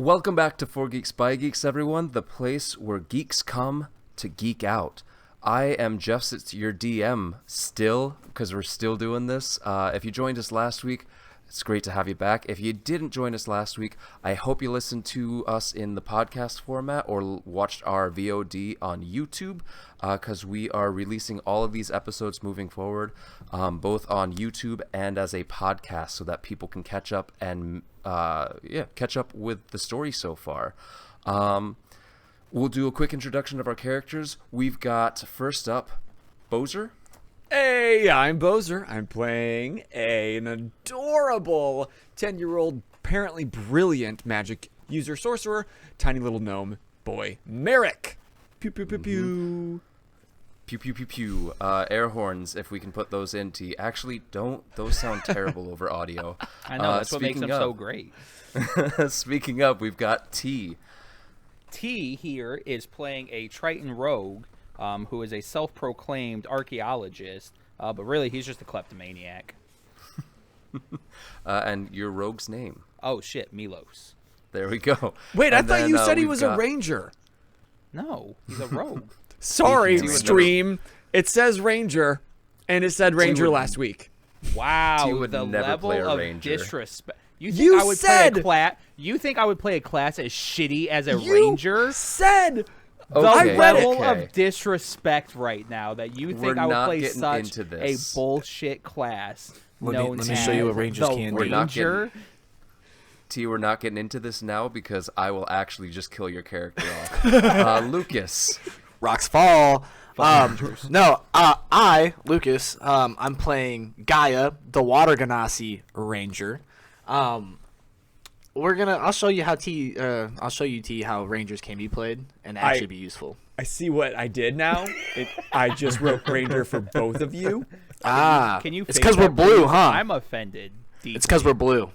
Welcome back to 4 Geeks by Geeks, everyone, the place where geeks come to geek out. I am Jeff, it's your DM still, because we're still doing this. If you joined us last week, it's great to have you back. If you didn't join us last week, I hope you listened to us in the podcast format or watched our VOD on YouTube, because we are releasing all of these episodes moving forward, both on YouTube and as a podcast, so that people can catch up and catch up with the story so far. We'll do a quick introduction of our characters. We've got, first up, Boser. Hey, I'm Boser. I'm playing an adorable 10-year-old, apparently brilliant magic user sorcerer, tiny little gnome boy, Mehrik. Pew, pew, pew, pew. Pew, pew, pew, pew. Air horns, if we can put those in. Actually, don't. Those sound terrible over audio. I know, that's what makes them so great. Speaking of, we've got T. T here is playing a Triton rogue, who is a self-proclaimed archaeologist, but really he's just a kleptomaniac. And your rogue's name? Oh shit, Melos. There we go. Wait, and I thought you said he was a ranger. No, he's a rogue. Sorry, stream. It says ranger, and it said ranger last week. Wow, T would the never level play a of ranger. disrespect. You I would said- play a class? You think I would play a class as shitty as a ranger? You said The Okay, level okay. of disrespect right now that you think We're I would not play getting such into a this. bullshit class known let me as show you what rangers the can do. We're not Ranger. T, we're not getting into this now because I will actually just kill your character off. Lucas. Rocks fall. Lucas, I'm playing Gaia, the Water Ganassi Ranger. I'll show you T how Rangers can be played and actually be useful. I see what I did now. I just wrote ranger for both of you. Can you it's fix because we're that, blue, please? huh? I'm offended. Deeply. It's because we're blue.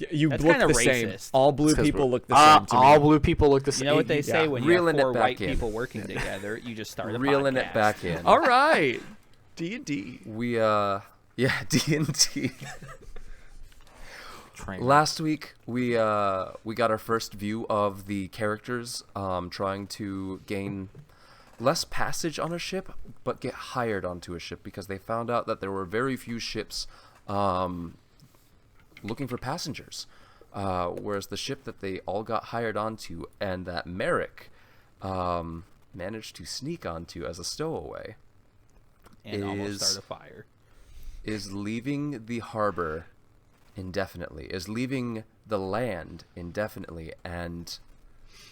You That's look kinda the same. racist. All blue It's 'cause people we're- look the same to me. All blue people look the same. You know what they say when you Reeling have it four back white in. people working together? You just start a Reeling podcast. it back in. All right, D&D. We, D&D. Train. Last week, we got our first view of the characters trying to gain less passage on a ship, but get hired onto a ship because they found out that there were very few ships looking for passengers. Whereas the ship that they all got hired onto and that Mehrik managed to sneak onto as a stowaway And almost start a fire. is leaving the harbor indefinitely, is leaving the land indefinitely, and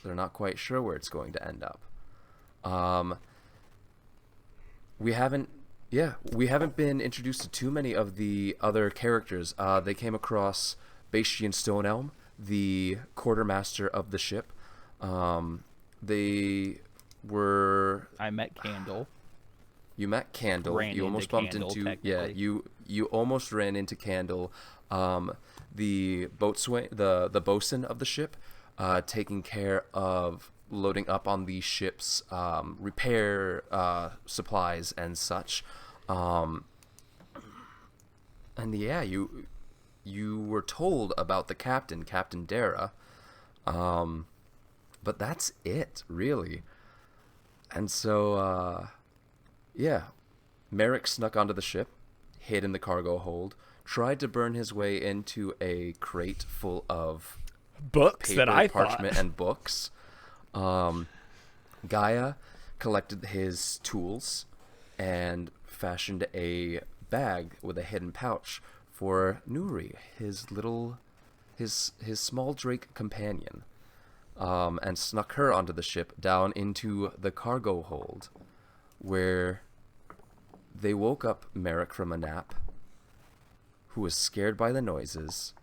they're not quite sure where it's going to end up. We haven't been introduced to too many of the other characters. They came across Bastian Stoneelm, the quartermaster of the ship. They were... I met Candle. You met Candle. Ran You almost into bumped Candle, into... technically. Yeah, you almost ran into Candle. The boatswain, the bosun of the ship, taking care of loading up on the ship's repair supplies and such. And yeah, you were told about the captain, Captain Dara, but that's it, really. And so, Mehrik snuck onto the ship, hid in the cargo hold, tried to burn his way into a crate full of Books paper, that I parchment, thought. and books. Gaia collected his tools and fashioned a bag with a hidden pouch for Nuri, his small drake companion, and snuck her onto the ship down into the cargo hold, where they woke up Mehrik from a nap, who was scared by the noises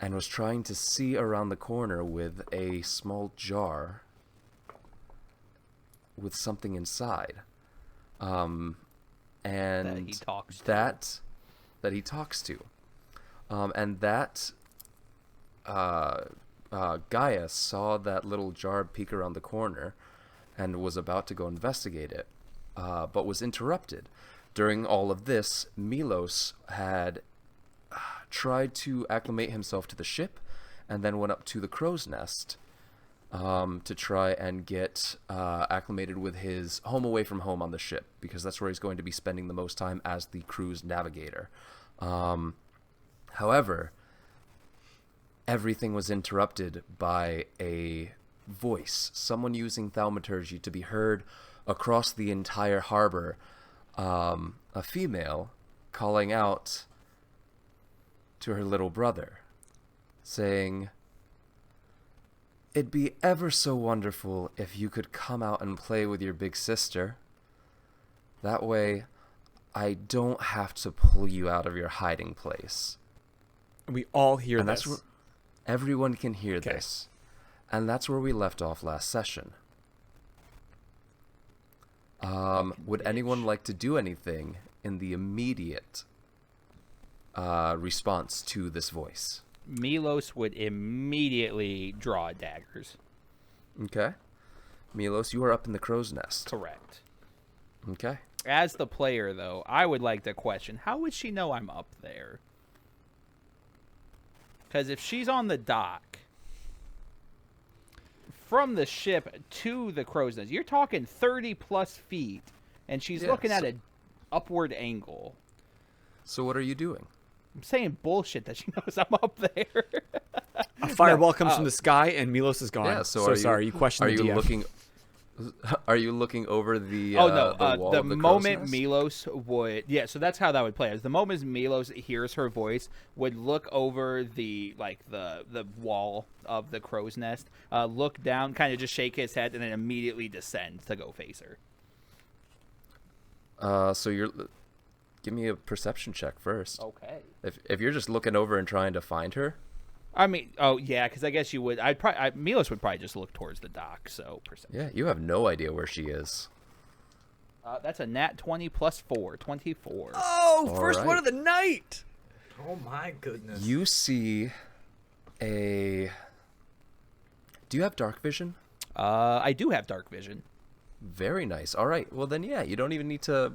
and was trying to see around the corner with a small jar with something inside. And That he talks to. that he talks to. And that Gaia saw that little jar peek around the corner and was about to go investigate it, but was interrupted. During all of this, Melos had tried to acclimate himself to the ship and then went up to the crow's nest to try and get acclimated with his home away from home on the ship, because that's where he's going to be spending the most time as the crew's navigator. However, everything was interrupted by a voice, someone using thaumaturgy to be heard across the entire harbor, a female calling out to her little brother, saying, "It'd be ever so wonderful if you could come out and play with your big sister. That way, I don't have to pull you out of your hiding place." We all hear And this. that's where everyone can hear Okay. this. And that's where we left off last session. Would anyone like to do anything in the immediate response to this voice? Melos would immediately draw daggers. Okay. Melos, you are up in the crow's nest. Correct. Okay. As the player, though, I would like to question, how would she know I'm up there? Because if she's on the dock, from the ship to the crow's nest, you're talking 30-plus feet, and she's Yeah, looking at an upward angle. So what are you doing? I'm saying bullshit that she knows I'm up there. A fireball comes from the sky, and Milos is gone. Yeah, so sorry. You questioned are the you DM. looking are you looking over the Oh no! the wall The of the crow's moment nest? Melos would, so that's how that would play. As the moment Melos hears her voice, would look over the wall of the crow's nest, look down, kind of just shake his head, and then immediately descend to go face her. So you're give me a perception check first. Okay. If you're just looking over and trying to find her, I mean, because I guess you would. Melos would probably just look towards the dock. So perception. yeah, you have no idea where she is. That's a nat 20 plus 4, 24. Oh, All first one right. of the night. Oh my goodness. You see a. Do you have dark vision? I do have dark vision. Very nice. All right. Well, then, yeah, you don't even need to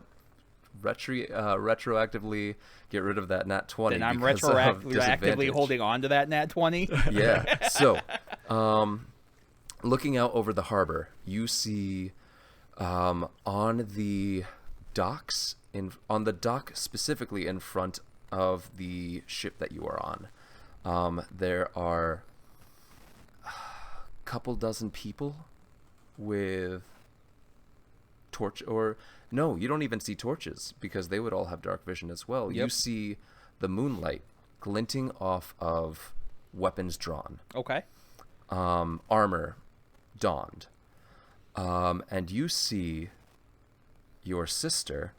retroactively get rid of that nat 20. Then I'm because of retroactively disadvantage. holding on to that nat 20. Yeah. So, looking out over the harbor, you see on the docks, on the dock specifically in front of the ship that you are on, there are a couple dozen people with no, you don't even see torches because they would all have dark vision as well. You Yep. see the moonlight glinting off of weapons drawn, Okay. armor donned, and you see your sister.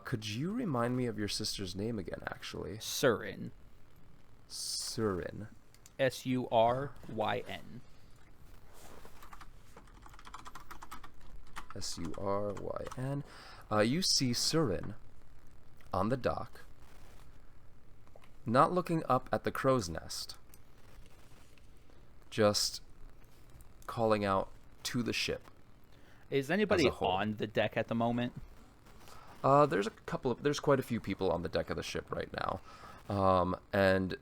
Could you remind me of your sister's name again, actually? Surin. Surin. Suryn. Suryn. You see Surin on the dock, not looking up at the crow's nest, just calling out to the ship. Is anybody As a whole. on the deck at the moment? There's quite a few people on the deck of the ship right now, and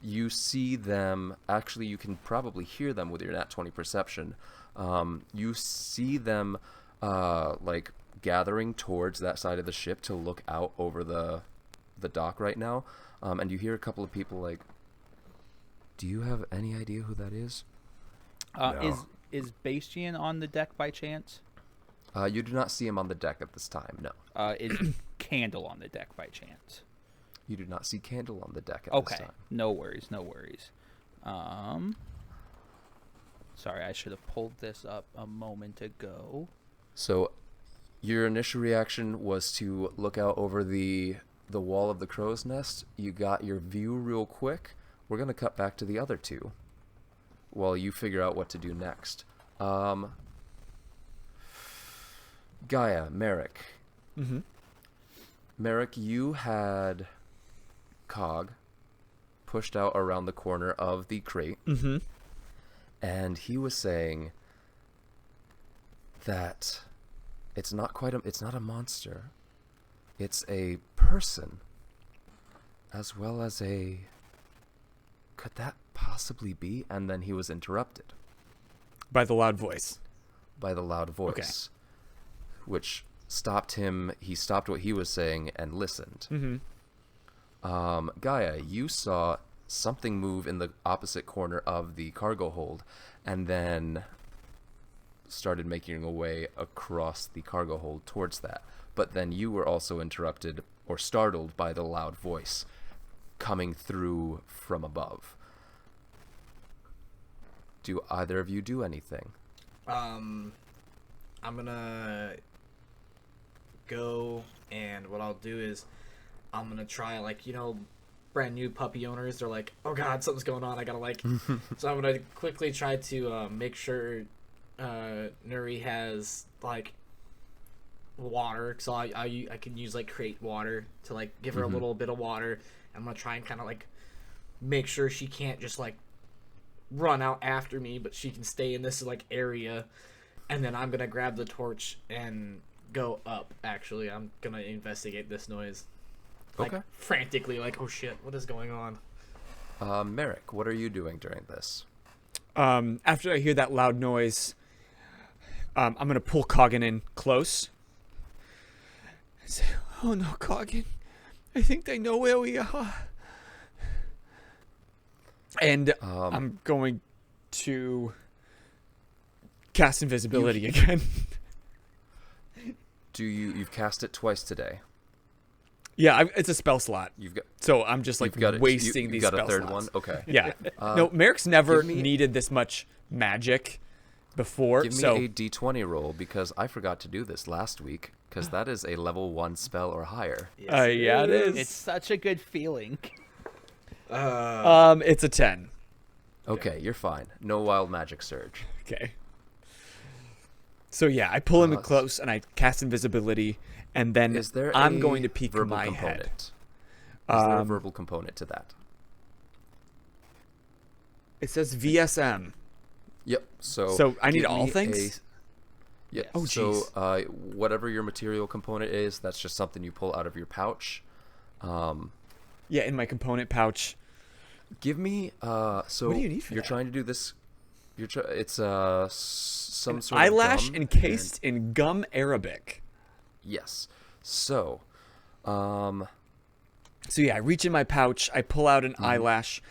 you see them. Actually, you can probably hear them with your nat 20 perception. You see them like gathering towards that side of the ship to look out over the dock right now, and you hear a couple of people like, "Do you have any idea who that is?" No. Is Bastian on the deck by chance? You do not see him on the deck at this time. No, Is Candle on the deck by chance? you do not see Candle on the deck at Okay. this time. No worries. Sorry, I should have pulled this up a moment ago. So, your initial reaction was to look out over the wall of the crow's nest. You got your view real quick. We're gonna cut back to the other two while you figure out what to do next. Gaia, Mehrik. Mm-hmm. Mehrik, you had Cog pushed out around the corner of the crate, Mm-hmm. and he was saying that it's not a monster. It's a person as well as a could that possibly be? And then he was interrupted By the loud voice. by the loud voice, which stopped him. He stopped what he was saying and listened. Gaia, you saw something move in the opposite corner of the cargo hold, and then started making a way across the cargo hold towards that. But then you were also interrupted or startled by the loud voice coming through from above. Do either of you do anything? I'm gonna go, and what I'll do is I'm gonna try, like, brand new puppy owners. They're like, oh god, something's going on. I gotta so I'm gonna quickly try to make sure Nuri has like water. So I can use like create water to like give her a little bit of water. I'm gonna try and kind of like make sure she can't just like run out after me, but she can stay in this like area. And then I'm gonna grab the torch and go up. Actually, I'm gonna investigate this noise. Like, Okay. frantically, like, oh shit, what is going on? Mehrik, what are you doing during this? After I hear that loud noise, I'm going to pull Coggin in close. And say, oh no, Coggin, I think they know where we are. And I'm going to cast invisibility again. You've cast it twice today. Yeah, it's a spell slot. You've got So I'm just like wasting these got spell a third slots. one. Okay. Yeah. No, Merrick's never give me- needed this much magic before. Give me so a d20 roll because I forgot to do this last week because that is a level 1 spell or higher. yeah, it is. It's such a good feeling. It's a 10. Okay, you're fine. No wild magic surge. Okay. So yeah, I pull him in close and I cast invisibility, and then Is there I'm a going to peek verbal my component? head. Is there a verbal component to that? It says VSM. Yep. So I need give all me things? Yeah. Oh, so whatever your material component is, that's just something you pull out of your pouch. Yeah, in my component pouch. Give me so What do you need for you're that? trying to do this. It's some sort Eyelash of gum encased in gum Arabic. Yes. So, So yeah, I reach in my pouch, I pull out an eyelash,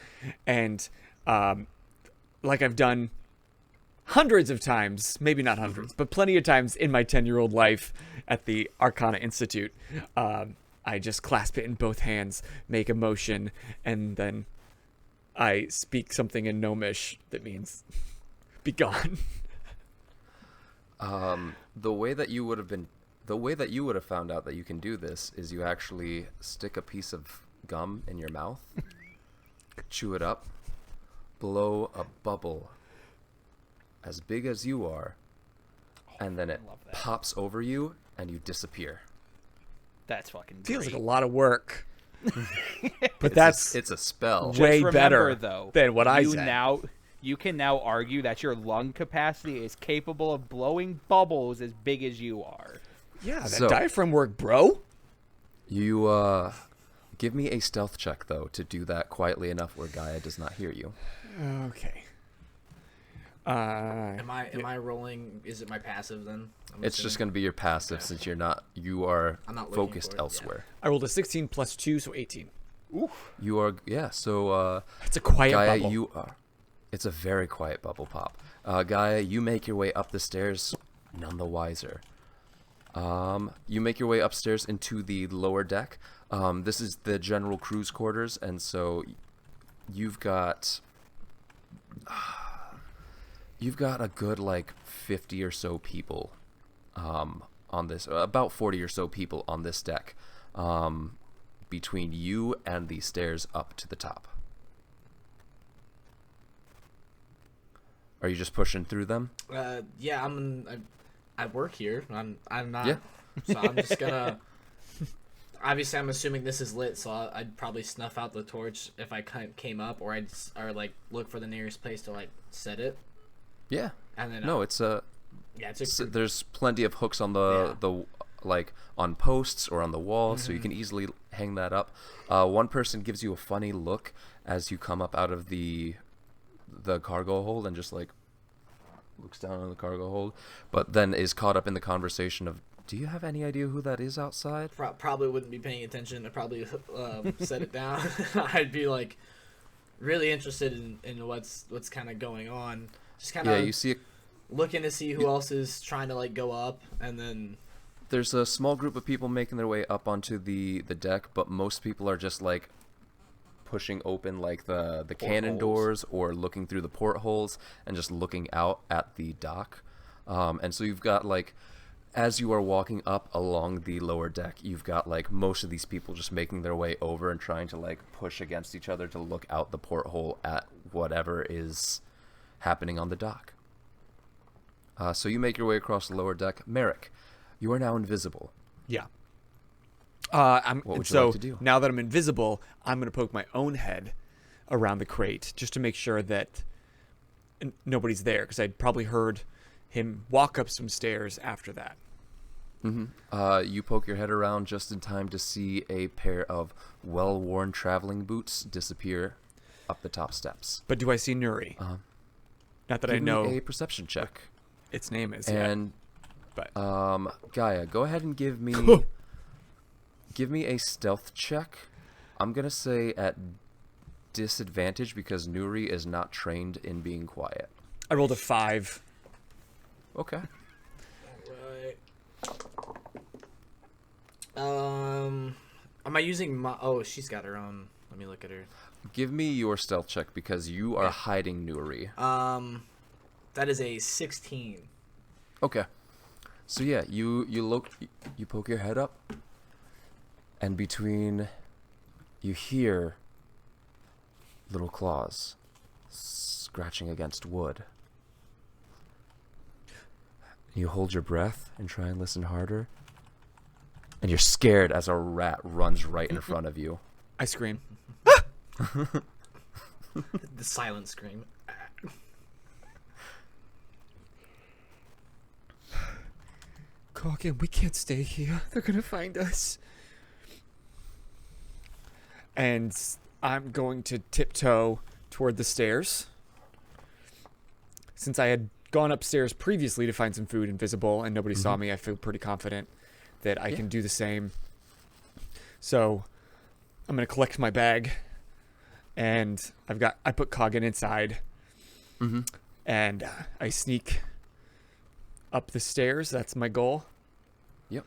and like I've done hundreds of times, maybe not hundreds, but plenty of times in my 10-year-old life at the Arcana Institute, I just clasp it in both hands, make a motion, and then I speak something in Gnomish that means be gone. the way that you would have found out that you can do this is you actually stick a piece of gum in your mouth, chew it up, blow a bubble as big as you are, and then it love that. pops over you and you disappear. That's fucking Feels great. like a lot of work. But that's It's a spell. Just way remember, better though, than what I you said. You can now argue that your lung capacity is capable of blowing bubbles as big as you are. Yeah, that So- diaphragm work, bro. You give me a stealth check though to do that quietly enough where Gaia does not hear you. Okay. Am I rolling? Is it my passive then? I'm It's just assuming? going to be your passive since you are I'm not looking focused for it, yeah. elsewhere. I rolled a 16 plus 2, so 18. You are so It's a quiet Gaia, bubble. you are. It's a very quiet bubble pop. Gaia, you make your way up the stairs, none the wiser. You make your way upstairs into the lower deck. This is the general crew's quarters, and so you've got a good like 50 or so people on this, about 40 or so people on this deck, between you and the stairs up to the top. Are you just pushing through them? Yeah, I work here. I'm not. Yeah. So I'm just gonna. Obviously, I'm assuming this is lit, so I'd probably snuff out the torch if I came up, or or like look for the nearest place to like set it, Yeah. and then No, it's a. yeah, it's a There's plenty of hooks on the like on posts or on the wall, so you can easily hang that up. One person gives you a funny look as you come up out of the cargo hold and just like looks down on the cargo hold, but then is caught up in the conversation of, do you have any idea who that is outside? Probably wouldn't be paying attention. I'd probably set it down. I'd be like really interested in what's kind of going on. Just kind of You see looking to see who else is trying to like go up, and then there's a small group of people making their way up onto the deck, but most people are just like pushing open like the cannon doors or looking through the portholes and just looking out at the dock. And so you've got like, as you are walking up along the lower deck, you've got like most of these people just making their way over and trying to like push against each other to look out the porthole at whatever is happening on the dock. So you make your way across the lower deck. Mehrik, you are now invisible. Yeah. What would you like to do? Now that I'm invisible, I'm going to poke my own head around the crate just to make sure that nobody's there, because I'd probably heard him walk up some stairs after that. You poke your head around just in time to see a pair of well-worn traveling boots disappear up the top steps. But do I see Nuri? Not that I Give know me a perception check. its name is And yet. But Gaia, go ahead and give me a stealth check. I'm gonna say at disadvantage because Nuri is not trained in being quiet. I rolled a 5. Okay. Alright. Am I using my... Oh, she's got her own. Let me look at her. Give me your stealth check because you are hiding Nuri. That is a 16. Okay. So yeah, you poke your head up, and between, you hear little claws scratching against wood. You hold your breath and try and listen harder, and you're scared as a rat runs right in front of you. I scream. The silent scream. Coggin, we can't stay here. They're gonna find us. And I'm going to tiptoe toward the stairs. Since I had gone upstairs previously to find some food invisible and nobody saw me, I feel pretty confident that I can do the same. So I'm gonna collect my bag, and I put Coggin inside, and I sneak up the stairs. That's my goal. Yep.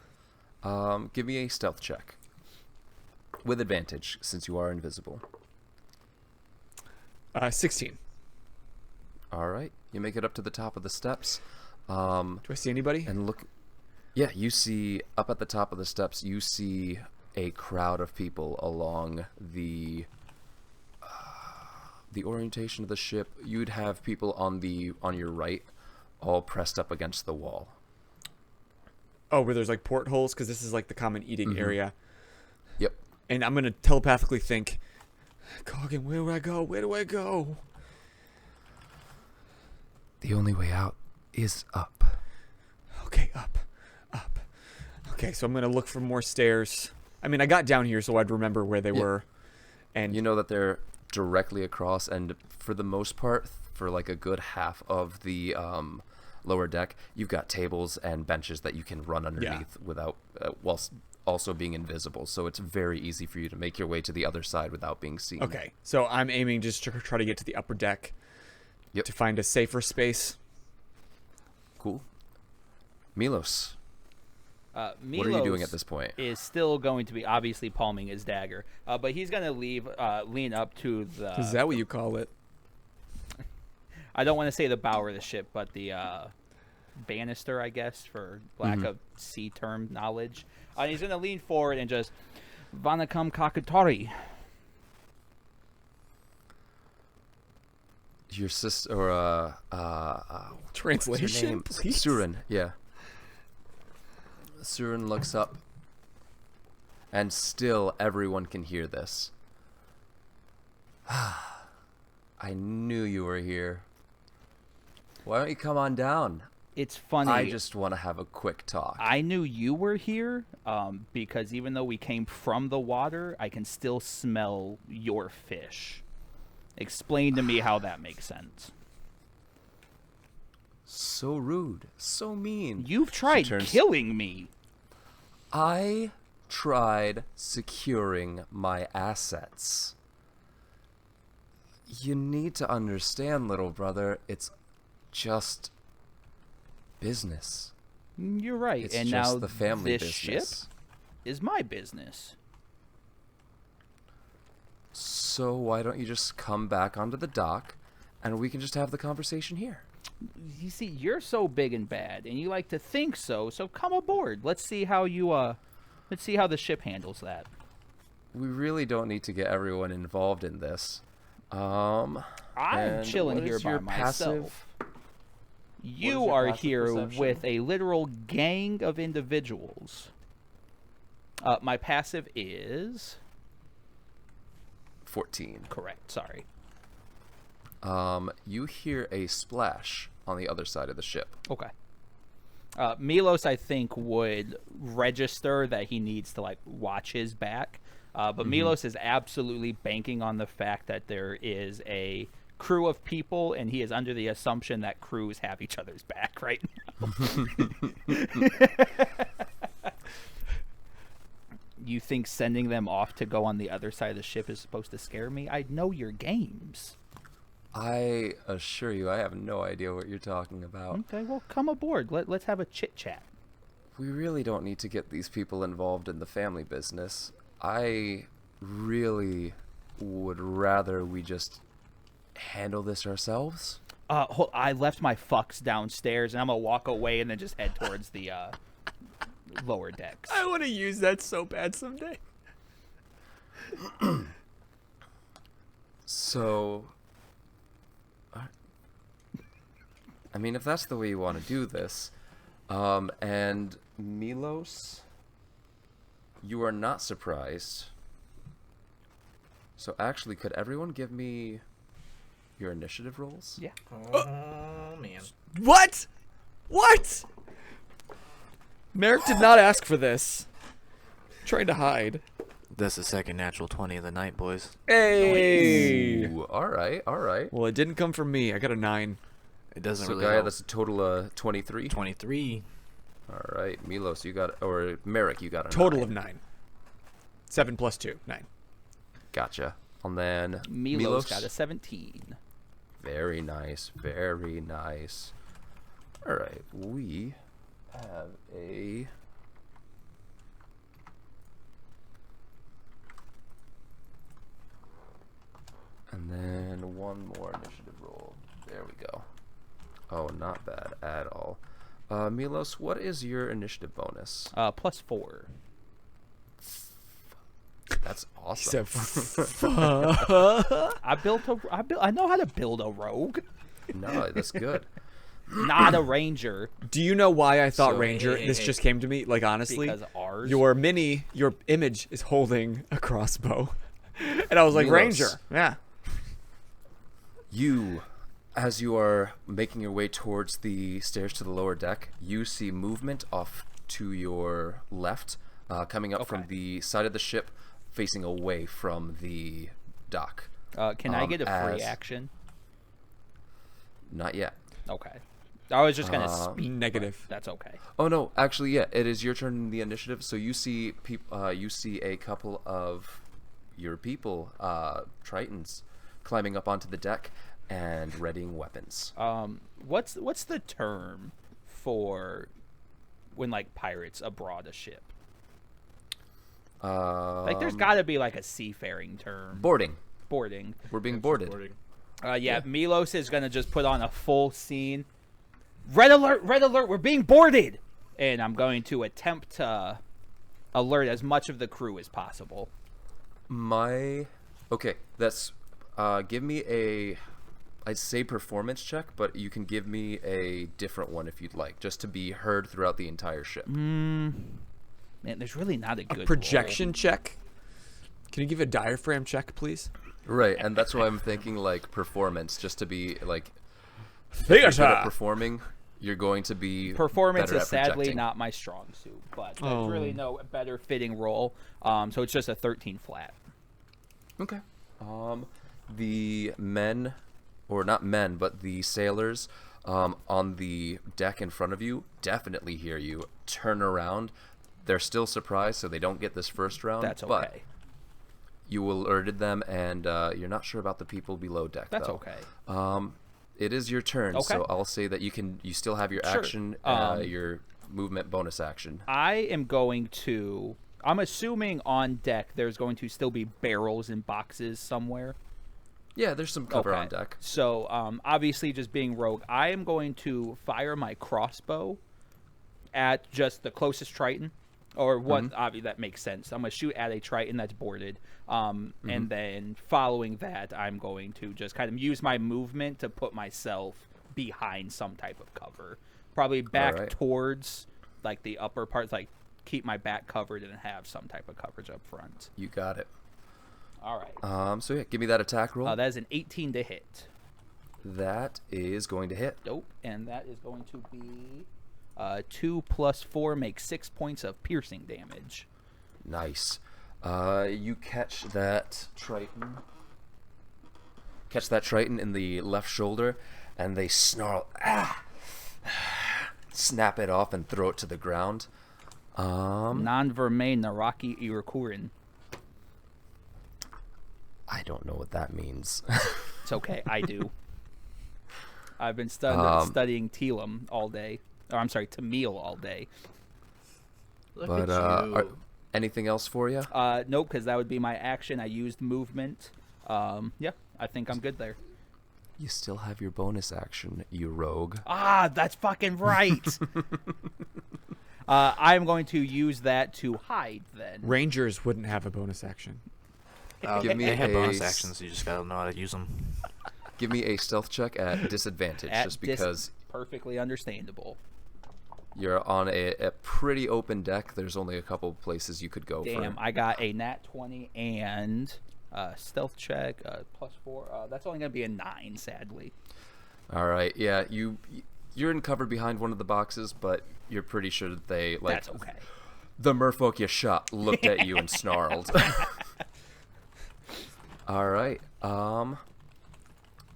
Give me a stealth check with advantage since you are invisible. 16. All right. You make it up to the top of the steps. Do I see anybody? And look. Yeah, you see up at the top of the steps. You see a crowd of people along the orientation of the ship. You'd have people on your right, all pressed up against the wall. Oh, where there's like portholes, because this is like the common eating area. Yep. And I'm gonna telepathically think, Coggin, where do I go? Where do I go? The only way out is up. Okay, up. Okay, so I'm gonna look for more stairs. I mean, I got down here so I'd remember where they were. And You know that they're directly across, and for the most part, for like a good half of the lower deck, you've got tables and benches that you can run underneath without whilst also being invisible. So it's very easy for you to make your way to the other side without being seen. Okay, so I'm aiming just to try to get to the upper deck to find a safer space. Cool. Melos, Melos what are you doing at this point? is still going to be obviously palming his dagger, but he's going to lean up to the... Is that what you call it? I don't want to say the bow of the ship, but the banister, I guess, for lack of sea term knowledge. He's going to lean forward and just, Vanakam Kakatori. Your sister, or Translation, what's her name? please. Surin, yeah. Surin looks up, and still everyone can hear this. I knew you were here. Why don't you come on down? It's funny. I just want to have a quick talk. I knew you were here because even though we came from the water, I can still smell your fish. Explain to me how that makes sense. So rude. So mean. You've tried killing me. I tried securing my assets. You need to understand, little brother, it's just business. You're right. It's and just now the family this business. ship is my business. So why don't you just come back onto the dock and we can just have the conversation here? You see, you're so big and bad, and you like to think so. So come aboard. Let's see how let's see how the ship handles that. We really don't need to get everyone involved in this. I'm and chilling what here is by your myself. You your are passive here perception? with a literal gang of individuals. My passive is 14. correct. Sorry. You hear a splash on the other side of the ship. Okay. Melos, I think, would register that he needs to watch his back, but Melos is absolutely banking on the fact that there is a crew of people, and he is under the assumption that crews have each other's back right now. You think sending them off to go on the other side of the ship is supposed to scare me? I know your games. I assure you, I have no idea what you're talking about. Okay, well, come aboard. Let's have a chit-chat. We really don't need to get these people involved in the family business. I really would rather we just handle this ourselves. I left my fucks downstairs, and I'm gonna walk away and then just head towards the lower decks. I want to use that so bad someday. So, I mean, if that's the way you want to do this, and Melos, you are not surprised. So actually, could everyone give me your initiative rolls? Yeah. Oh man. What? What? Mehrik did not ask for this. Trying to hide. That's the second natural 20 of the night, boys. Hey. Ooh, all right, all right. Well, it didn't come from me. I got a 9. It doesn't So really Gaia, help. that's a total of 23. 23. All right, Melos, you got, or Mehrik, you got a Total 9. of 9. 7 plus 2, 9. Gotcha. And then Melos got a 17. Very nice, very nice. All right, we have a and then one more initiative roll. There we go. Oh, not bad at all. Melos, what is your initiative bonus? +4. That's awesome. I know how to build a rogue. No, that's good. Not a ranger. Do you know why I thought So- Ranger? This just came to me. Like, honestly, Because ours. your image is holding a crossbow. And I was like, Melos. Ranger. Yeah. You, as you are making your way towards the stairs to the lower deck, you see movement off to your left, coming up from Okay. the side of the ship, facing away from the dock. Can I get a free as- action? Not yet. Okay. I was just gonna speak. Negative. That's okay. Oh no, actually, yeah, it is your turn in the initiative. So you see you see a couple of your people, Tritons, climbing up onto the deck and readying weapons. What's the term for when pirates abroad a ship? There's got to be a seafaring term. Boarding. Boarding. We're being boarded. Yeah, Melos is gonna just put on a full scene. Red alert! Red alert! We're being boarded, and I'm going to attempt to alert as much of the crew as possible. Okay, that's give me I'd say performance check, but you can give me a different one if you'd like, just to be heard throughout the entire ship. Man, there's really not a good Projection check. Can you give a diaphragm check, please? Right, and that's why I'm thinking performance, just to be good Theater. at performing. you're going to be Performance better is at sadly projecting. not my strong suit, but there's Oh. really no better fitting role. So it's just a 13 flat. Okay. The men, or not men, but the sailors on the deck in front of you definitely hear you. Turn around. They're still surprised, so they don't get this first round. That's But okay. you alerted them, and you're not sure about the people below deck. That's though. okay. It is your turn, Okay. so I'll say that you still have your Sure. action, your movement bonus action. I am going to. I'm assuming on deck there's going to still be barrels and boxes somewhere. Yeah, there's some cover Okay. on deck. So, obviously, just being rogue, I am going to fire my crossbow at just the closest Triton, or what? Obviously, that makes sense. I'm going to shoot at a Triton that's boarded, and then following that, I'm going to just kind of use my movement to put myself behind some type of cover, probably back right. towards like the upper parts, like keep my back covered and have some type of coverage up front. You got it. All right. So yeah, give me that attack roll. That is an 18 to hit. That is going to hit. Nope, and that is going to be 2 + 4 makes 6 points of piercing damage. Nice. You catch that Triton. Catch that Triton in the left shoulder, and they snarl. Snap it off and throw it to the ground. Non-vermain Naraki Irakurin. I don't know what that means. It's okay, I do. I've been studying Telem all day. Or I'm sorry, Tamil all day. Look But at you. anything else for you? Nope, because that would be my action. I used movement. Yeah, I think I'm good there. You still have your bonus action, you rogue. Ah, that's fucking right. I'm going to use that to hide then. Rangers wouldn't have a bonus action. Give me they have bonus a actions. You just gotta know how to use them. Give me a stealth check at disadvantage, At just because perfectly understandable. you're on a pretty open deck. There's only a couple places you could go Damn, for. I got a nat 20 and stealth check +4. That's only gonna be a 9, sadly. All right, yeah, you're in cover behind one of the boxes, but you're pretty sure that they That's okay. the merfolk you shot looked at you and snarled. All right.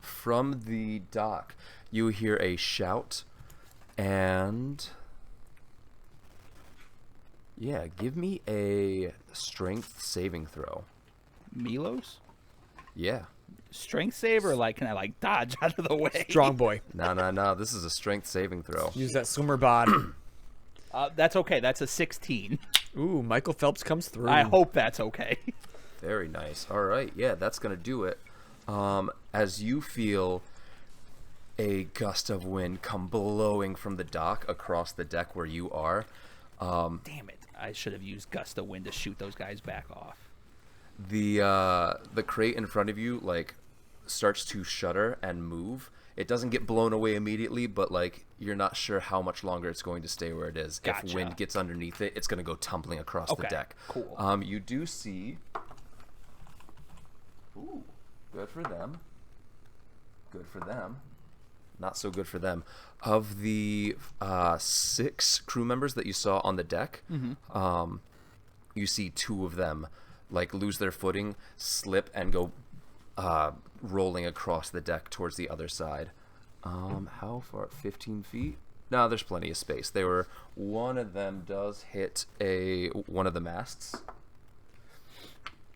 From the dock, you hear a shout, and yeah, give me a strength saving throw. Melos? Yeah. Strength save, or like can I like dodge out of the way? Strong boy. No. This is a strength saving throw. Use that swimmer bod. That's okay. That's a 16. Ooh, Michael Phelps comes through. I hope that's okay. Very nice. All right. Yeah, that's going to do it. As you feel a gust of wind come blowing from the dock across the deck where you are, Damn it. I should have used gust of wind to shoot those guys back off. the crate in front of you like starts to shudder and move. It doesn't get blown away immediately, but like you're not sure how much longer it's going to stay where it is. Gotcha. If wind gets underneath it, it's going to go tumbling across Okay, the deck. cool. You do see. Ooh, good for them. Good for them. Not so good for them. Of the 6 crew members that you saw on the deck, you see 2 of them like lose their footing, slip, and go rolling across the deck towards the other side. How far? 15 feet? No, there's plenty of space. One of them does hit one of the masts.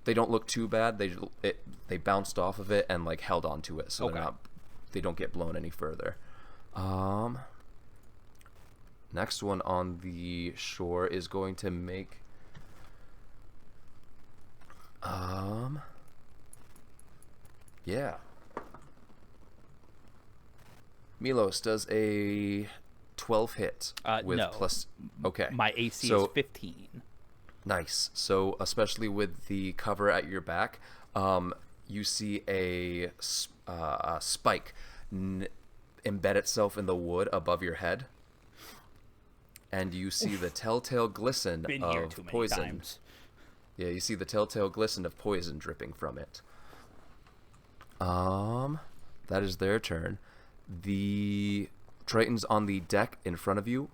They don't look too bad. They bounced off of it and like held onto it, so Okay. they don't get blown any further. Next one on the shore is going to make yeah. Melos does a 12 hit with no. plus. Okay. My AC So- is 15. Nice. So, especially with the cover at your back, you see a spike embed itself in the wood above your head, and you see the telltale glisten Been here of too many poison. times. Yeah, you see the telltale glisten of poison dripping from it. That is their turn. The Tritons on the deck in front of you.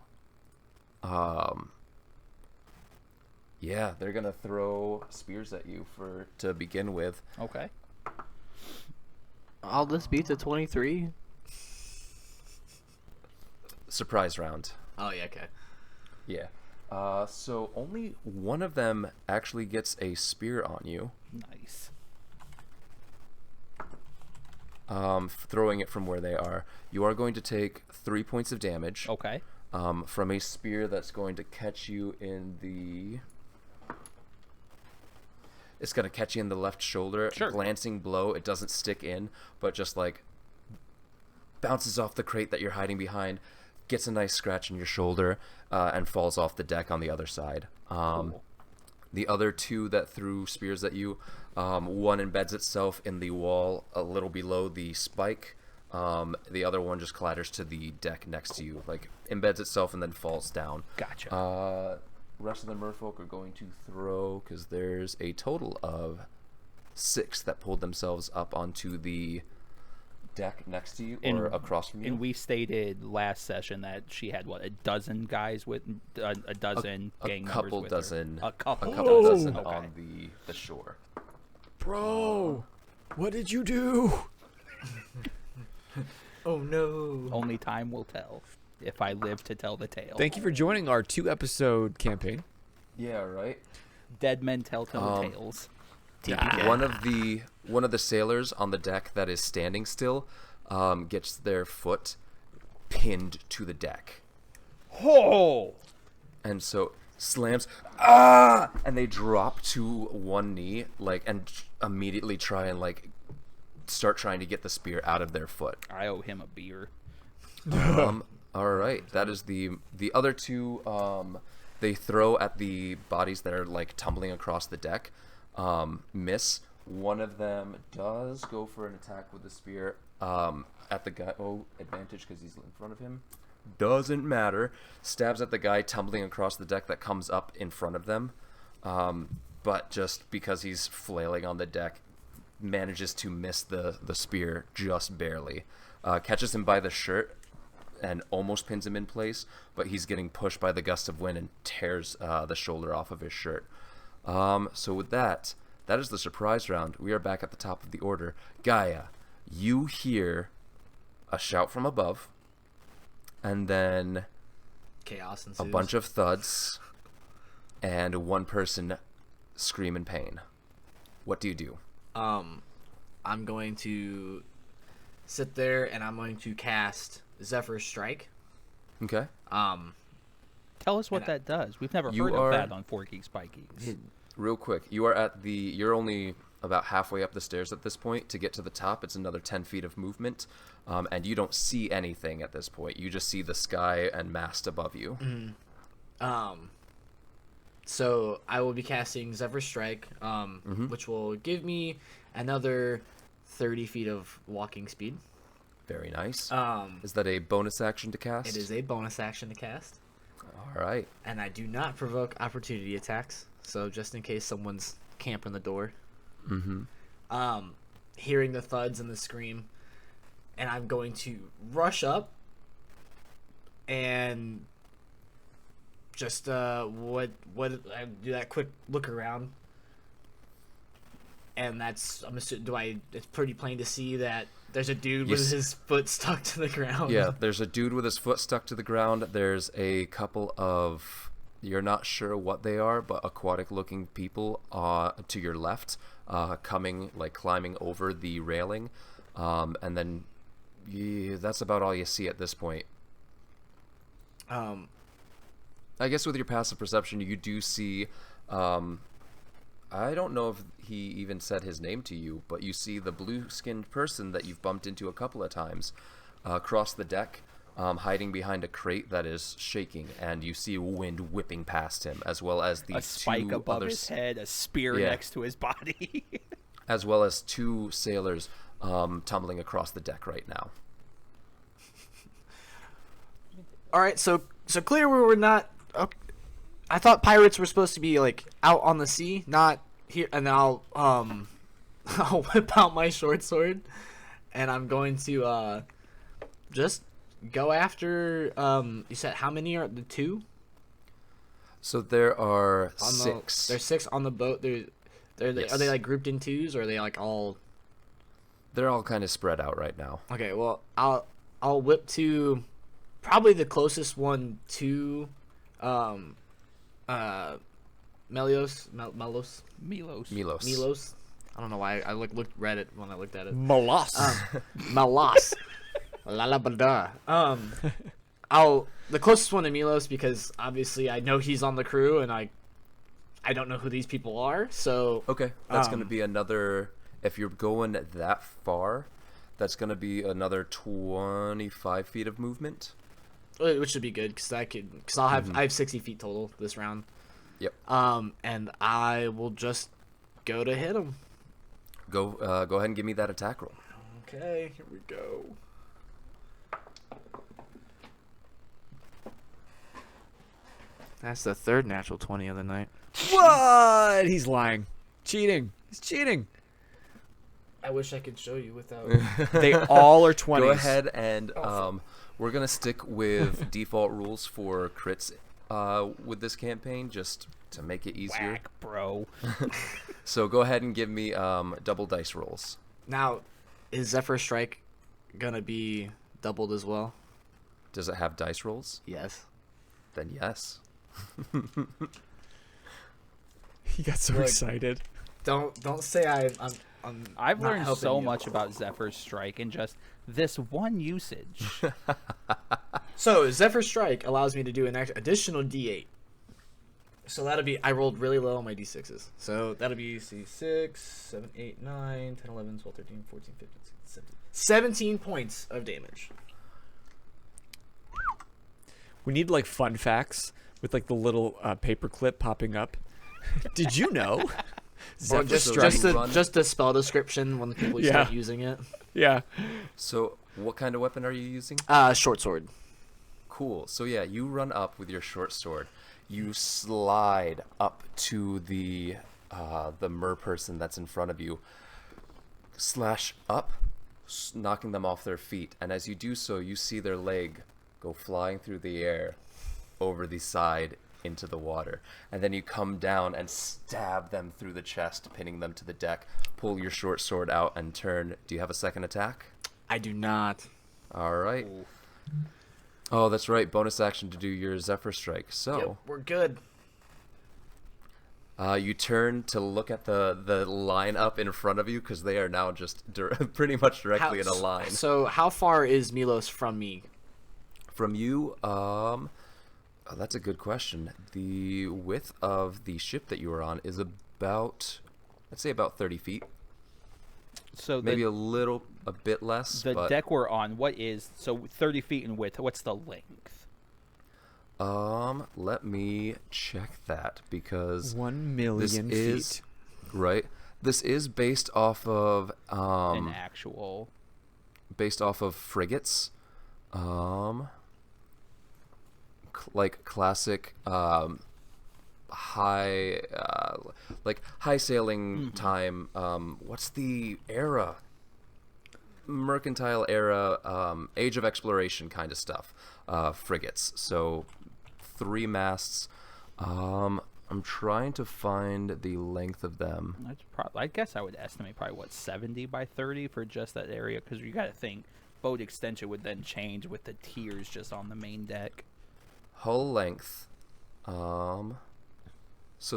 Yeah, they're gonna throw spears at you to begin with. Okay. All this beats a 23. Surprise round. Oh yeah, okay. Yeah. So only one of them actually gets a spear on you. Nice. Throwing it from where they are. You are going to take 3 points of damage. Okay. From a spear that's going to catch you in the... It's going to catch you in the left shoulder. Sure. Glancing blow. It doesn't stick in, but just like bounces off the crate that you're hiding behind, gets a nice scratch in your shoulder, and falls off the deck on the other side. Cool. The other two that threw spears at you, one embeds itself in the wall a little below the spike. The other one just clatters to the deck next to you, like embeds itself and then falls down. Gotcha. Rest of the merfolk are going to throw, because there's a total of 6 that pulled themselves up onto the deck next to you or across from you. And we stated last session that she had a dozen guys with a dozen gang members with dozen, her. A couple. A couple dozen Okay. on the shore. Bro, what did you do? Oh no. Only time will tell if I live to tell the tale. Thank you for joining our 2-episode campaign. Yeah, right. Dead men tell tales. One of the sailors on the deck that is standing still gets their foot pinned to the deck, Oh! and so slams, and they drop to one knee, and immediately try and start trying to get the spear out of their foot. I owe him a beer. All right, that is the other two. They throw at the bodies that are tumbling across the deck. Miss. One of them does go for an attack with the spear at the guy. Oh, advantage because he's in front of him. Doesn't matter. Stabs at the guy tumbling across the deck that comes up in front of them. But just because he's flailing on the deck, manages to miss the spear just barely. Catches him by the shirt and almost pins him in place, but he's getting pushed by the gust of wind and tears the shoulder off of his shirt. So with that is the surprise round. We are back at the top of the order. Gaia, you hear a shout from above, and then Chaos ensues. a bunch of thuds, and one person scream in pain. What do you do? I'm going to sit there and I'm going to cast Zephyr Strike. Okay. Tell us what that does. We've never heard of that on 4 Geeks by Geeks. Real quick, you're only about halfway up the stairs at this point. To get to the top, it's another 10 feet of movement, and you don't see anything at this point. You just see the sky and mast above you. So I will be casting Zephyr Strike, which will give me another 30 feet of walking speed. Very nice. Is that a bonus action to cast? It is a bonus action to cast. All right. And I do not provoke opportunity attacks, so just in case someone's camping the door. Hearing the thuds and the scream, and I'm going to rush up and just what I do that quick look around, and that's it's pretty plain to see that there's a dude with his foot stuck to the ground. Yeah, there's a dude with his foot stuck to the ground. There's a couple of, you're not sure what they are, but aquatic looking people to your left, climbing over the railing, and then that's about all you see at this point. I guess with your passive perception, you do see, I don't know if he even said his name to you, but you see the blue-skinned person that you've bumped into a couple of times across the deck, hiding behind a crate that is shaking, and you see wind whipping past him, as well as the A spike two above other his head, a spear next to his body. as well as 2 sailors tumbling across the deck right now. All right, so clear we're not. I thought pirates were supposed to be out on the sea, not here. And I'll I'll whip out my short sword, and I'm going to just go after. You said how many are the two? So there are On 6. There's 6 on the boat. Yes. Are they like grouped in twos, or are they like all? They're all kind of spread out right now. Okay, well, I'll whip to probably the closest one to Melos. Melos. Melos. I don't know why I read it when I looked at it. Melos. Melos. La la ba da. The closest one to Melos, because obviously I know he's on the crew and I don't know who these people are. So Okay, that's going to be another. If you're going that far, that's going to be another 25 feet of movement. which should be good because I have 60 feet total this round. Yep. And I will just go to hit him. Go ahead and give me that attack roll. Okay, here we go. That's the third natural 20 of the night. What? He's lying. Cheating. He's cheating. I wish I could show you without. They all are 20s. Go ahead and we're gonna stick with default rules for crits with this campaign, just to make it easier. Whack, bro. So go ahead and give me double dice rolls. Now, is Zephyr Strike gonna be doubled as well? Does it have dice rolls? Yes. Then yes. He got so Look. excited. Don't say I've not learned helping so you. much about Zephyr's Strike in just this one usage. So Zephyr Strike allows me to do an additional D8. So that'll be, I rolled really low on my D6s. So that'll be 6, 7, 8, 9, 10, 11, 12, 13, 14, 15, 16, 17 points of damage. We need like fun facts with like the little paper clip popping up. Did you know? Or Zephyr just Strike. just the spell description when people start Yeah. using it. Yeah. So what kind of weapon are you using? Short sword. Cool. So yeah, you run up with your short sword. You slide up to the mer person that's in front of you. Slash up, knocking them off their feet. And as you do so, you see their leg go flying through the air over the side into the water. And then you come down and stab them through the chest, pinning them to the deck. Pull your short sword out and turn. Do you have a second attack? I do not. All right. Oh, that's right. Bonus action to do your Zephyr Strike. So Yep, we're good. you turn to look at the line up in front of you because they are now just pretty much directly in a line. So how far is Melos from me? From you, that's a good question. The width of the ship that you are on is about, I'd say about 30 feet. So Maybe a bit less. the but, deck we're on, what is, so 30 feet in width, what's the length? let me check that because 1 million this is feet. right. This is based off of An actual. frigates, like classic high high sailing time. What's the era? Mercantile era, age of exploration kind of stuff. Frigates. So 3 masts. I'm trying to find the length of them. That's I guess I would estimate probably, what, 70 by 30 for just that area? Because you got to think, boat extension would then change with the tiers just on the main deck. Hull length. So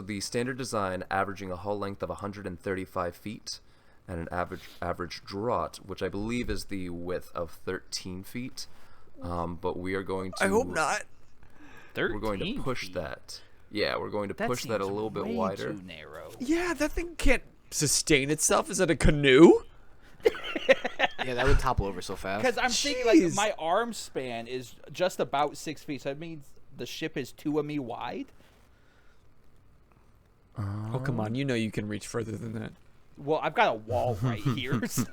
the standard design averaging a hull length of 135 feet and an average draught, which I believe is the width of 13 feet. But we are going to. I hope not. 13 We're going to push feet. that. Yeah, we're going to push that a seems little bit way wider. Too narrow. Yeah, that thing can't sustain itself. Is that a canoe? Yeah, that would topple over so fast. Because I'm thinking, like, Jeez. my arm span is just about 6 feet, so that means the ship is 2 of me wide. Oh, come on. You know you can reach further than that. Well, I've got a wall right here, so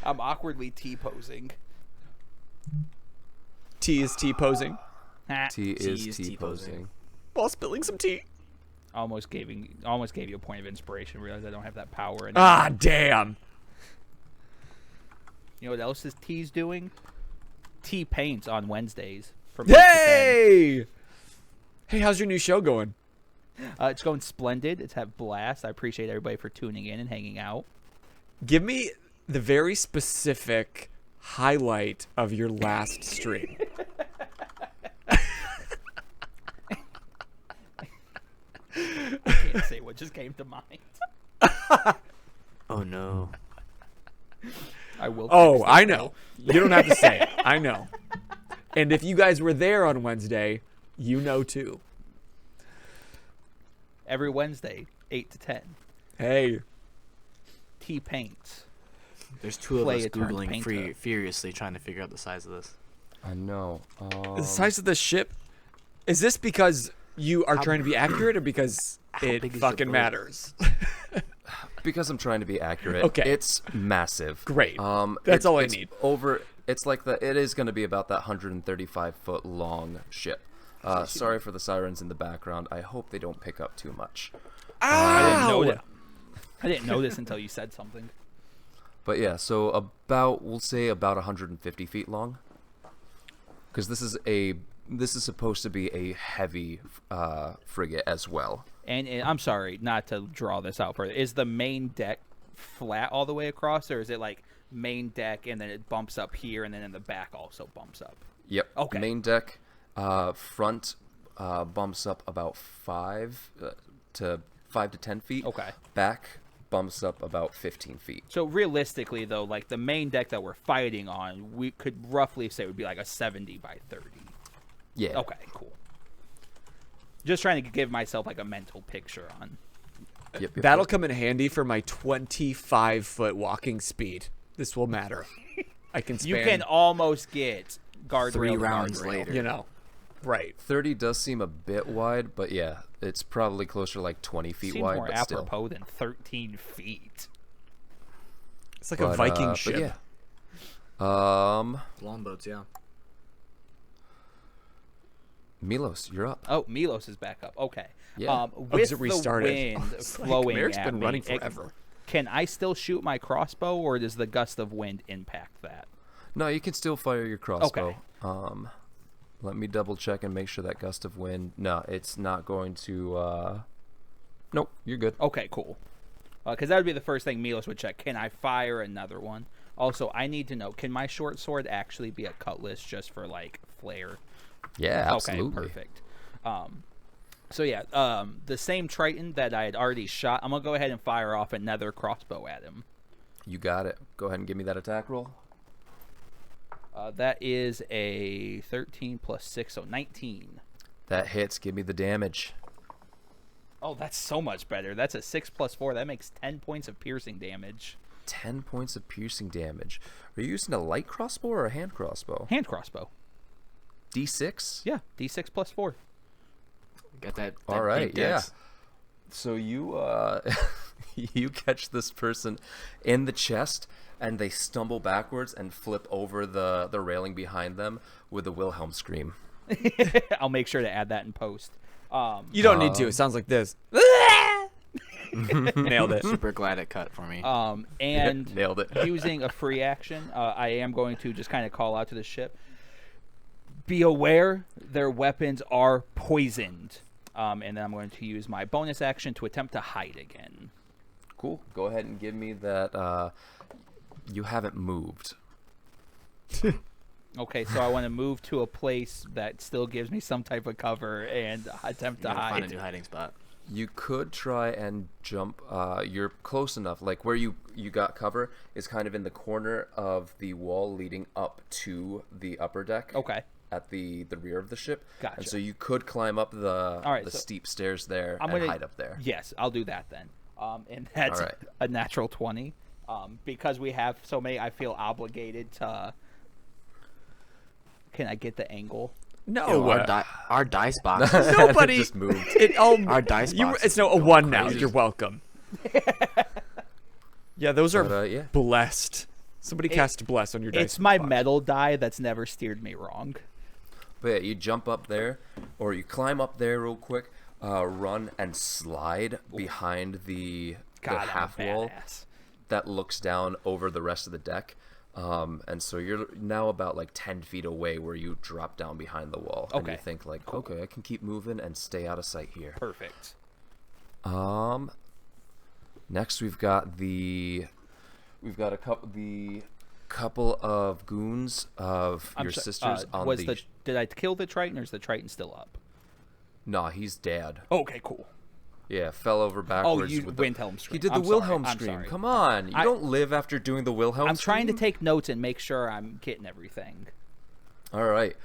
I'm awkwardly T-posing. T is T-posing. Ah, T is is T T-posing. posing. While spilling some tea. almost gave you a point of inspiration. Realized I don't have that power anymore. Ah, damn. You know what else this T's doing? T Paints on Wednesdays from 8 to 10. Hey! Hey, how's your new show going? It's going splendid. It's had blast. I appreciate everybody for tuning in and hanging out. Give me the very specific highlight of your last stream. I can't say what just came to mind. Oh no. I will. Oh, text it I though. know. You don't have to say it. I know. And if you guys were there on Wednesday, you know too. Every Wednesday, 8 to 10. Hey. T Paints. There's two of Play us a turned googling painter. furiously trying to figure out the size of this. I know. The size of the ship. Is this because you are trying to be accurate or because big it is the fucking boat? matters? Because I'm trying to be accurate. Okay. It's massive. Great. That's all I it's need. It's like it is going to be about that 135-foot long ship. Sorry for the sirens in the background. I hope they don't pick up too much. I Ow! didn't know this until you said something. But yeah, so we'll say about 150 feet long. Because this is supposed to be a heavy frigate as well. And I'm sorry not to draw this out further. Is the main deck flat all the way across, or is it like main deck and then it bumps up here and then in the back also bumps up? Yep. Okay. Main deck, front bumps up about 5 to 10 feet. Okay. Back bumps up about 15 feet. So realistically, though, like the main deck that we're fighting on, we could roughly say would be like a 70 by 30. Yeah. Okay, cool. Just trying to give myself like a mental picture on. Yep, That'll come in handy for my 25-foot walking speed. This will matter. I can span, You can almost get guardrail 3 to rounds guardrail. later. you know. Right. 30 does seem a bit wide, but yeah, it's probably closer to like 20 feet Seems wide, more but still. apropos than 13 feet. It's like But, a Viking but ship. yeah. Longboats, yeah. Melos, you're up. Oh, Melos is back up. Okay. Yeah. With because it the restarted. wind It's like, flowing Merrick's at been me, running forever. can I still shoot my crossbow, or does the gust of wind impact that? No, you can still fire your crossbow. Okay. Let me double check and make sure that gust of wind. No, it's not going to. Nope, you're good. Okay, cool. Because that would be the first thing Melos would check. Can I fire another one? Also, I need to know, can my short sword actually be a cutlass just for, like, flair? Yeah, absolutely. Okay, perfect. So, yeah, the same Triton that I had already shot, I'm going to go ahead and fire off another crossbow at him. You got it. Go ahead and give me that attack roll. That is a 13 plus 6, so 19. That hits. Give me the damage. Oh, that's so much better. That's a 6 plus 4. That makes 10 points of piercing damage. 10 points of piercing damage. Are you using a light crossbow or a hand crossbow? Hand crossbow. D6? Yeah, D6 plus 4. Got that. All right, big yeah. dex. So you you catch this person in the chest, and they stumble backwards and flip over the railing behind them with a Wilhelm scream. I'll make sure to add that in post. You don't need to. It sounds like this. Nailed it. Super glad it cut for me. And Nailed it. using a free action, I am going to just kind of call out to the ship. Be aware their weapons are poisoned. And then I'm going to use my bonus action to attempt to hide again. Cool. Go ahead and give me that. You haven't moved. Okay, so I want to move to a place that still gives me some type of cover and attempt to You gotta find a hide. new hiding spot. You could try and jump. You're close enough. Like where you got cover is kind of in the corner of the wall leading up to the upper deck. Okay. At the rear of the ship. Gotcha. And so you could climb up the right, so steep stairs there I'm and gonna hide up there. Yes, I'll do that then. And that's All right. a natural 20. Because we have so many, I feel obligated to. Can I get the angle? No. Our dice boxes. Nobody. Just moved. Our dice boxes. It's no a go 1 now. crazy. You're welcome. Yeah, those are But, yeah. blessed. Somebody cast bless on your dice. It's my box. metal die that's never steered me wrong. But yeah, you jump up there, or you climb up there real quick, run and slide behind the God, I'm a half wall badass. that looks down over the rest of the deck. And so you're now about like 10 feet away where you drop down behind the wall. And Okay. you think like, okay, I can keep moving and stay out of sight here. Perfect. Next we've got a couple of goons of your sisters on the... Did I kill the Triton, or is the Triton still up? Nah, he's dead. Okay, cool. Yeah, fell over backwards. Oh, you with Wilhelm scream. He did the I'm Wilhelm sorry, I'm scream. sorry. Come on, you don't live after doing the Wilhelm I'm scream. trying to take notes and make sure I'm getting everything. All right.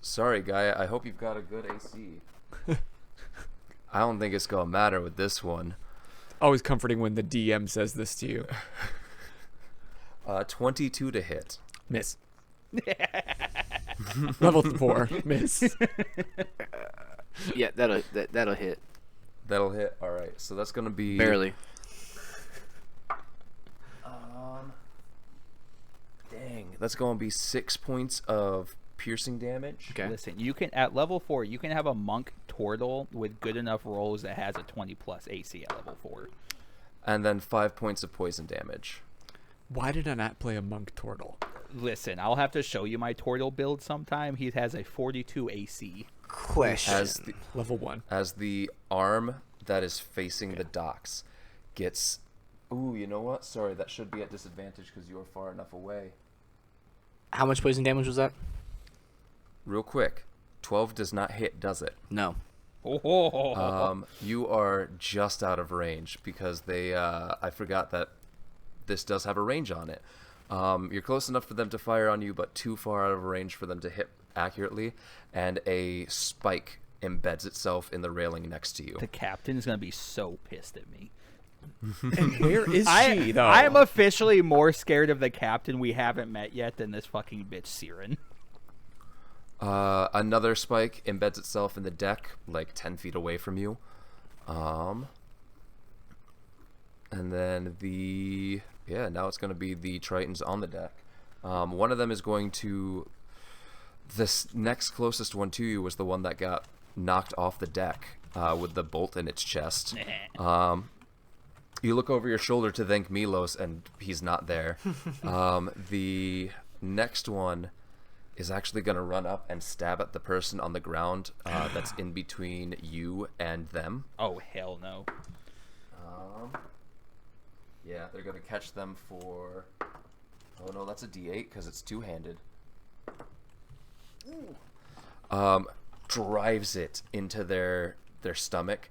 Sorry, Gaia. I hope you've got a good AC. I don't think it's gonna matter with this one. Always comforting when the DM says this to you. 22 to hit. Miss. Level 4. Miss. Yeah, that'll hit. That'll hit. All right. So that's gonna be Barely. Dang, that's gonna be 6 points of piercing damage. Okay. Listen, you can at level 4, you can have a monk turtle with good enough rolls that has a 20+ AC at level 4. And then 5 points of poison damage. Why did I not play a monk turtle? Listen, I'll have to show you my turtle build sometime. He has a 42 AC. Question. Level 1. As the arm that is facing the docks gets... Ooh, you know what? Sorry, that should be at disadvantage because you're far enough away. How much poison damage was that? Real quick, 12 does not hit, does it? No. You are just out of range because they... I forgot that this does have a range on it. You're close enough for them to fire on you, but too far out of range for them to hit accurately, and a spike embeds itself in the railing next to you. The captain is going to be so pissed at me. And where is she, though? I am officially more scared of the captain we haven't met yet than this fucking bitch Siren. Another spike embeds itself in the deck, like 10 feet away from you. And then now it's going to be the Tritons on the deck. One of them is going to... This next closest one to you was the one that got knocked off the deck with the bolt in its chest. You look over your shoulder to thank Melos, and he's not there. The next one is actually going to run up and stab at the person on the ground that's in between you and them. Oh, hell no. Yeah, they're going to catch them for... Oh, no, that's a D8 because it's two-handed. Drives it into their stomach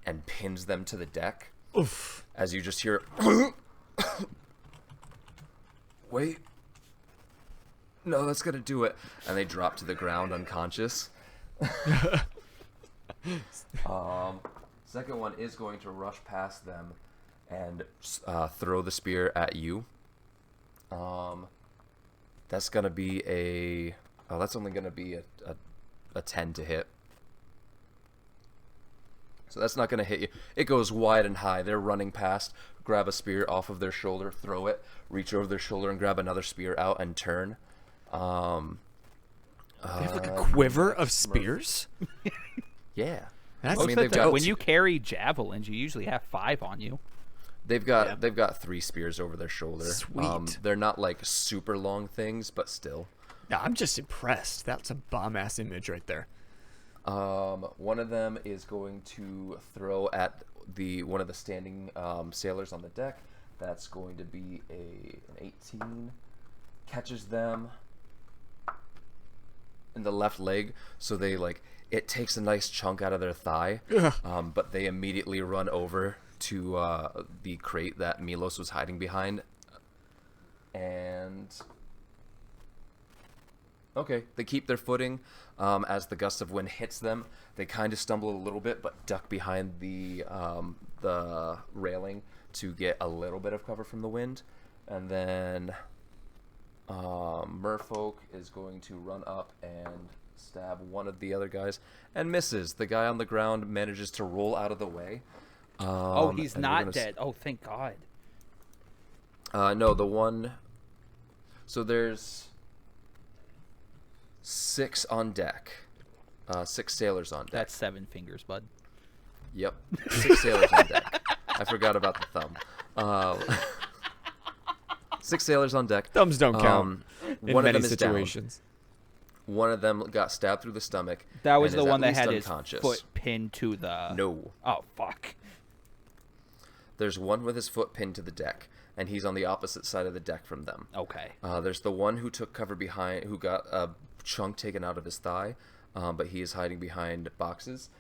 and pins them to the deck. Oof. As you just hear... Wait. No, that's going to do it. And they drop to the ground unconscious. Second one is going to rush past them and throw the spear at you. That's going to be a... Oh, that's only going to be a 10 to hit. So that's not going to hit you. It goes wide and high. They're running past, grab a spear off of their shoulder, throw it, reach over their shoulder and grab another spear out and turn. They have like a quiver of spears? Yeah. That's I mean, they've got... When you carry javelins, you usually have 5 on you. They've got 3 spears over their shoulder. Sweet. They're not like super long things, but still. Yeah, I'm just impressed. That's a bomb-ass image right there. One of them is going to throw at one of the standing sailors on the deck. That's going to be an 18. Catches them in the left leg, so they it takes a nice chunk out of their thigh. But they immediately run over to the crate that Melos was hiding behind, and okay, they keep their footing. As the gust of wind hits them, they kind of stumble a little bit, but duck behind the railing to get a little bit of cover from the wind. And then Merfolk is going to run up and stab one of the other guys and misses. The guy on the ground manages to roll out of the way. He's not dead. Oh, thank God. No, the one... So there's 6 on deck. 6 sailors on deck. That's 7 fingers, bud. Yep. 6 sailors on deck. I forgot about the thumb. 6 sailors on deck. Thumbs don't count in One of many them is situations. down. One of them got stabbed through the stomach. That was and the is one at that least had his unconscious. foot pinned to the. No. Oh fuck. There's one with his foot pinned to the deck, and he's on the opposite side of the deck from them. Okay. There's the one who took cover behind, who got a chunk taken out of his thigh, but he is hiding behind boxes.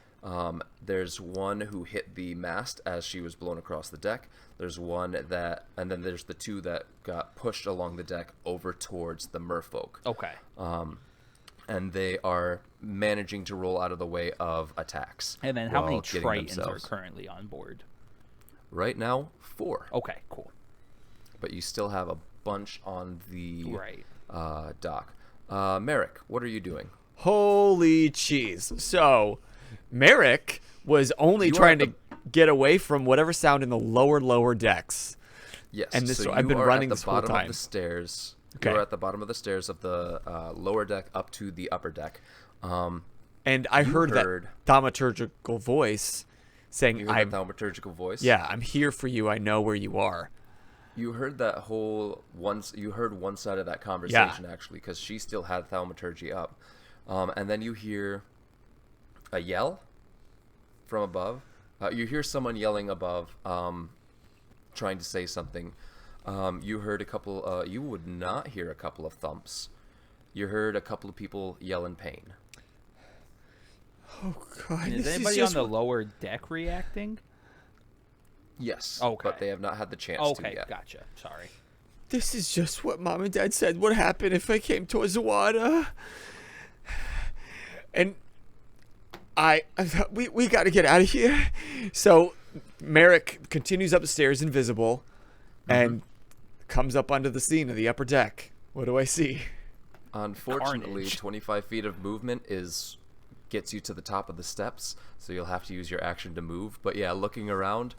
There's one who hit the mast as she was blown across the deck. There's one that, and then there's the two that got pushed along the deck over towards the merfolk. Okay. And they are managing to roll out of the way of attacks. And then how many while getting Tritons are themselves- currently on board? Right now, 4. Okay, cool. But you still have a bunch on the Right. dock. Mehrik, what are you doing? Holy cheese. So, Mehrik was only You are trying at to get away from whatever sound in the lower decks. Yes, And this- so I've been you are running at this the whole bottom time. of the stairs. Okay. You're at the bottom of the stairs of the lower deck up to the upper deck. And I You heard heard- that thaumaturgical voice saying, You heard I'm, that thaumaturgical voice? yeah, I'm here for you. I know where you are. You heard that whole you heard one side of that conversation actually, because she still had thaumaturgy up. And then you hear a yell from above. You hear someone yelling above, trying to say something. You heard a couple. You would not hear a couple of thumps. You heard a couple of people yell in pain. Oh, God. And is this anybody just on the lower deck reacting? Yes. Okay. But they have not had the chance to Okay, yet. gotcha. Sorry. This is just what Mom and Dad said would happen if I came towards the water. And we got to get out of here. So Mehrik continues up the stairs invisible and comes up onto the scene of the upper deck. What do I see? Unfortunately, Carnage. 25 feet of movement gets you to the top of the steps, so you'll have to use your action to move. But yeah, looking around,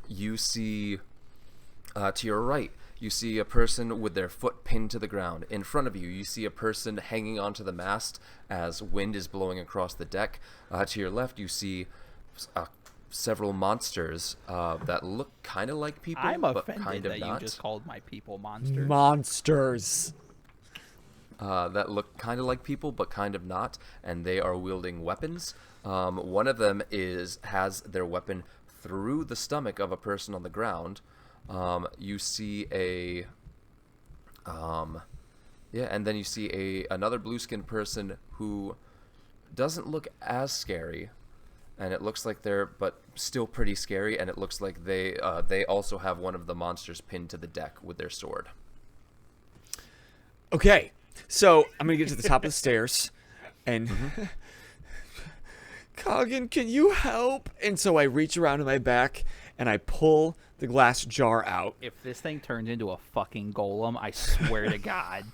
you see to your right, you see a person with their foot pinned to the ground. In front of you, you see a person hanging onto the mast as wind is blowing across the deck. To your left, you see several monsters that look kind of like people, I'm but offended kind of that not. you just called my people monsters. Monsters. That look kind of like people, but kind of not, and they are wielding weapons. One of them has their weapon through the stomach of a person on the ground. You see and then you see another blue-skinned person who doesn't look as scary, and it looks like but still pretty scary, and it looks like they also have one of the monsters pinned to the deck with their sword. Okay, so I'm gonna get to the top of the stairs, and Coggin, can you help? And so I reach around in my back and I pull the glass jar out. If this thing turns into a fucking golem, I swear to God.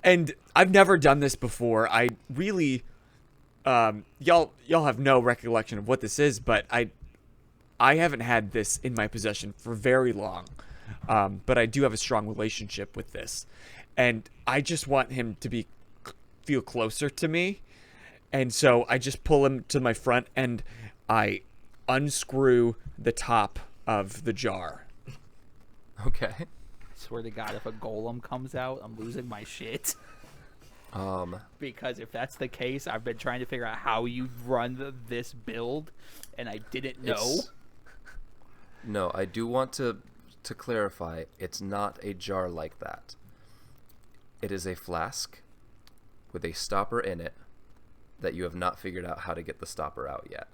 And I've never done this before. I really, y'all have no recollection of what this is, but I haven't had this in my possession for very long. But I do have a strong relationship with this, and I just want him to feel closer to me. And so I just pull him to my front and I unscrew the top of the jar. Okay. Swear to God, if a golem comes out, I'm losing my shit. Because if that's the case, I've been trying to figure out how you run this build, and I didn't know. No, I do want to clarify, it's not a jar like that. It is a flask with a stopper in it that you have not figured out how to get the stopper out yet.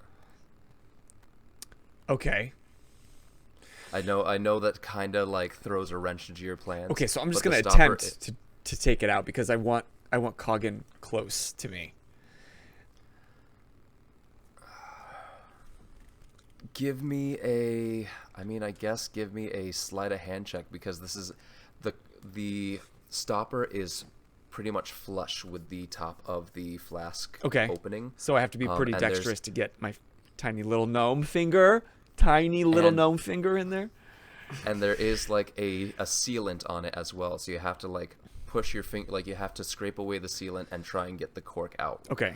Okay. I know that kind of like throws a wrench into your plans. Okay, so I'm just but going the to stopper attempt to take it out because I want Coggin close to me. Give me a sleight of hand check, because this is the stopper is pretty much flush with the top of the flask opening. So I have to be pretty and dexterous to get my tiny little gnome finger in there. And there is like a sealant on it as well, so you have to like push your finger, like you have to scrape away the sealant and try and get the cork out. Okay.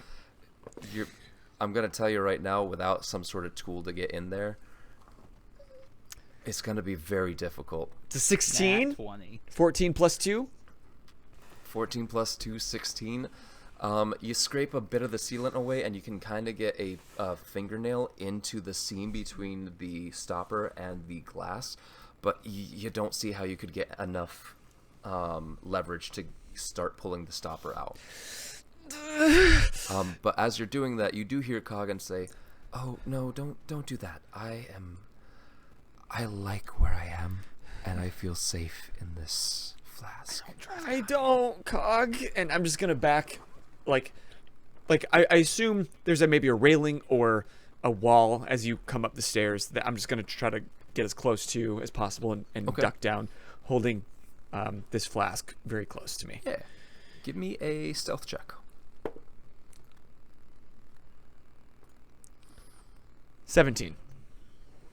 I'm gonna tell you right now, without some sort of tool to get in there, it's gonna be very difficult It's a 16. Nat 20. 14 plus 2. 14 plus 2, 16. You scrape a bit of the sealant away, and you can kind of get a fingernail into the seam between the stopper and the glass, but you don't see how you could get enough leverage to start pulling the stopper out. But as you're doing that, you do hear Coggin say, "Oh no, don't do that. I like where I am, and I feel safe in this flask." I don't, Cog. And I'm just gonna back, like I assume there's maybe a railing or a wall as you come up the stairs that I'm just gonna try to get as close to as possible and Okay. duck down, holding this flask very close to me. Yeah. Give me a stealth check. 17.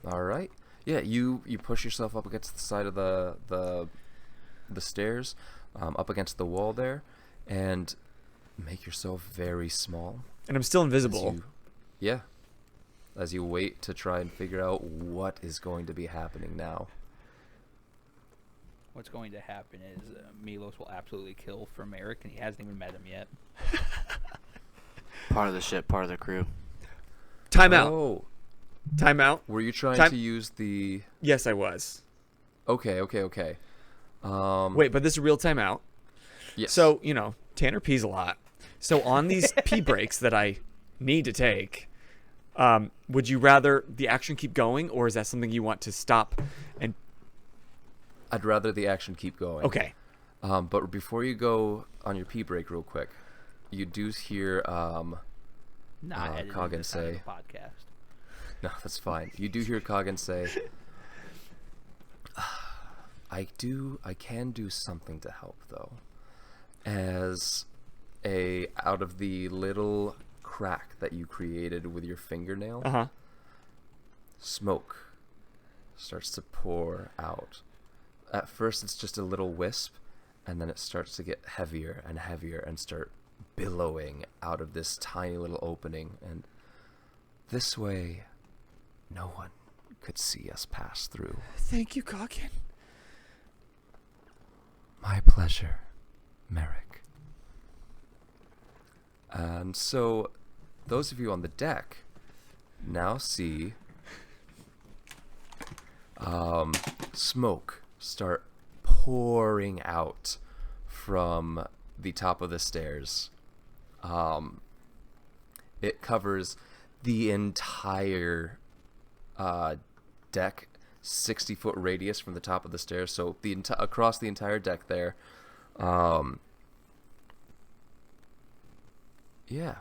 All right. Yeah, you push yourself up against the side of the stairs, up against the wall there, and make yourself very small. And I'm still invisible. As you wait to try and figure out what is going to be happening now. What's going to happen is Melos will absolutely kill for Mehrik, and he hasn't even met him yet. Part of the ship, part of the crew. Time out. Oh, Time out. were you trying Time- to use the? Yes, I was. Okay. Wait, but this is a real timeout. Yes. So, Tanner pees a lot. So on these pee breaks that I need to take, would you rather the action keep going, or is that something you want to stop? And I'd rather the action keep going. okay. But before you go on your pee break, real quick, you do hear Not editing Coggin this out of say- the podcast. No, that's fine. You do hear Coggin say, I can do something to help, though. As out of the little crack that you created with your fingernail, Uh-huh. smoke starts to pour out. At first, it's just a little wisp, and then it starts to get heavier and heavier and start billowing out of this tiny little opening. And this way, no one could see us pass through. Thank you, Coggin. My pleasure, Mehrik. And so, those of you on the deck now see smoke start pouring out from the top of the stairs. It covers the entire deck, 60-foot radius from the top of the stairs, so across the entire deck there.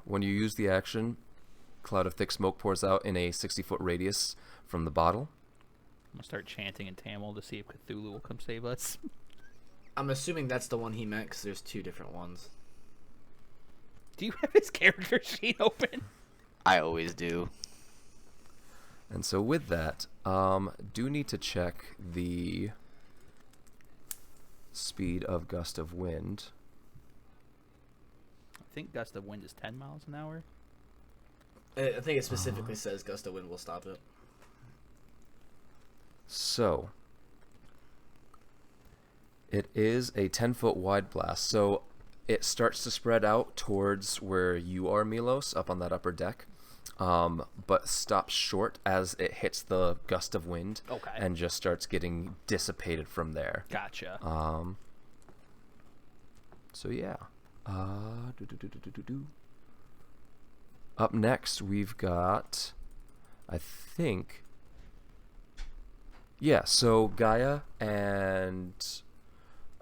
When you use the action, cloud of thick smoke pours out in a 60-foot radius from the bottle. I'm going to start chanting in Tamil to see if Cthulhu will come save us. I'm assuming that's the one he meant, because there's two different ones. Do you have his character sheet open? I always do. And so with that, do need to check the speed of gust of wind. I think gust of wind is 10 miles an hour. I think it specifically says gust of wind will stop it. So, it is a 10-foot wide blast. So, it starts to spread out towards where you are, Melos, up on that upper deck. But stops short as it hits the gust of wind. Okay. And just starts getting dissipated from there. Gotcha. So yeah. Up next, we've got, I think, so Gaia and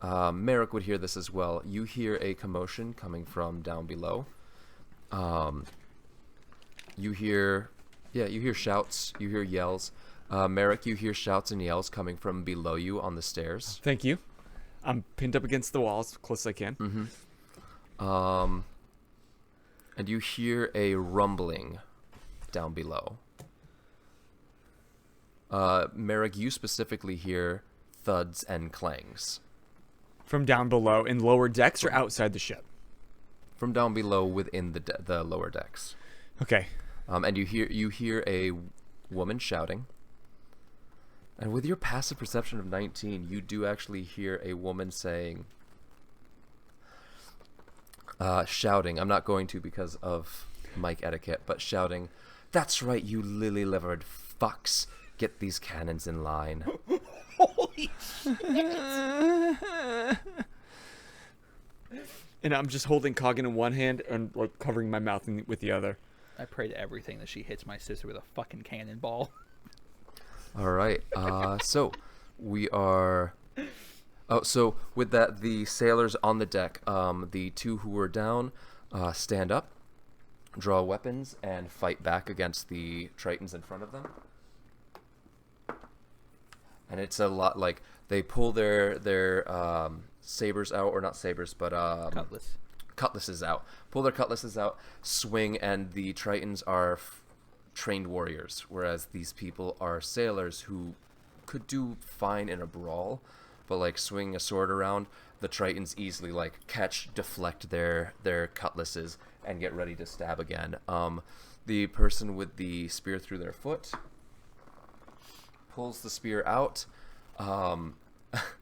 Mehrik would hear this as well. You hear a commotion coming from down below. You hear shouts, you hear yells. Mehrik, you hear shouts and yells coming from below you on the stairs. Thank you. I'm pinned up against the wall as close as I can. Mm-hmm. And you hear a rumbling down below. Mehrik, you specifically hear thuds and clangs. From down below in lower decks or outside the ship? From down below within the lower decks. Okay. And you hear a woman shouting. And with your passive perception of 19, you do actually hear a woman saying, shouting, I'm not going to because of mic etiquette, but shouting, "That's right, you lily-livered fucks. Get these cannons in line." Holy shit. And I'm just holding Coggin in one hand and like covering my mouth with the other. I pray to everything that she hits my sister with a fucking cannonball. All right. So we are. Oh, so with that, the sailors on the deck, the two who were down, stand up, draw weapons, and fight back against the Tritons in front of them. And it's a lot like they pull their sabers out, or not sabers, but cutlasses out. Pull their cutlasses out, swing, and the Tritons are trained warriors, whereas these people are sailors who could do fine in a brawl, but like swinging a sword around, the Tritons easily like catch, deflect their cutlasses, and get ready to stab again. The person with the spear through their foot pulls the spear out. I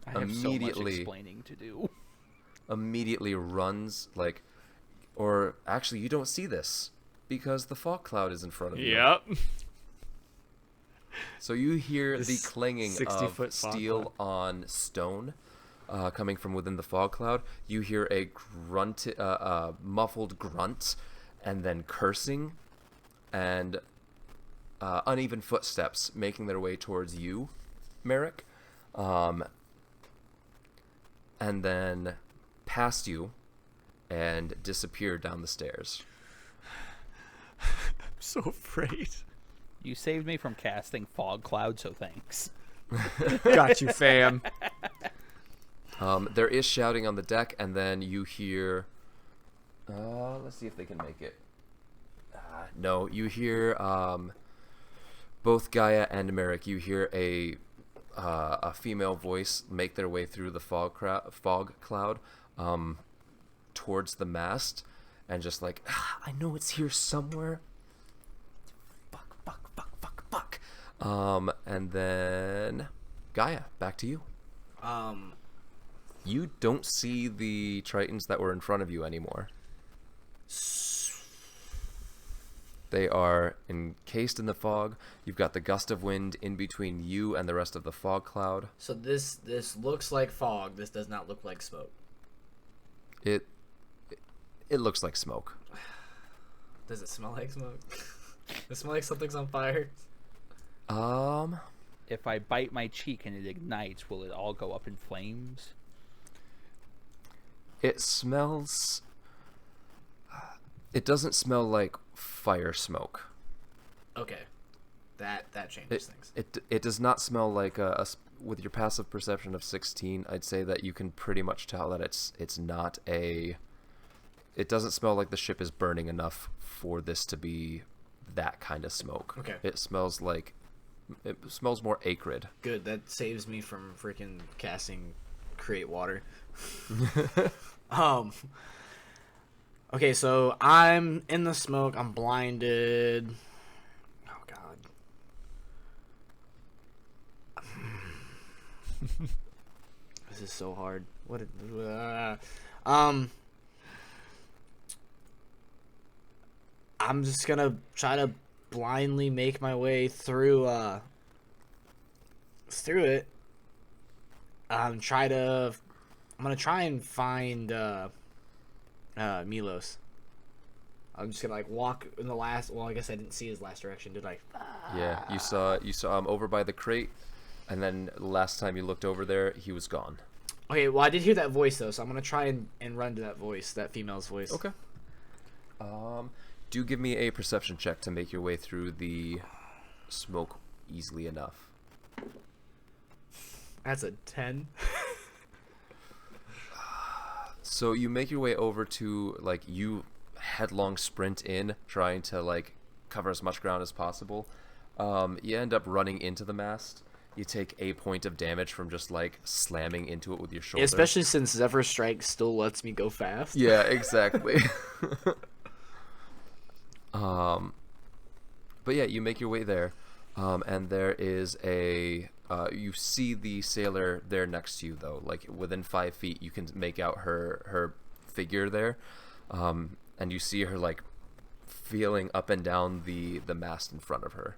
have so much explaining to do. Immediately runs like, or actually you don't see this because the fog cloud is in front of you. Yep. So you hear the This clanging 60-foot of fog steel on stone coming from within the fog cloud. You hear a muffled grunt, and then cursing, and uneven footsteps making their way towards you, Mehrik, and then past you, and disappear down the stairs. I'm so afraid. You saved me from casting fog cloud, so thanks. Got you, fam. There is shouting on the deck, and then you hear. Let's see if they can make it. No, you hear both Gaia and Mehrik. You hear a female voice make their way through the fog cloud towards the mast, and just like, I know it's here somewhere. Fuck. And then Gaia, back to you. You don't see the Tritons that were in front of you anymore. They are encased in the fog. You've got the gust of wind in between you and the rest of the fog cloud. So this looks like fog. This does not look like smoke. It looks like smoke. Does it smell like smoke? Does it smell like something's on fire? If I bite my cheek and it ignites, will it all go up in flames? It smells. It doesn't smell like fire smoke. Okay, that changes things. It does not smell like with your passive perception of 16. I'd say that you can pretty much tell that it's not a. It doesn't smell like the ship is burning enough for this to be that kind of smoke. Okay. It smells more acrid. Good, that saves me from freaking casting create water. Okay, so I'm in the smoke. I'm blinded. Oh God. This is so hard. I'm just gonna try to blindly make my way through it. I'm gonna try and find Melos. I'm just gonna like walk in the last. Well, I guess I didn't see his last direction, did I? Yeah, you saw him over by the crate, and then last time you looked over there, he was gone. Okay, well I did hear that voice though, so I'm gonna try and run to that voice, that female's voice. Okay. Do give me a perception check to make your way through the smoke easily enough. That's a 10. So you make your way over to, like, you headlong sprint in, trying to, like, cover as much ground as possible. You end up running into the mast. You take a point of damage from just, like, slamming into it with your shoulder. Especially since Zephyr Strike still lets me go fast. Yeah, exactly. But yeah, you make your way there, and there is a You see the sailor there next to you, though. Like within 5 feet, you can make out her figure there, and you see her like feeling up and down the mast in front of her.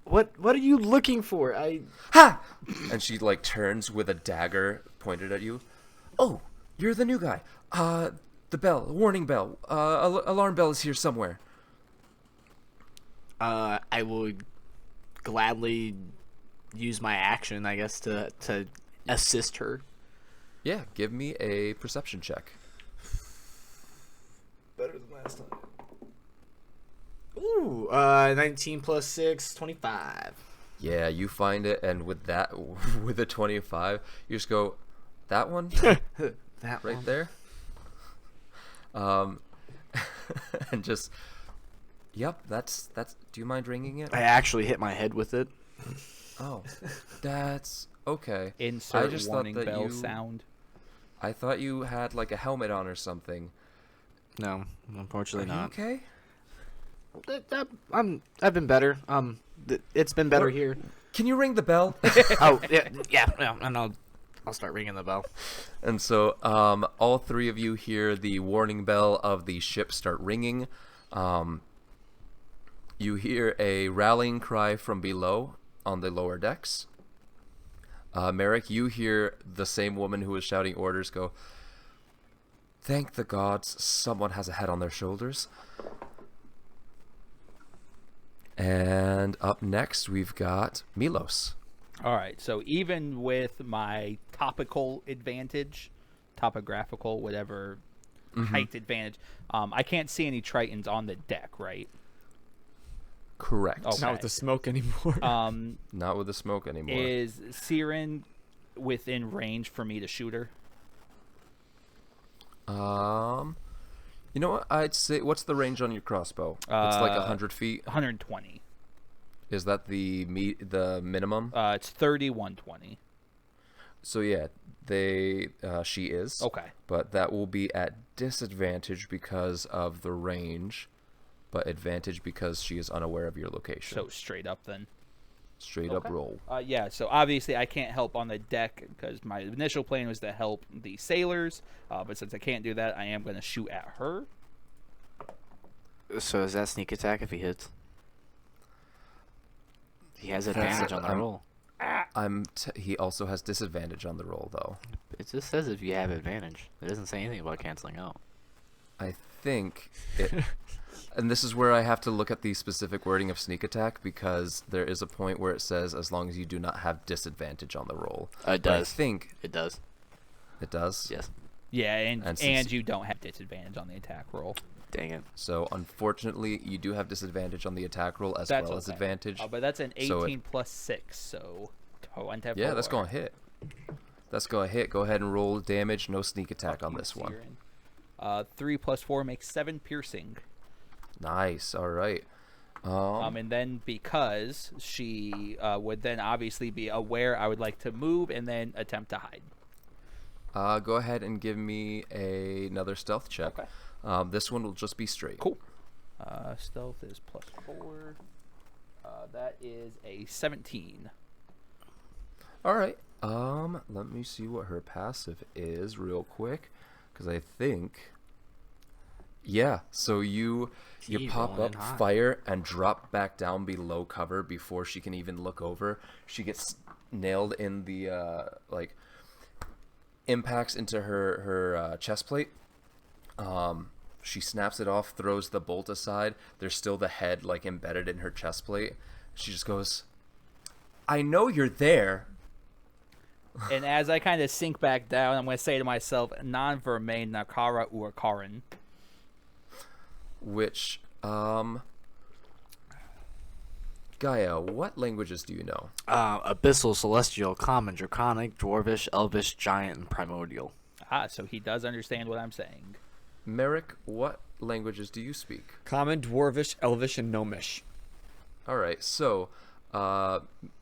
What are you looking for? Ha! And she like turns with a dagger pointed at you. Oh, you're the new guy. The bell, warning bell, alarm bell is here somewhere. I will gladly use my action, I guess, to assist her. Yeah, give me a perception check. Better than last time. Ooh, 19 plus 6, 25. Yeah, you find it, and with a 25, you just go, that one, That right one. there. And just, yep, that's. Do you mind ringing it? I actually hit my head with it. Oh, that's okay. Insert I just warning thought that bell you. sound. I thought you had like a helmet on or something. No, unfortunately Are you not. okay? I've been better. It's been better What? here. Can you ring the bell? Oh, yeah, and I'll start ringing the bell. And so all three of you hear the warning bell of the ship start ringing. You hear a rallying cry from below on the lower decks. Mehrik, you hear the same woman who was shouting orders go, "Thank the gods, someone has a head on their shoulders." And up next, we've got Melos. All right, so even with my topical advantage, topographical, whatever height advantage, I can't see any Tritons on the deck, right? Correct. Okay. Not with the smoke anymore. Not with the smoke anymore. Is Siren within range for me to shoot her? You know what? I'd say, what's the range on your crossbow? It's like 100 feet. 120. Is that the minimum? It's 3120. So yeah, she is. Okay. But that will be at disadvantage because of the range, but advantage because she is unaware of your location. So straight up then. Straight up Okay. roll. Yeah, so obviously I can't help on the deck because my initial plan was to help the sailors, but since I can't do that, I am going to shoot at her. So is that sneak attack if he hits? He has advantage on the roll. He also has disadvantage on the roll, though. It just says if you have advantage. It doesn't say anything about canceling out. I think it. And this is where I have to look at the specific wording of sneak attack because there is a point where it says as long as you do not have disadvantage on the roll. It But does. I think It does. it does. Yes. Yeah, And and since- you don't have disadvantage on the attack roll. Dang it. So unfortunately, you do have disadvantage on the attack roll as That's well as okay. advantage. But that's an 18 So plus 6, so 24. Yeah, that's going to hit. That's going to hit. Go ahead and roll damage. No sneak attack on this one. 3 plus 4 makes 7 piercing. Nice. All right. And then because she would then obviously be aware, I would like to move and then attempt to hide. Go ahead and give me another stealth check. Okay. This one will just be straight. Cool. Stealth is plus 4. That is a 17. All right. Let me see what her passive is real quick, because I think. Yeah. So you Gee, pop rolling up, in hot. fire, and drop back down below cover before she can even look over. She gets nailed in the impacts into her chest plate. She snaps it off, throws the bolt aside. There's still the head like embedded in her chest plate. She just goes, "I know you're there." And as I kind of sink back down, I'm going to say to myself, non vermain nakara urakaran. Which, Gaia, what languages do you know? Abyssal, Celestial, Common, Draconic, Dwarvish, Elvish, Giant, and Primordial. So he does understand what I'm saying. Mehrik, what languages do you speak? Common, Dwarvish, Elvish, and Gnomish. All right, so,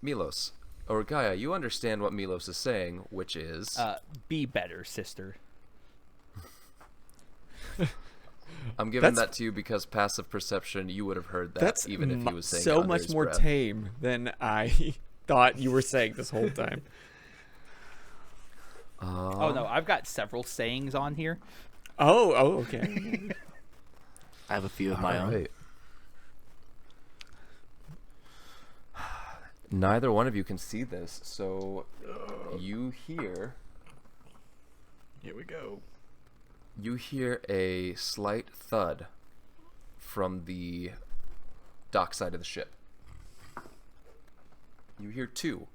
Melos, or Gaia, you understand what Melos is saying, which is... Be better, sister. I'm giving that to you because passive perception, you would have heard that That's even if he was saying it so under much his more breath. tame than I thought you were saying this whole time. Oh no, I've got several sayings on here. Oh, okay. I have a few of my own. Alright. Neither one of you can see this, so you hear Here we go. a slight thud from the dock side of the ship. You hear two.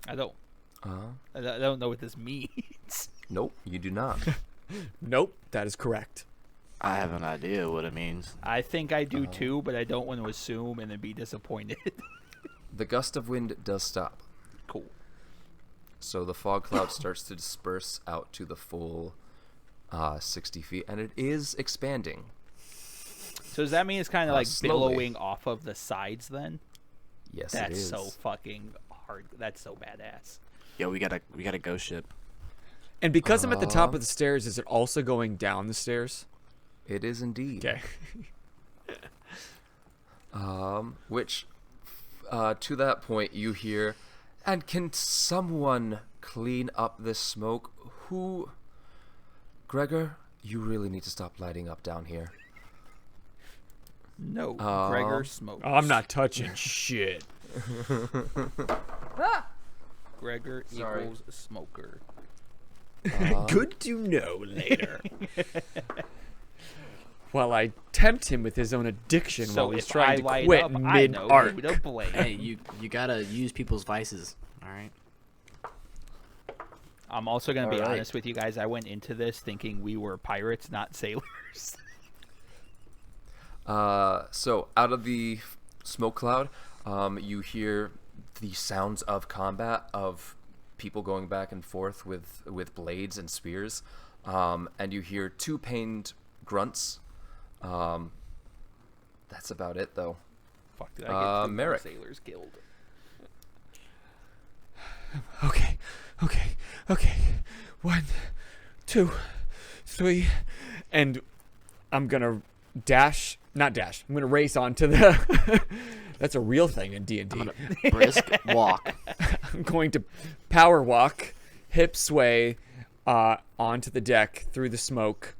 I don't know what this means. Nope, you do not. Nope, that is correct. I have an idea what it means. I think I do too, but I don't want to assume and then be disappointed. The gust of wind does stop, Cool. so the fog cloud starts to disperse out to the full 60 feet, and it is expanding. So does that mean it's kind of like slowly. billowing off of the sides then? Yes, it That's is. so fucking hard. That's so badass. Yo, we got a ghost ship. And because I'm at the top of the stairs, is it also going down the stairs? It is indeed. Okay. Which, to that point, you hear, and can someone clean up this smoke? Who? Gregor, you really need to stop lighting up down here. No, Gregor smokes. I'm not touching shit. Gregor Sorry. equals smoker. Good to know later. While I tempt him with his own addiction So while he's if trying I to light quit up, I know mid-arc. who to blame. Hey, you gotta use people's vices. All right. I'm also going to be All right. honest with you guys. I went into this thinking we were pirates, not sailors. So out of the smoke cloud, you hear the sounds of combat, of people going back and forth with blades and spears, and you hear two pained grunts. That's about it, though. Fuck, did I get 2 more Mehrik. sailors killed? Okay. 1, 2, 3, and I'm gonna not dash. I'm gonna race onto the. That's a real thing in D&D. Brisk walk. I'm going to power walk, hip sway, onto the deck through the smoke.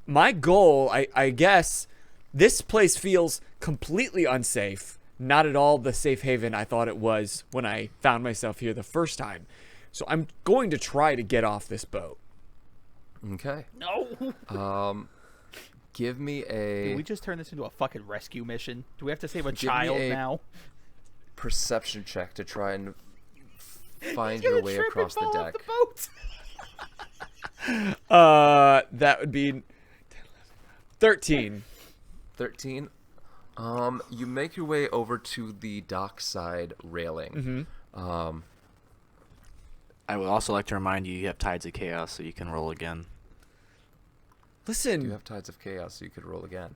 My goal, I guess, this place feels completely unsafe. Not at all the safe haven I thought it was when I found myself here the first time. So I'm going to try to get off this boat. Okay. No. Give me Did we a just turn this into a fucking rescue mission? Do we have to save a Give me child a- now? perception check to try and find He's your gonna way trip and across the fall off deck. the boat. That would be 13. 13. You make your way over to the dockside railing. I would also like to remind you have Tides of Chaos, so you can roll again. Listen, You have Tides of Chaos, so you could roll again.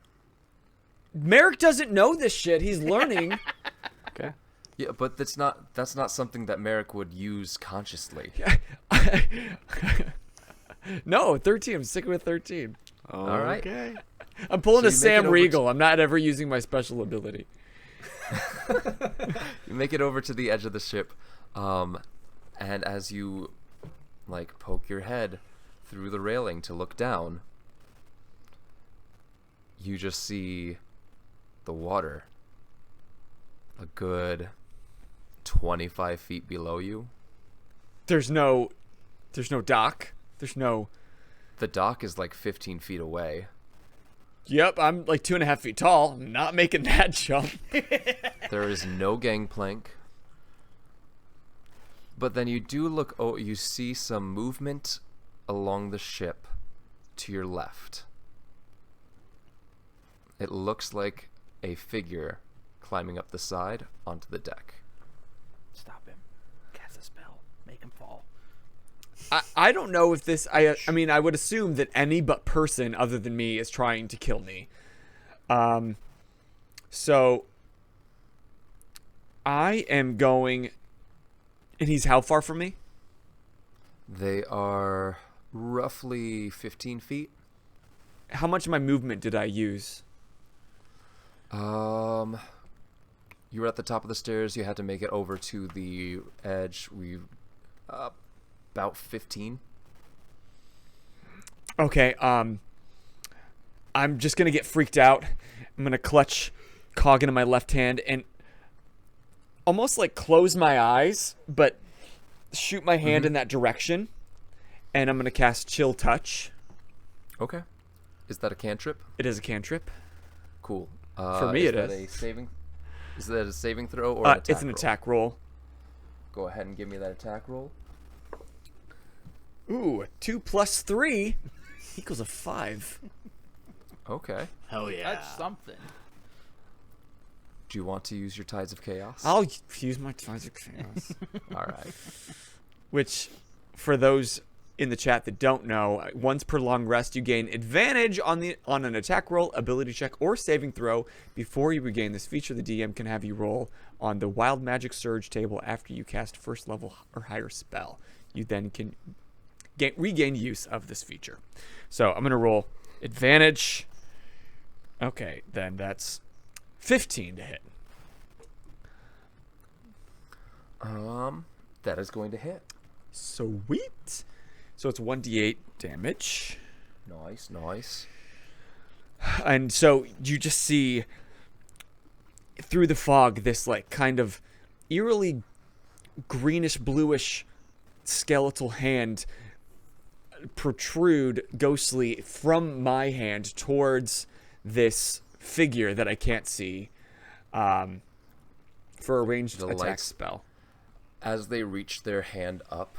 Mehrik doesn't know this shit. He's learning. Okay. Yeah, but that's not something that Mehrik would use consciously. No, 13. I'm sticking with 13. All right. Okay. I'm pulling So a you make it Sam over Riegel. I'm not ever using my special ability. You make it over to the edge of the ship, and as you poke your head through the railing to look down, you just see the water a good 25 feet below you. There's no dock. There's no. The dock is like 15 feet away. Yep, I'm like 2.5 feet tall. I'm not making that jump. There is no gangplank. But then you do look, you see some movement along the ship to your left. It looks like a figure climbing up the side onto the deck. Stop him. Cast a spell. Make him fall. I don't know if this. I mean, I would assume that any but person other than me is trying to kill me. So I am going. And he's how far from me? They are Roughly 15 feet. How much of my movement did I use? You were at the top of the stairs. You had to make it over to the edge. About 15. Okay, I'm just gonna get freaked out. I'm gonna clutch Cog into my left hand and almost like close my eyes, but shoot my hand in that direction. And I'm gonna cast Chill Touch. Okay. Is that a cantrip? It is a cantrip. Cool. For me, it is. Is that a saving throw or an attack It's an roll? attack roll. Go ahead and give me that attack roll. Ooh, 2 + 3 equals a 5. Okay. Hell yeah. That's something. Do you want to use your Tides of Chaos? I'll use my Tides of Chaos. All right. Which, for those in the chat that don't know, once per long rest, you gain advantage on an attack roll, ability check, or saving throw. Before you regain this feature, the DM can have you roll on the Wild Magic Surge table after you cast first level or higher spell. You then can regain use of this feature. So I'm going to roll advantage. Okay, then that's 15 to hit. That is going to hit. Sweet. So it's 1d8 damage. Nice. And so you just see through the fog this like kind of eerily greenish bluish skeletal hand protrude ghostly from my hand towards this figure that I can't see for a ranged The attack lights- spell. As they reach their hand up,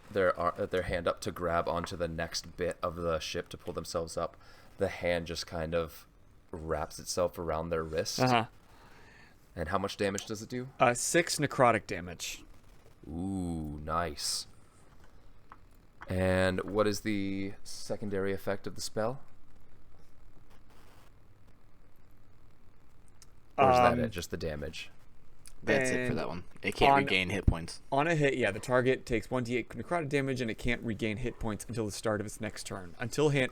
their hand up to grab onto the next bit of the ship to pull themselves up, the hand just kind of wraps itself around their wrist. Uh-huh. And how much damage does it do? 6 necrotic damage. Ooh, nice. And what is the secondary effect of the spell? Or is that it? Just the damage? That's it for And that one. It can't regain hit points. On a hit, the target takes 1d8 necrotic damage and it can't regain hit points until the start of its next turn.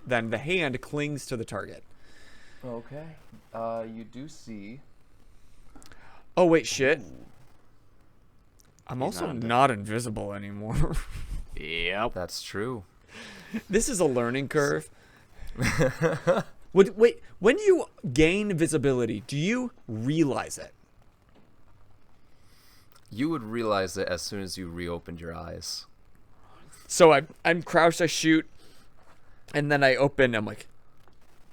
Then the hand clings to the target. Okay. You do see... Oh, wait, shit. I'm He's also not invisible. not invisible anymore. Yep. That's true. This is a learning curve. Wait, when you gain visibility, do you realize it? You would realize it as soon as you reopened your eyes. So I'm crouched, I shoot, and then I open, I'm like,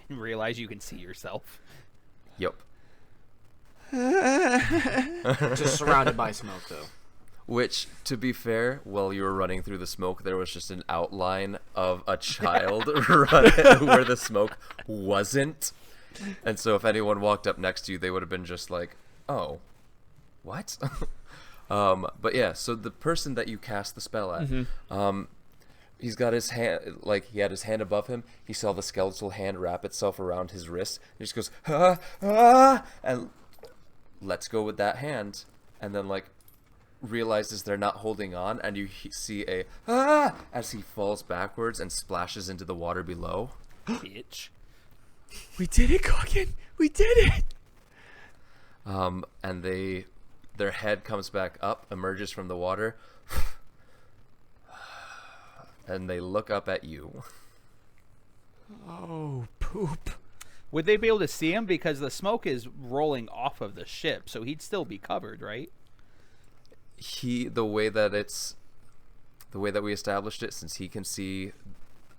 And realize you can see yourself. Yep. Just surrounded by smoke, though. Which, to be fair, while you were running through the smoke, there was just an outline of a child running where the smoke wasn't. And so if anyone walked up next to you, they would have been just like, oh, what? But yeah, so the person that you cast the spell at, he's got his hand, like he had his hand above him. He saw the skeletal hand wrap itself around his wrist. He just goes, and lets go with that hand. And then like realizes they're not holding on. And you see a, as he falls backwards and splashes into the water below. Bitch. we did it, Goggin. We did it. And their head comes back up, emerges from the water, and they look up at you. Oh, poop. Would they be able to see him? Because the smoke is rolling off of the ship, so he'd still be covered, right? The way that we established it, since he can see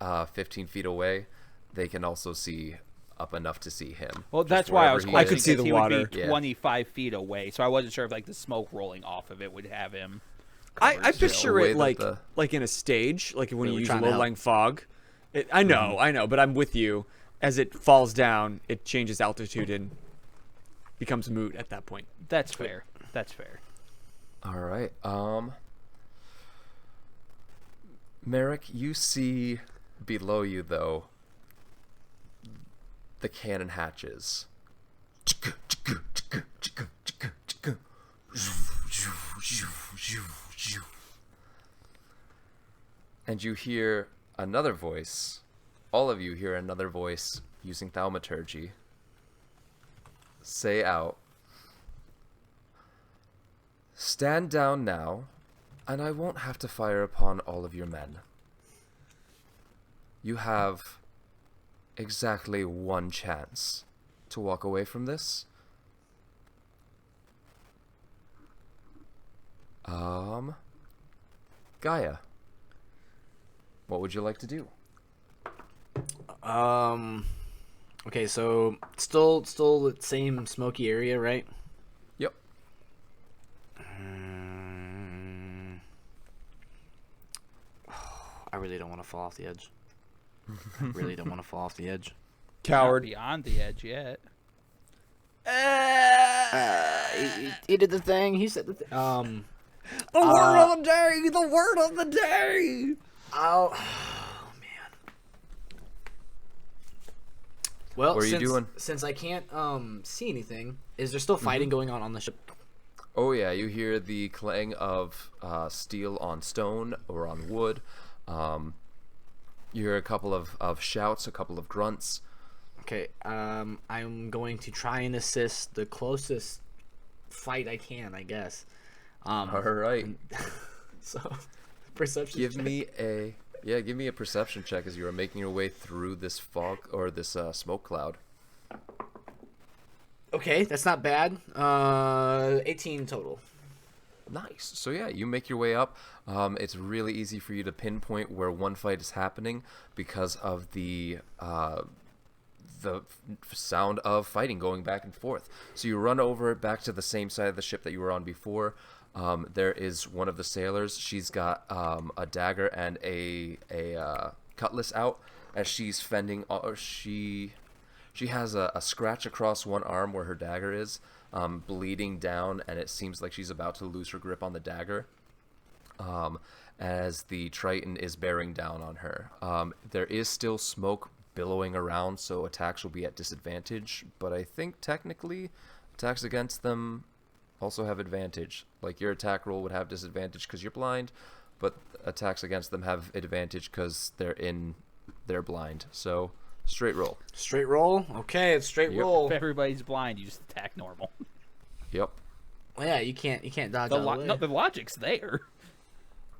15 feet away, they can also see up enough to see him. Well, Just that's why I was wherever he questioning. I could see because the he water. would be Yeah. 25 feet away, so I wasn't sure if like the smoke rolling off of it would have him. I covered. picture The way it that like in a stage, like when We you were use trying to help. low-lying fog. I know, but I'm with you. As it falls down, it changes altitude and becomes moot at that point. That's fair. That's fair. All right. Mehrik, you see below you though the cannon hatches. And you hear another voice. All of you hear another voice using thaumaturgy. Say out. Stand down now, and I won't have to fire upon all of your men. You have exactly one chance to walk away from this. Gaia, what would you like to do? Okay, so still the same smoky area, right? Yep. I really don't want to fall off the edge. I really don't want to fall off the edge. Coward. Not beyond the edge yet. He did the thing. He said the thing. The word of the day! The word of the day! Oh man. Well, What are you doing? Since I can't see anything, is there still fighting going on the ship? Oh yeah, you hear the clang of steel on stone or on wood. You hear a couple of shouts, a couple of grunts. Okay, I'm going to try and assist the closest fight I can, I guess. All right. So, perception. Give check. me a perception check as you are making your way through this fog or this smoke cloud. Okay, that's not bad. 18 total. Nice. So yeah, you make your way up. It's really easy for you to pinpoint where one fight is happening because of the sound of fighting going back and forth. So you run over back to the same side of the ship that you were on before. There is one of the sailors. She's got a dagger and a cutlass out as she's fending. She has a scratch across one arm where her dagger is, bleeding down, and it seems like she's about to lose her grip on the dagger. As the Triton is bearing down on her. There is still smoke billowing around, so attacks will be at disadvantage, but I think technically attacks against them also have advantage. Like your attack roll would have disadvantage because you're blind, but attacks against them have advantage because they're blind. So straight roll. Straight roll? Okay, it's straight Yep. roll. If everybody's blind, you just attack normal. Yep. Well, yeah, you can't dodge The out of the way. no, the logic's there.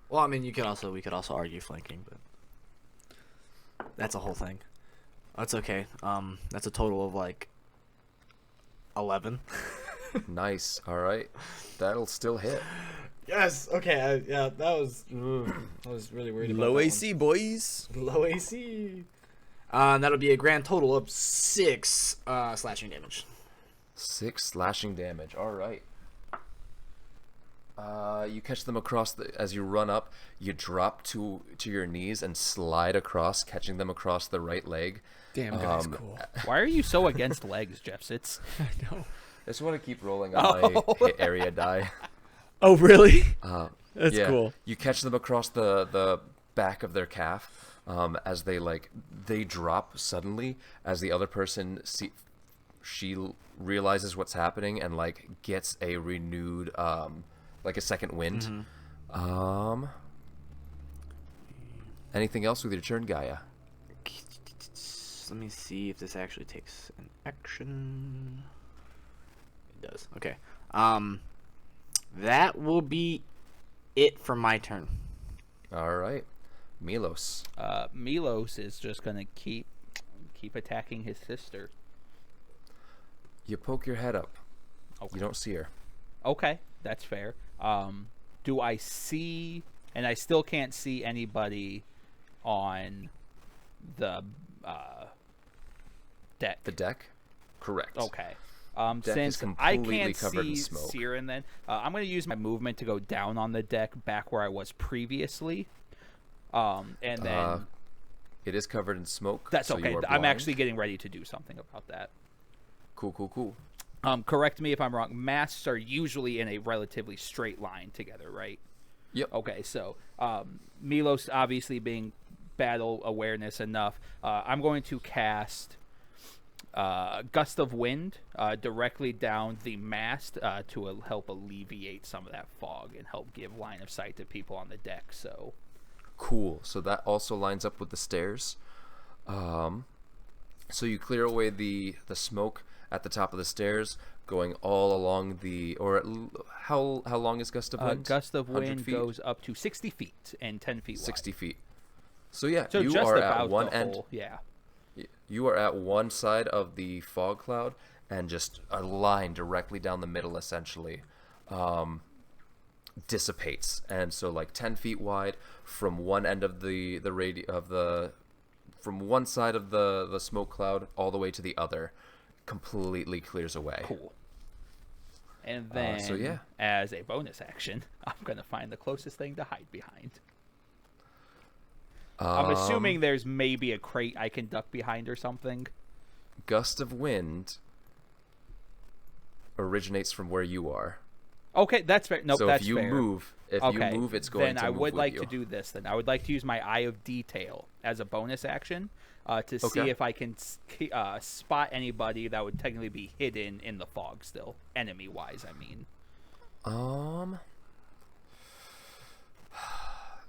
Well, I mean, we could also argue flanking, but that's a whole thing. That's okay. That's a total of like 11. Nice. All right. That'll still hit. Yes. Okay. Yeah, that was. I was really worried about Low that AC, boys. one. Low AC. That'll be a grand total of 6 slashing damage. 6 slashing damage. All right. You catch them across as you run up. You drop to your knees and slide across, catching them across the right leg. Damn, guy's cool. Why are you so against legs, Jeff? It's I know. I just want to keep rolling on my hit area die. Oh, really? That's Yeah, cool. You catch them across the back of their calf as they drop suddenly as the other person she realizes what's happening and gets a renewed a second wind. Mm-hmm. Anything else with your turn, Gaia? Let me see if this actually takes an action. It does. Okay. That will be it for my turn. All right, Melos. Melos is just gonna keep attacking his sister. You poke your head up. Okay. You don't see her. Okay, that's fair. Do I see? And I still can't see anybody on the deck. The deck? Correct. Okay. Deck is Since I completely can't covered in see smoke. Siren, then I'm going to use my movement to go down on the deck back where I was previously. And then It is covered in smoke. that's so okay. you are I'm blind. actually getting ready to do something about that. Cool. Correct me if I'm wrong. Masks are usually in a relatively straight line together, right? Yep. Okay, so Melos obviously being battle awareness enough, I'm going to cast Gust of Wind directly down the mast to help alleviate some of that fog and help give line of sight to people on the deck. So Cool. So that also lines up with the stairs. So you clear away the smoke at the top of the stairs, going all along how long is gust of wind? Gust of 100 wind feet? goes up to 60 feet and 10 feet 60 wide. feet. So yeah, So you just are about at one the end. whole, yeah. You are at one side of the fog cloud, and just a line directly down the middle, essentially, dissipates. And so, like 10 feet wide from one end of from one side of the smoke cloud all the way to the other, completely clears away. Cool. And then, so yeah. as a bonus action, I'm going to find the closest thing to hide behind. I'm assuming there's maybe a crate I can duck behind or something. Gust of wind originates from where you are. Okay, that's fair. Nope, So that's if you fair. move, it's going then to I move would with like you. to do this. Then I would like to use my Eye of Detail as a bonus action to see Okay. if I can spot anybody that would technically be hidden in the fog still, enemy-wise. I mean,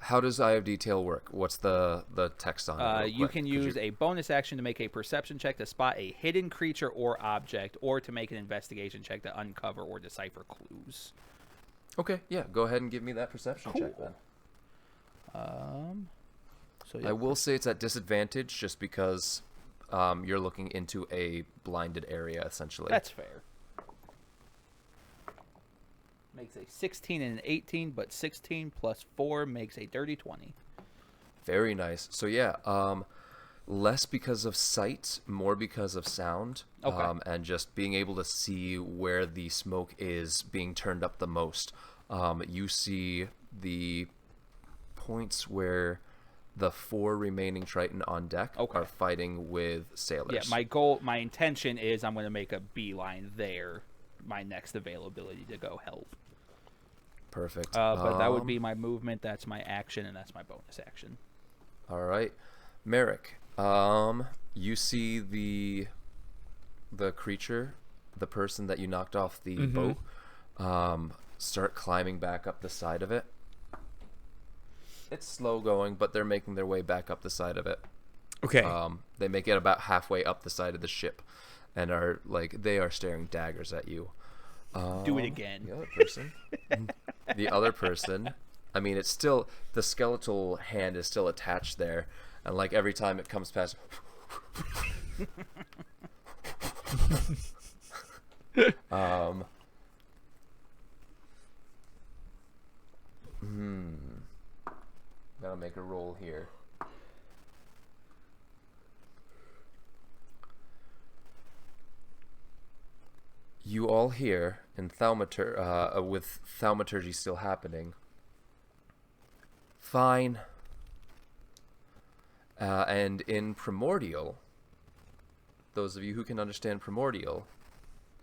How does Eye of Detail work? What's the text on it? real you quick? can Could use a bonus action to make a perception check to spot a hidden creature or object, or to make an investigation check to uncover or decipher clues. Okay, yeah. Go ahead and give me that perception check Cool. then. So I will say it's at disadvantage just because you're looking into a blinded area, essentially. that's fair. Makes a 16 and an 18, but 16 plus 4 makes a dirty 20. Very nice. So yeah, less because of sight, more because of sound, Okay. and just being able to see where the smoke is being turned up the most. You see the points where the 4 remaining Triton on deck Okay. are fighting with sailors. Yeah, my intention is I'm going to make a beeline there, my next availability to go help. Perfect. But that would be my movement, that's my action, and that's my bonus action. All right, Mehrik. You see the creature, the person that you knocked off the boat, start climbing back up the side of it. It's slow going, but they're making their way back up the side of it. Okay. They make it about halfway up the side of the ship, and they are staring daggers at you. Do it again. The other person. The other person. I mean, it's still, the skeletal hand is still attached there, and like every time it comes past, gotta make a roll here. You all hear in with thaumaturgy still happening. Fine. And in Primordial, those of you who can understand Primordial,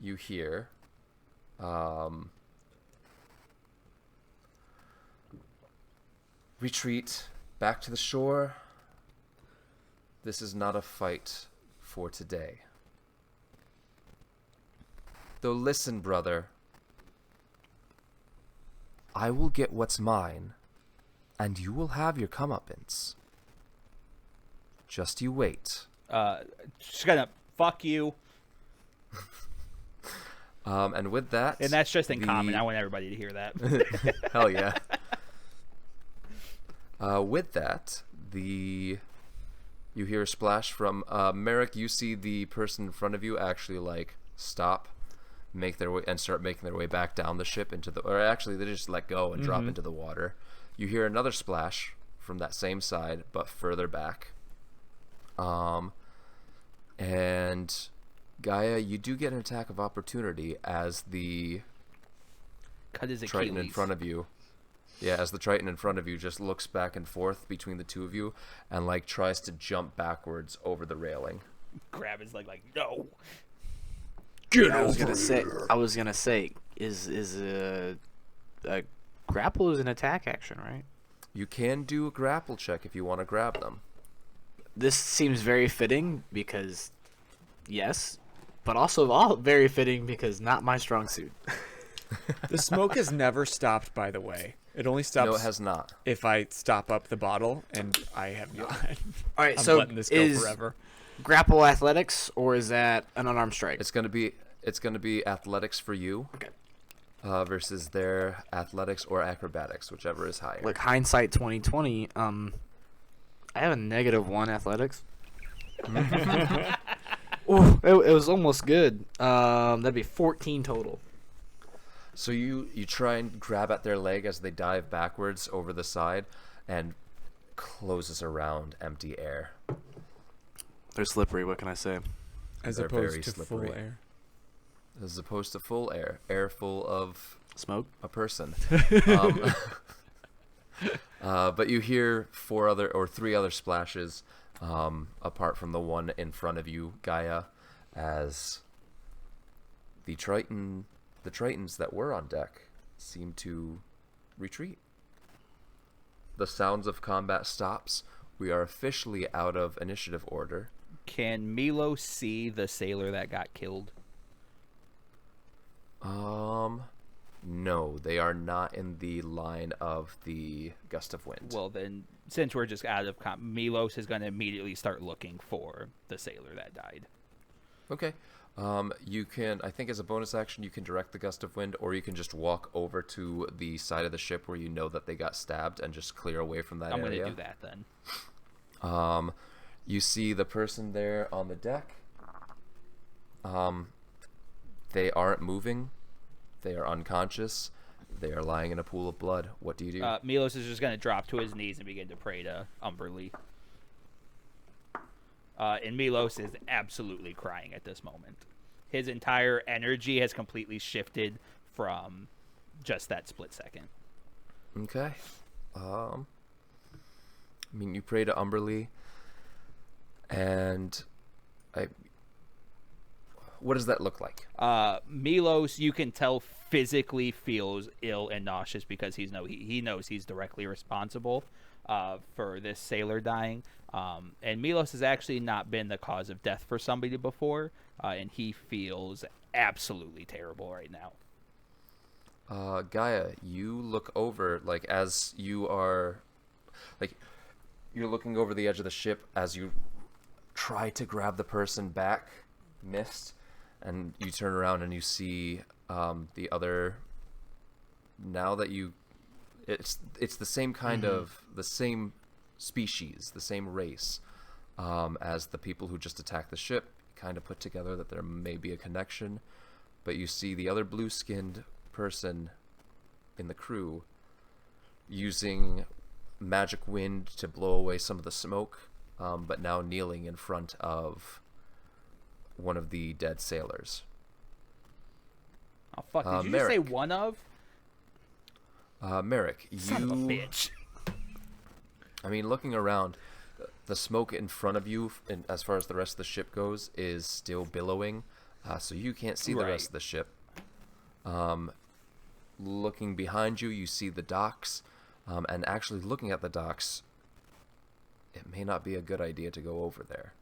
you hear retreat back to the shore. This is not a fight for today. Though listen, brother, I will get what's mine, and you will have your comeuppance. Just you wait. Just gonna fuck you. And with that... And that's just in common. I want everybody to hear that. Hell yeah. With that, you hear a splash from Mehrik. You see the person in front of you actually stop, make their way, and start making their way back down the ship or actually they just let go and drop into the water. You hear another splash from that same side, but further back. And Gaia, you do get an attack of opportunity as the Cut his Triton in Achilles. front of you. Yeah, as the Triton in front of you just looks back and forth between the two of you and tries to jump backwards over the railing. Grab his leg like, no. I was gonna say, is a grapple is an attack action, right? You can do a grapple check if you want to grab them. This seems very fitting because, yes, but also all very fitting because not my strong suit. The smoke has never stopped, by the way. It only stops No, it has not. if I stop up the bottle, and I have not. All right, I'm so letting this go is forever. grapple athletics or is that an unarmed strike? It's gonna be athletics for you. Okay. Versus their athletics or acrobatics, whichever is higher. Like hindsight 2020. I have a -1 athletics. Ooh, it was almost good. That'd be 14 total. So you try and grab at their leg as they dive backwards over the side, and closes around empty air. They're slippery. What can I say? As They're opposed very to slippery. full air. As opposed to full air full of Smoke. a person. But you hear three other splashes, apart from the one in front of you, Gaia, as the Tritons that were on deck seem to retreat. The sounds of combat stops. We are officially out of initiative order. Can Melos see the sailor that got killed? No, they are not in the line of the gust of wind. Well, then, since we're just out of Melos is going to immediately start looking for the sailor that died. Okay. You can, I think as a bonus action, you can direct the gust of wind, or you can just walk over to the side of the ship where you know that they got stabbed and just clear away from that I'm area. going to do that then. You see the person there on the deck. They aren't moving. They are unconscious. They are lying in a pool of blood. What do you do? Melos is just going to drop to his knees and begin to pray to Umberlee. And Melos is absolutely crying at this moment. His entire energy has completely shifted from just that split second. Okay. I mean, you pray to Umberlee, and what does that look like? Melos, you can tell, physically feels ill and nauseous because he knows he's directly responsible for this sailor dying. And Melos has actually not been the cause of death for somebody before, and he feels absolutely terrible right now. Gaia, you look over, like, as you are, like, you're looking over the edge of the ship as you try to grab the person back, missed, and you turn around and you see the other, now that you, it's the same kind of, the same species, the same race, as the people who just attacked the ship. Kind of put together that there may be a connection, but you see the other blue-skinned person in the crew using magic wind to blow away some of the smoke, but now kneeling in front of one of the dead sailors. Oh, fuck. Did you just say Mehrik. one of? Mehrik, Son of a bitch. I mean, looking around, the smoke in front of you, as far as the rest of the ship goes, is still billowing, so you can't see the rest of the ship. Looking behind you, you see the docks, and actually looking at the docks, it may not be a good idea to go over there.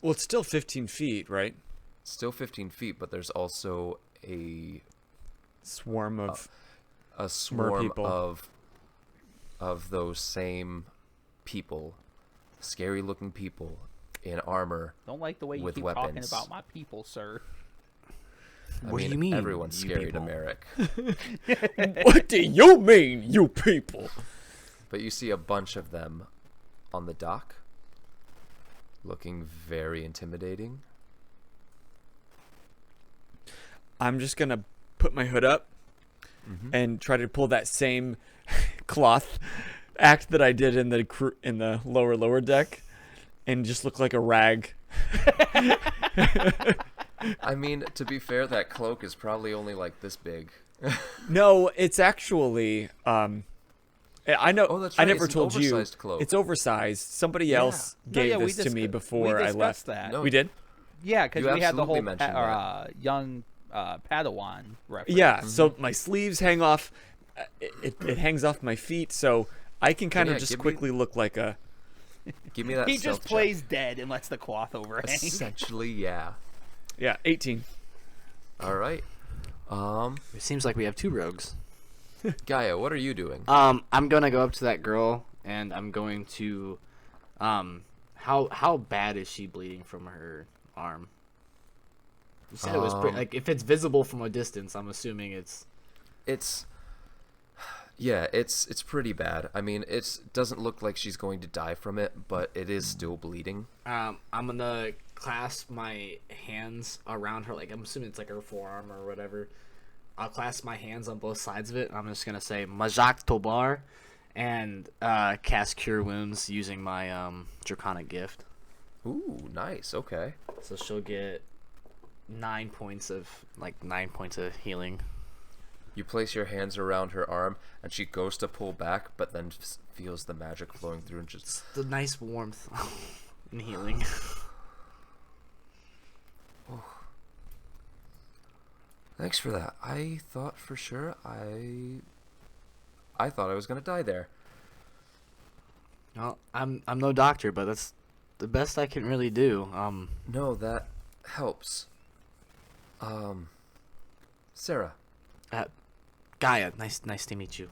Well, it's still 15 feet, right? Still 15 feet, but there's also a Swarm of swarm people. of those same people, scary looking people in armor. Don't like the way you with keep weapons. talking about my people, sir. I What do mean, you mean, everyone's you scary people? to Mehrik. What do you mean, you people? But you see a bunch of them on the dock, looking very intimidating. I'm just gonna put my hood up and try to pull that same cloth act that I did in the lower deck, and just look like a rag. I mean, to be fair, that cloak is probably only like this big. No, it's actually I know. Oh, that's I right, never it's an told you. oversized cloak. It's oversized. Somebody else gave this to me before I left. That. No, We did. Yeah, because You we had the absolutely whole mentioned young Padawan reference. Yeah. So my sleeves hang off. It hangs off my feet, so I can kind of just quickly look like a. Give me that. He stealth just plays dead and lets the cloth check. overhang. Essentially, yeah. Yeah, 18. All right. It seems like we have two rogues. Gaia, what are you doing? I'm gonna go up to that girl and I'm going to, how bad is she bleeding from her arm? You said it was like if it's visible from a distance, I'm assuming it's. Yeah, it's pretty bad. I mean, it doesn't look like she's going to die from it, but it is still bleeding. I'm gonna clasp my hands around her, like I'm assuming it's like her forearm or whatever. I'll clasp my hands on both sides of it. I'm just gonna say Majak Tobar, and cast Cure Wounds using my Draconic Gift. Ooh, nice. Okay. So she'll get 9 points of healing. You place your hands around her arm, and she goes to pull back, but then just feels the magic flowing through and just... The nice warmth and healing. Oh. Thanks for that. I thought for sure I thought I was gonna die there. Well, I'm no doctor, but that's the best I can really do. No, that helps. Sarah. Gaia, nice to meet you.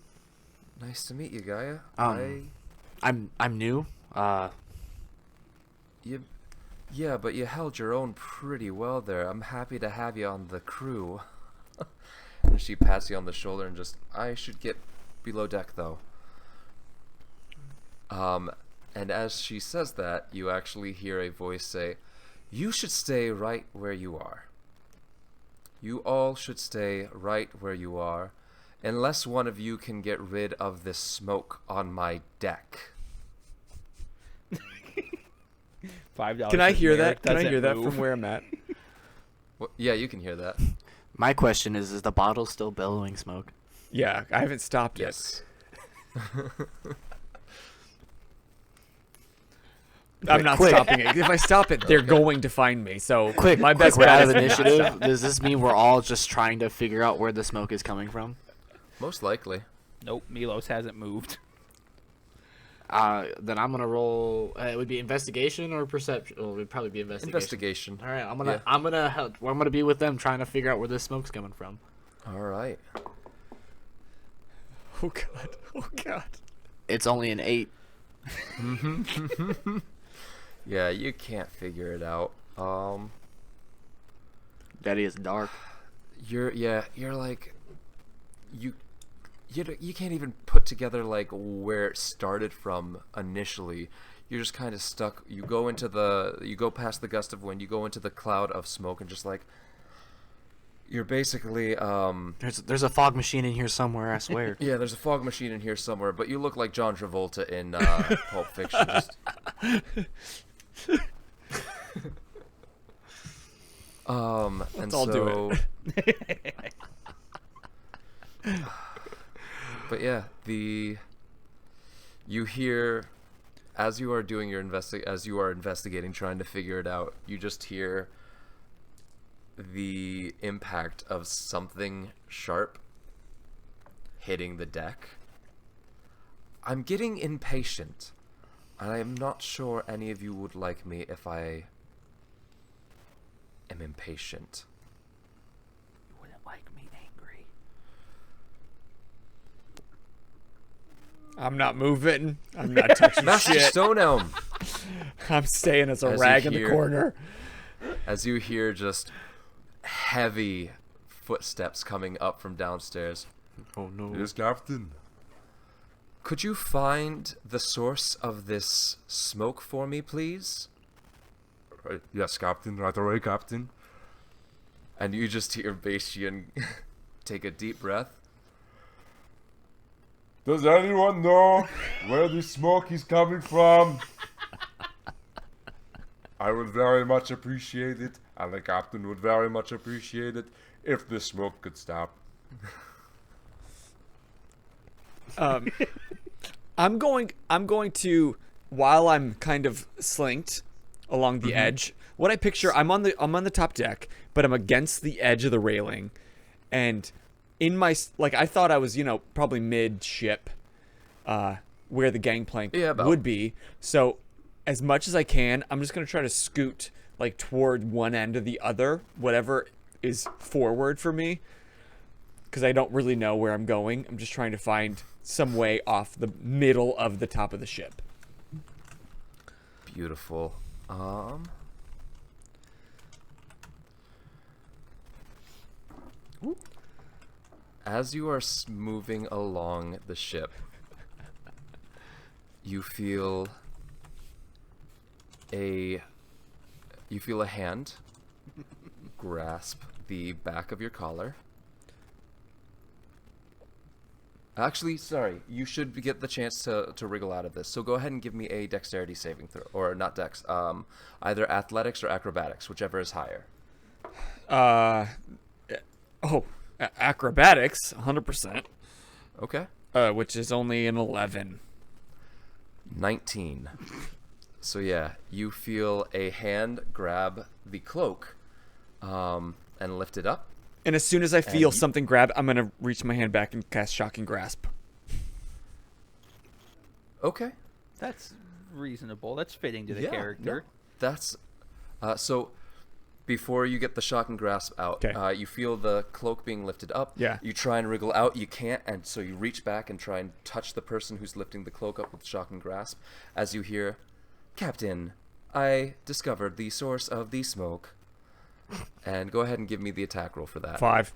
Nice to meet you, Gaia. I'm new. Yeah, but you held your own pretty well there. I'm happy to have you on the crew. And she pats you on the shoulder and just, I should get below deck though. And as she says that, you actually hear a voice say, you should stay right where you are. You all should stay right where you are, unless one of you can get rid of this smoke on my deck. $5. Can I hear that? Can I doesn't hear that move. from where I'm at? Well, yeah, you can hear that. My question is the bottle still billowing smoke? Yeah, I haven't stopped Yes. I'm not Quick. stopping it. If I stop it, they're going to find me. So Quick, my best we're bet out is of to not initiative. stop. Does this mean we're all just trying to figure out where the smoke is coming from? Most likely. Nope, Melos hasn't moved. Then I'm gonna roll. It would be investigation or perception. Well, it would probably be investigation. Investigation. All right, Yeah. I'm gonna help. I'm gonna be with them trying to figure out where this smoke's coming from. All right. Oh god. Oh god. It's only an 8. Yeah, you can't figure it out. That is dark. You're like, you can't even put together like where it started from initially. You're just kind of stuck. You go past the gust of wind, you go into the cloud of smoke, and just like, you're basically There's a fog machine in here somewhere. I swear. yeah, there's a fog machine in here somewhere, but you look like John Travolta in Pulp Fiction. Just... Let's all do it. But yeah, you hear, as you are doing your investigating, trying to figure it out, you just hear the impact of something sharp hitting the deck. I'm getting impatient, and I am not sure any of you would like me if I am impatient. You wouldn't like me angry. I'm not moving. I'm not touching Master shit. Stone Elm! I'm staying as a As rag you in the hear- corner. As you hear just heavy footsteps coming up from downstairs. Oh no. Yes, Captain. Could you find the source of this smoke for me, please? Yes, Captain. Right away, Captain. And you just hear Bastian take a deep breath. Does anyone know where the smoke is coming from? I would very much appreciate it, and the captain would very much appreciate it, if the smoke could stop. I'm going to, while I'm kind of slinked along the edge, what I picture, I'm on the top deck, but I'm against the edge of the railing, and in my, like, I thought I was, probably mid-ship, where the gangplank would be. So as much as I can, I'm just going to try to scoot, like, toward one end or the other, whatever is forward for me. because I don't really know where I'm going. I'm just trying to find some way off the middle of the top of the ship. Beautiful. As you are moving along the ship, you feel a hand grasp the back of your collar. Actually, sorry, you should get the chance to wriggle out of this. So go ahead and give me a dexterity saving throw, or not dex, either athletics or acrobatics, whichever is higher. Acrobatics, 100%. Okay. Which is only an 11. 19. So yeah, you feel a hand grab the cloak, and lift it up. And as soon as I feel you- something grab, I'm gonna reach my hand back and cast Shocking Grasp. Okay. That's reasonable. That's fitting to the Yeah, character. no, that's so before you get the shock and grasp out, 'Kay. you feel the cloak being lifted up. Yeah. You try and wriggle out, you can't, and so you reach back and try and touch the person who's lifting the cloak up with shock and grasp. As you hear, "Captain, I discovered the source of the smoke." And go ahead and give me the attack roll for that. 5.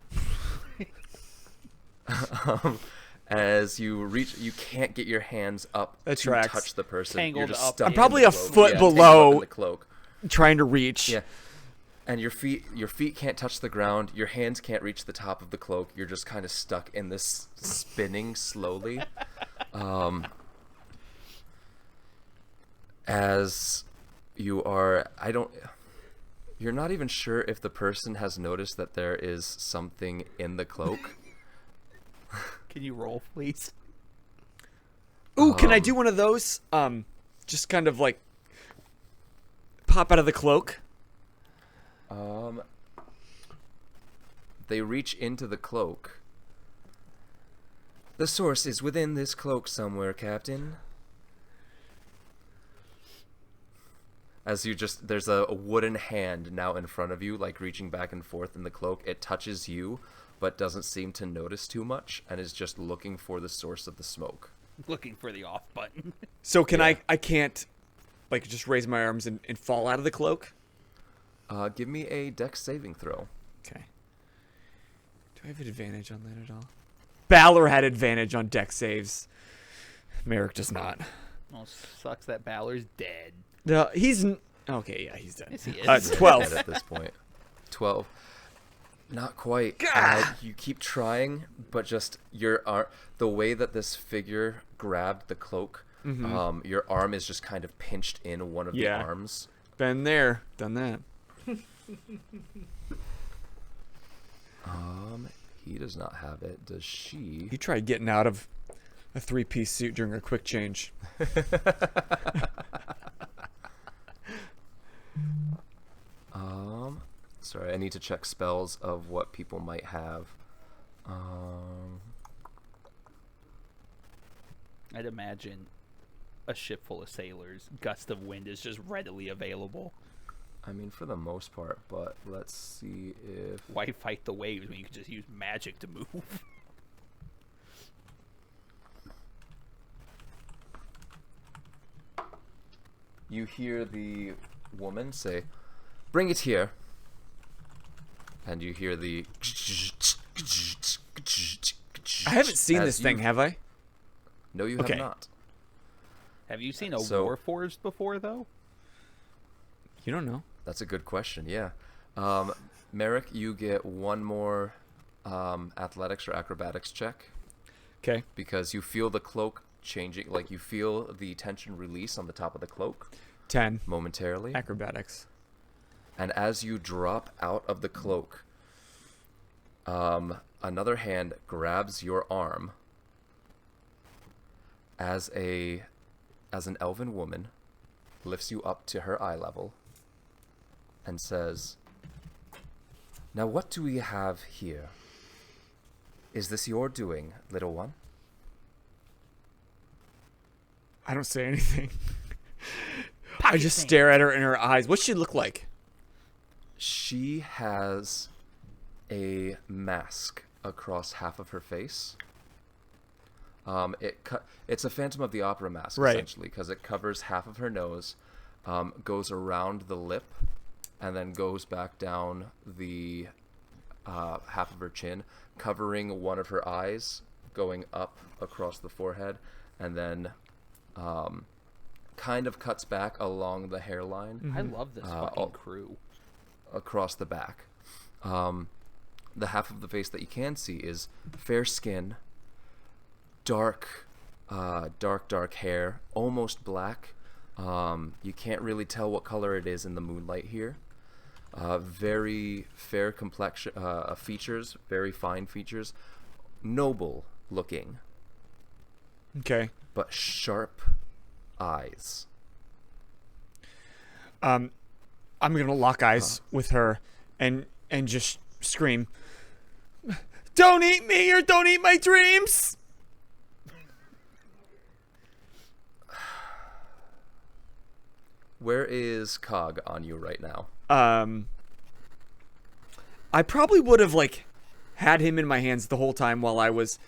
As you reach, you can't get your hands up That to tracks. touch the person. Tangled You're just up stuck in in probably the a cloak. foot Yeah, tangled below. up in the cloak. Trying to reach. Yeah. And your feet can't touch the ground. Your hands can't reach the top of the cloak. You're just kind of stuck in this spinning slowly. As you are, you're not even sure if the person has noticed that there is something in the cloak. Can you roll, please? Ooh, can I do one of those? Just kind of like pop out of the cloak. They reach into the cloak. "The source is within this cloak somewhere, Captain." As there's a wooden hand now in front of you, like reaching back and forth in the cloak. It touches you, but doesn't seem to notice too much, and is just looking for the source of the smoke. Looking for the off button. So can I can't like just raise my arms and fall out of the cloak? Give me a dex saving throw. Okay. Do I have an advantage on that at all? Balor had advantage on dex saves. Mehrik does not. Well, sucks that Balor's dead. No, he's okay. Yeah, he's dead. Yes, he is. 12. At this point. 12. Not quite. You keep trying, but just the way that this figure grabbed the cloak, your arm is just kind of pinched in one of the arms. Been there, done that. He does not have it. Does she? He tried getting out of a 3-piece suit during a quick change. Sorry, I need to check spells of what people might have. I'd imagine a ship full of sailors, gust of wind is just readily available. I mean, for the most part, but let's see if... Why fight the waves when you can just use magic to move? You hear the woman say, "Bring it here." And you hear the... I haven't seen as this thing, you- have I? No, you Okay. have not. Have you seen a So- Warforged before, though? You don't know. That's a good question, yeah. Mehrik, you get one more athletics or acrobatics check, Okay. because you feel the cloak changing, like you feel the tension release on the top of the cloak 10. momentarily. Acrobatics. And as you drop out of the cloak, another hand grabs your arm as an elven woman lifts you up to her eye level and says, "Now what do we have here? Is this your doing, little one?" I don't say anything. I just stare at her in her eyes. What's she look like? She has a mask across half of her face. It's a Phantom of the Opera mask, Right. essentially, because it covers half of her nose, goes around the lip, and then goes back down the half of her chin, covering one of her eyes, going up across the forehead, and then kind of cuts back along the hairline. I love this fucking crew. Across the back. The half of the face that you can see is fair skin, dark hair, almost black. You can't really tell what color it is in the moonlight here. Very fair complexion, features, very fine features, noble looking, Okay. but sharp eyes. I'm gonna lock eyes with her and just scream, "Don't eat me or don't eat my dreams!" Where is Cog on you right now? I probably would have like had him in my hands the whole time while I was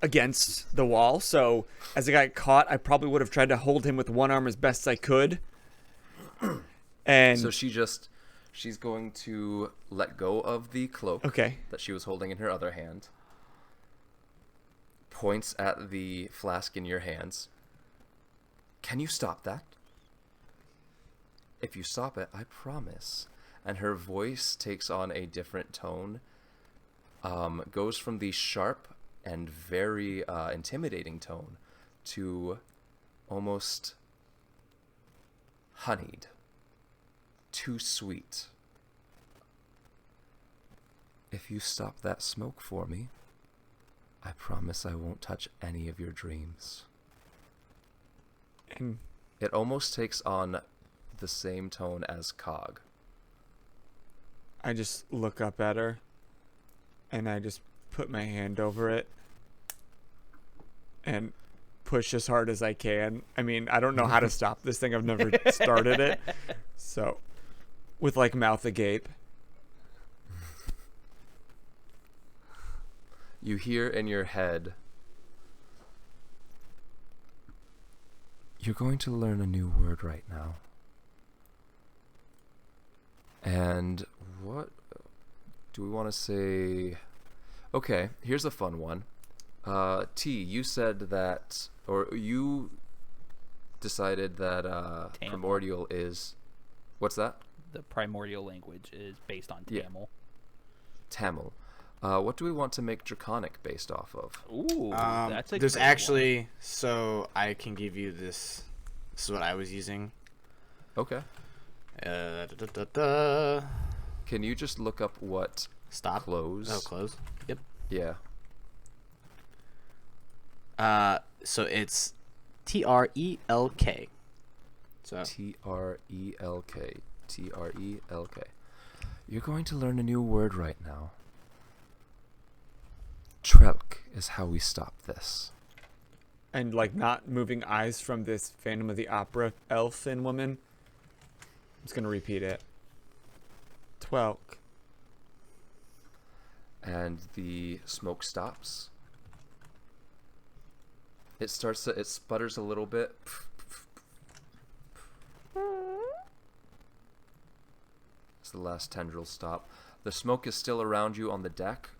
against the wall. So as I got caught, I probably would have tried to hold him with one arm as best I could. And So she's going to let go of the cloak okay, that she was holding in her other hand, points at the flask in your hands. Can you stop that? If you stop it, I promise. And her voice takes on a different tone, goes from the sharp and very intimidating tone to almost honeyed, too sweet. If you stop that smoke for me, I promise I won't touch any of your dreams. and It almost takes on the same tone as Cog. I just look up at her and I just put my hand over it and push as hard as I can. I mean, I don't know how to stop this thing. I've never started it. So, with like mouth agape. You hear in your head, you're going to learn a new word right now. And what do we want to say? Okay, here's a fun one. T, you said that, or you decided that Tamil. primordial is, what's that? The primordial language is based on Yeah. Tamil. Tamil. What do we want to make draconic based off of? Ooh, that's a There's great actually, so I can give you this. This is what I was using. Okay. Da, da, da, da. Can you just look up what Stop. close? Oh, close. Yep. Yeah. So it's TRELK. So Trelk. Trelk. You're going to learn a new word right now. Trelk is how we stop this. And like not moving eyes from this Phantom of the Opera elfin woman. I'm just gonna repeat it. Twelk. And the smoke stops. It sputters a little bit. As the last tendrils stop. The smoke is still around you on the deck.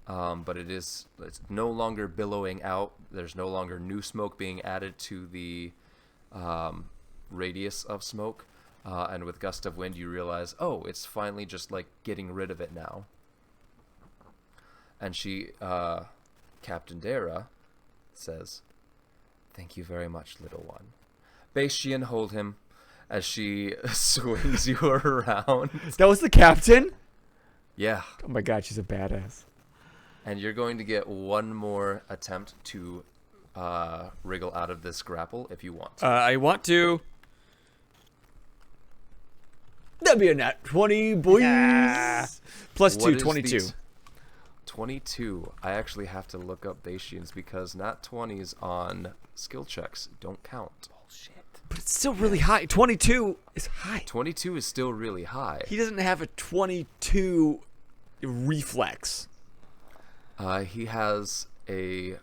But it's no longer billowing out. There's no longer new smoke being added to the radius of smoke. And with gust of wind, you realize, oh, it's finally just like getting rid of it now. And she, Captain Dara, says, "Thank you very much, little one." Bastian, hold him as she swings you around. That was the captain? Yeah. Oh my god, she's a badass. And you're going to get one more attempt to wriggle out of this grapple if you want to. I want to. That'd be a nat 20, boys. Plus What 2, is 22. 22. I actually have to look up Bastian's because nat 20s on skill checks don't count. Bullshit. But it's still really high. 22 is high. 22 is still really high. He doesn't have a 22 reflex? He has a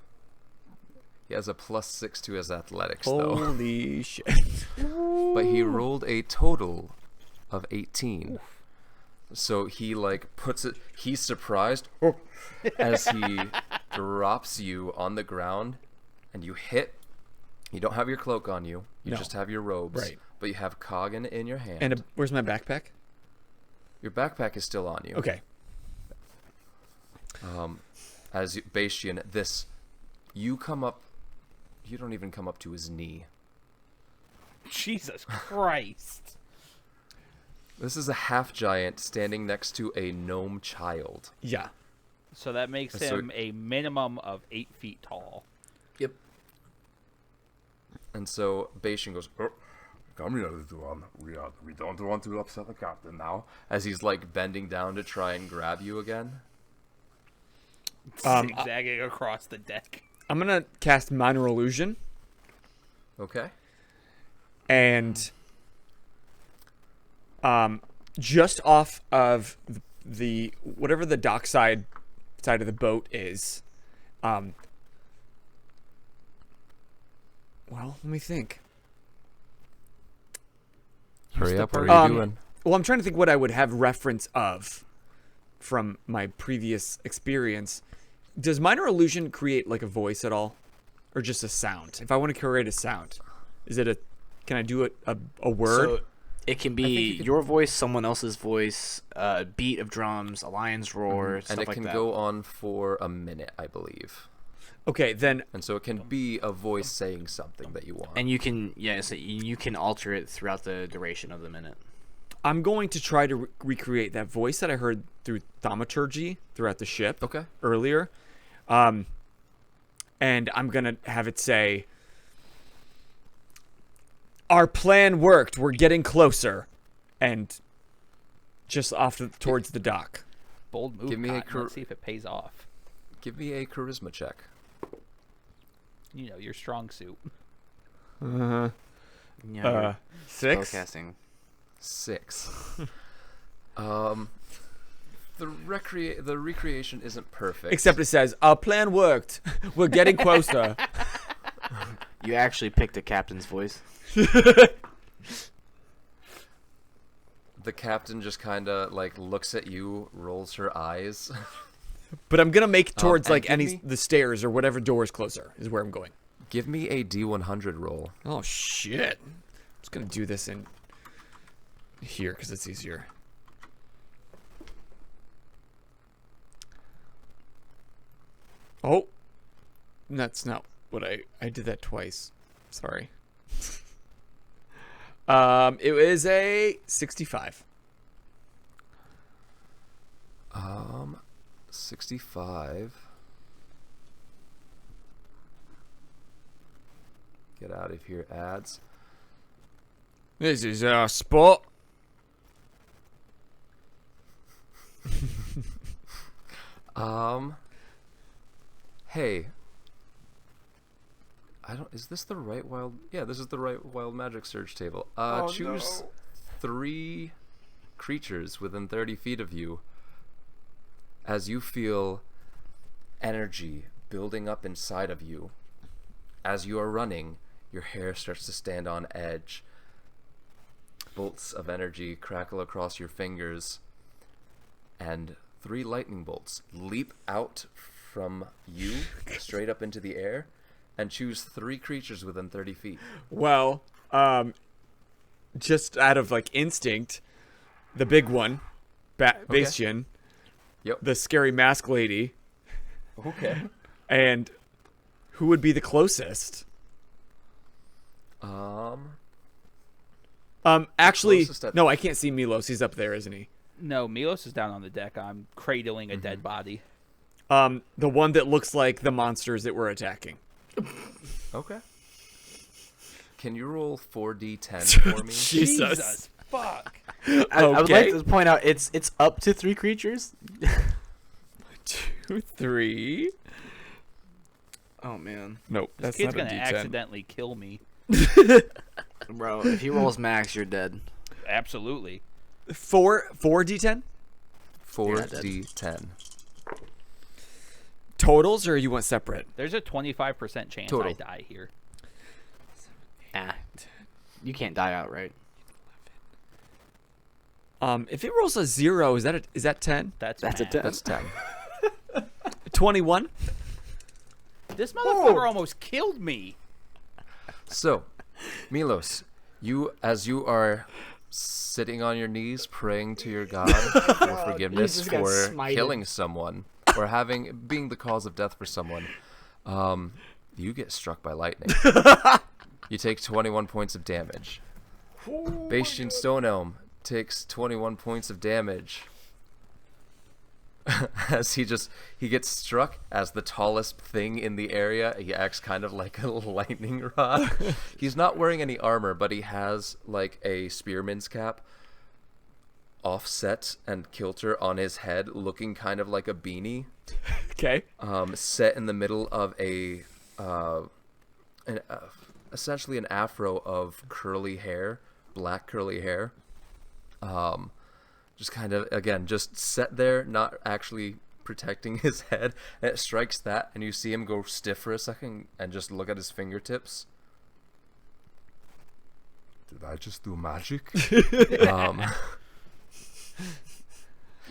+6 to his athletics though, Holy shit. but he rolled a total of 18. So he like puts it. He's surprised as he drops you on the ground, and you hit. You don't have your cloak on you. You No. just have your robes. Right. But you have Cog in your hand. And where's my backpack? Your backpack is still on you. Okay. As Bastian, you come up. You don't even come up to his knee. Jesus Christ. This is a half giant standing next to a gnome child. Yeah. So that makes So- him a minimum of 8 feet tall. Yep. And so Bastian goes, "Oh," Come here, little one. We don't want to upset the captain now. as he's like bending down to try and grab you again. Zigzagging across the deck. I'm going to cast Minor Illusion. Okay. And just off of the whatever the dockside side of the boat is, well, let me think. Hurry up, what the are you doing? Well, I'm trying to think what I would have reference of from my previous experience. Does Minor Illusion create like a voice at all, or just a sound? If I want to create a sound, is it can I do a word? So it can be you can- your voice, someone else's voice, a beat of drums, a lion's roar, stuff And it like can that. go on for a minute, I believe. Okay, then And so it can be a voice saying something that you want. And you can, so you can alter it throughout the duration of the minute. I'm going to try to recreate that voice that I heard through thaumaturgy throughout the ship Okay. earlier. And I'm going to have it say, "Our plan worked. We're getting closer." And just towards the dock. Bold move. Give me a Cotton. Let's see if it pays off. Give me a charisma check. You know, your strong suit. Yeah, you're 6? spellcasting. 6. The recreation isn't perfect. Except it says, "Our plan worked. We're getting closer." You actually picked a captain's voice. the captain just kind of like looks at you, rolls her eyes. But I'm going to make towards and like give me- the stairs or whatever door is closer is where I'm going. Give me a D100 roll. Oh, shit. I'm just going to do this in here because it's easier. Oh, that's not what I did that twice. Sorry. It was a 65. 65. Get out of here, ads. This is our spot. Hey. Is this the right wild? Yeah, this is the right wild magic search table. Choose 3 creatures within 30 feet of you as you feel energy building up inside of you. As you are running, your hair starts to stand on edge. Bolts of energy crackle across your fingers, and 3 lightning bolts leap out from you straight up into the air, and choose 3 creatures within 30 feet. Well, just out of like instinct, the big one, Bastian, Yep. the scary mask lady, Okay. and who would be the closest? Actually, Closest at- no, I can't see Melos. He's up there, isn't he? No, Melos is down on the deck. I'm cradling a dead body. The one that looks like the monsters that we're attacking. Okay. Can you roll 4d10 for me? Jesus. Fuck. I would like Okay. to point out it's up to 3 creatures. 2, 3. Oh man, Nope, This that's kid's not a gonna D10. accidentally kill me. bro! If he rolls max, you're dead. Absolutely. 4 D10. 4d10. Totals, or you want separate? There's a 25% chance Total. I die here. Ah, you can't die outright. If it rolls a 0, is that 10? That's a math. 10. That's 10. 21. This motherfucker almost killed me. So, Melos, as you are sitting on your knees praying to your God for forgiveness just got for smited. killing someone or being the cause of death for someone, you get struck by lightning. You take 21 points of damage. Bastion Stone Elm takes 21 points of damage as he gets struck as the tallest thing in the area. He acts kind of like a lightning rod. He's not wearing any armor, but he has like a spearman's cap offset and kilter on his head, looking kind of like a beanie, Okay. set in the middle of essentially an afro of curly hair, black curly hair. Just kind of, again, just set there, not actually protecting his head. And it strikes that, and you see him go stiff for a second and just look at his fingertips. Did I just do magic?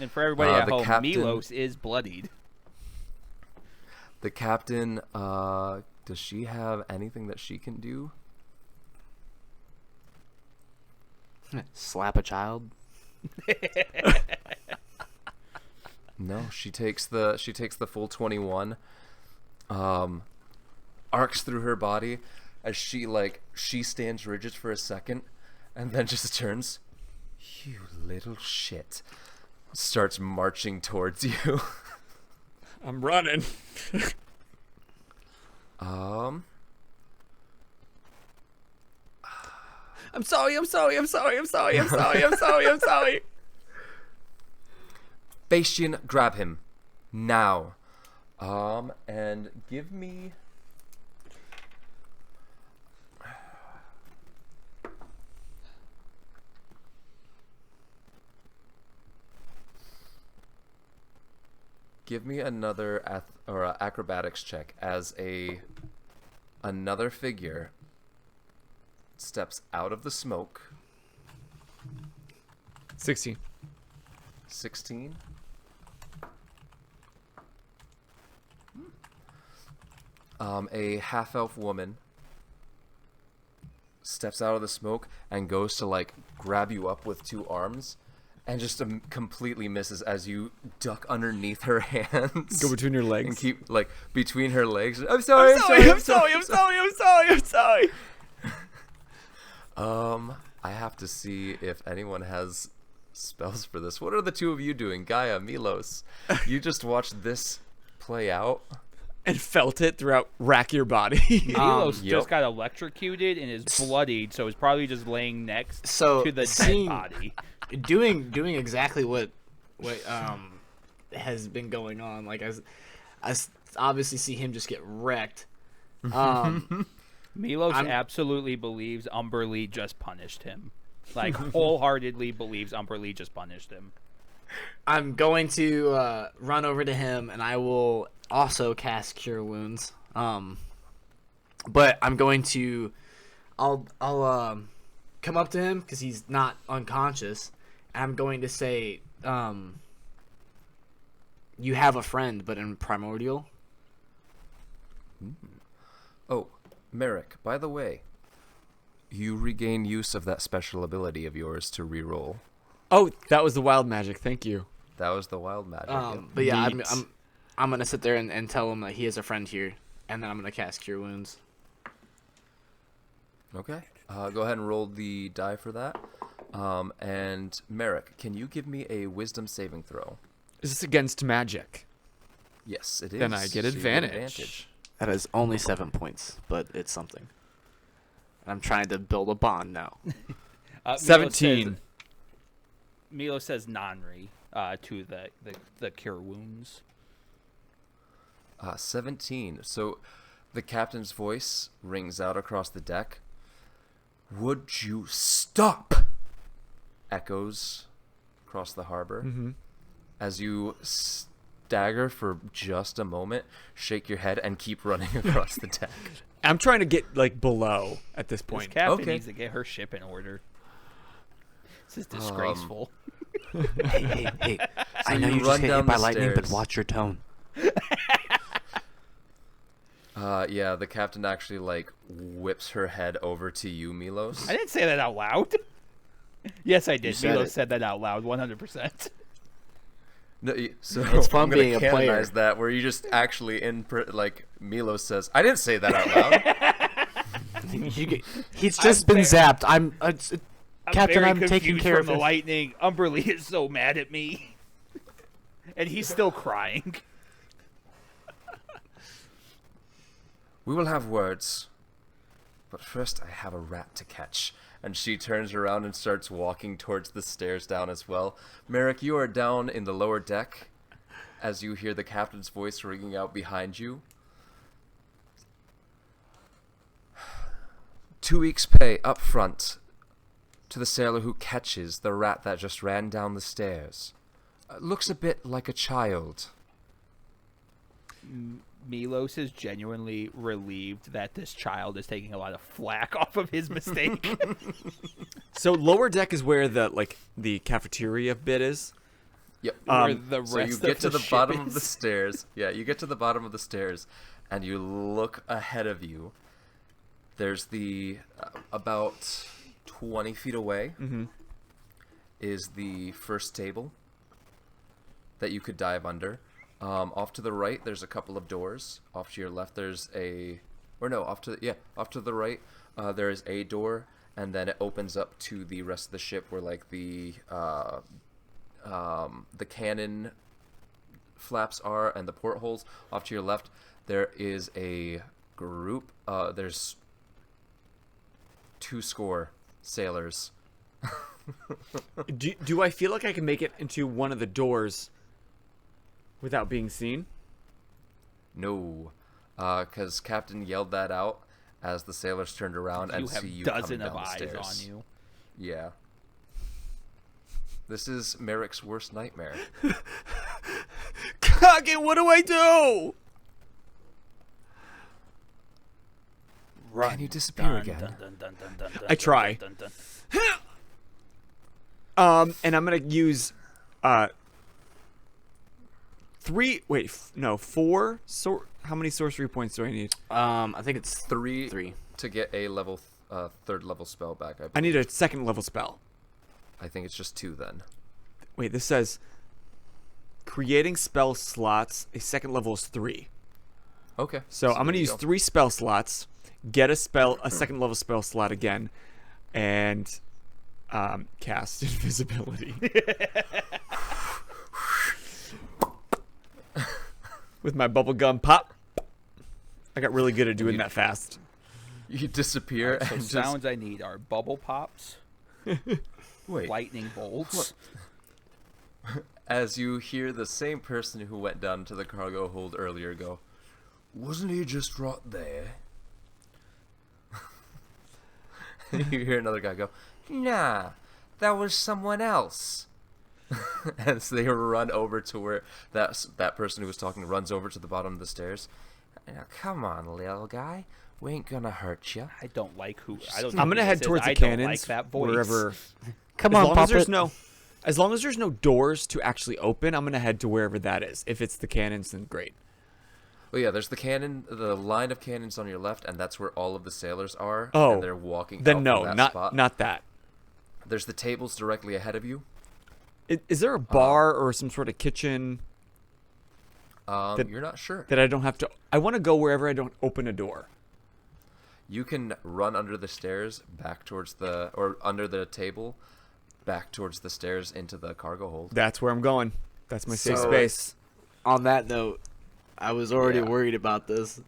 And for everybody at the home, captain- Melos is bloodied. The captain, does she have anything that she can do? Slap a child. No, she takes the full 21, arcs through her body as she stands rigid for a second, and then just turns, "You little shit," starts marching towards you. I'm running. I'm sorry. Bastion, grab him now, and give me. Give me another acrobatics check as another figure steps out of the smoke. 16. 16. A half-elf woman steps out of the smoke and goes to grab you up with two arms, and just completely misses as you duck underneath her hands. Go between your And legs. keep between her legs. I'm sorry. I have to see if anyone has spells for this. What are the two of you doing? Gaia, Melos, you just watched this play out. And felt it throughout rack your body. Melos Yep. just got electrocuted and is bloodied, so he's probably just laying next So, to the dead seeing- body. doing exactly what has been going on. Like I obviously see him just get wrecked. Melos I'm- absolutely believes Umberlee just punished him. Wholeheartedly believes Umberlee just punished him. I'm going to run over to him, and I will also cast Cure Wounds. But I'm going to, I'll come up to him because he's not unconscious, and I'm going to say, "You have a friend, but in Primordial." Oh, Mehrik, by the way, you regain use of that special ability of yours to reroll. Oh, that was the wild magic. Thank you. That was the wild magic. Yep. But yeah, Neat. I'm gonna sit there and tell him that he has a friend here, and then I'm gonna cast Cure Wounds. Okay. Go ahead and roll the die for that. And Mehrik, can you give me a wisdom saving throw? Is this against magic? Yes, it is. Then I get So you advantage. That is only 7 points, but it's something. I'm trying to build a bond now. 17. Melos says Nanri to the Cure Wounds. 17. So the captain's voice rings out across the deck. Would you stop? Echoes across the harbor. Mm-hmm. as you stagger for just a moment, shake your head, and keep running across the deck. I'm trying to get like below at this This point. captain Okay. needs to get her ship in order. This is disgraceful. Hey. I know you you just run get down hit by the lightning, but stairs. watch your tone. Yeah, the captain actually like whips her head over to you, Melos. I didn't say that out loud. Yes, I did. said Milo it. said that out loud, 100%. No, so It's fun I'm gonna being a player. canonize that where you just actually like Melos says, I didn't say that out loud. He's just been zapped. Captain, very I'm taking confused care from of the it. lightning. Umberly is so mad at me. And he's still crying. We will have words, but first I have a rat to catch. And she turns around and starts walking towards the stairs down as well. Mehrik, you are down in the lower deck as you hear the captain's voice ringing out behind you. 2 weeks' pay up front to the sailor who catches the rat that just ran down the stairs. Looks a bit like a child. Melos is genuinely relieved that this child is taking a lot of flack off of his mistake. So lower deck is where the cafeteria bit is. Yep. Where the So you rest get of to the ship bottom of the is. stairs. Yeah, you get to the bottom of the stairs, and you look ahead of you. There's the about 20 feet away is the first table that you could dive under. Off to the right, there's a couple of doors. Off to your left, there's off to the right, there is a door, and then it opens up to the rest of the ship where like the cannon flaps are and the portholes. Off to your left, there is a group. There's 20 sailors. Do I feel like I can make it into one of the doors without being seen? No, because Captain yelled that out as the sailors turned around You and have see you dozen coming of down the eyes stairs. on you. Yeah. This is Merrick's worst nightmare. Kage, what do I do? Can you disappear again? I try. And I'm gonna use four. How many sorcery points do I need? I think it's Three to get a level third level spell back. I need a second level spell. I think it's just 2 then. Wait, this says creating spell slots. A second level is 3. Okay. So I'm there gonna you use go. 3 spell slots, get a second level spell slot again, and cast invisibility. With my bubblegum pop. I got really good at doing that fast. You disappear So and just sounds I need are bubble pops, wait. lightning bolts. As you hear the same person who went down to the cargo hold earlier go, wasn't he just right there? You hear another guy go, nah, that was someone else. As they run over to where that person who was talking runs over to the bottom of the stairs. Now, come on, little guy. We ain't gonna hurt you. I don't like who. I don't. I'm know gonna who head this is. towards the I don't cannons. like that voice. Wherever. Come As on, long as there's puppet. as long as there's no doors to actually open, I'm gonna head to wherever that is. If it's the cannons, then great. Well, yeah, there's the line of cannons on your left, and that's where all of the sailors are. Oh, and they're walking. Then out no, from that not spot. not that. There's the tables directly ahead of you. Is there a bar or some sort of kitchen You're not sure. that I don't have to? I want to go wherever I don't open a door. You can run under the stairs back towards or under the table, back towards the stairs into the cargo hold. That's where I'm going. That's my safe So- space. On that note, I was already Yeah. worried about this.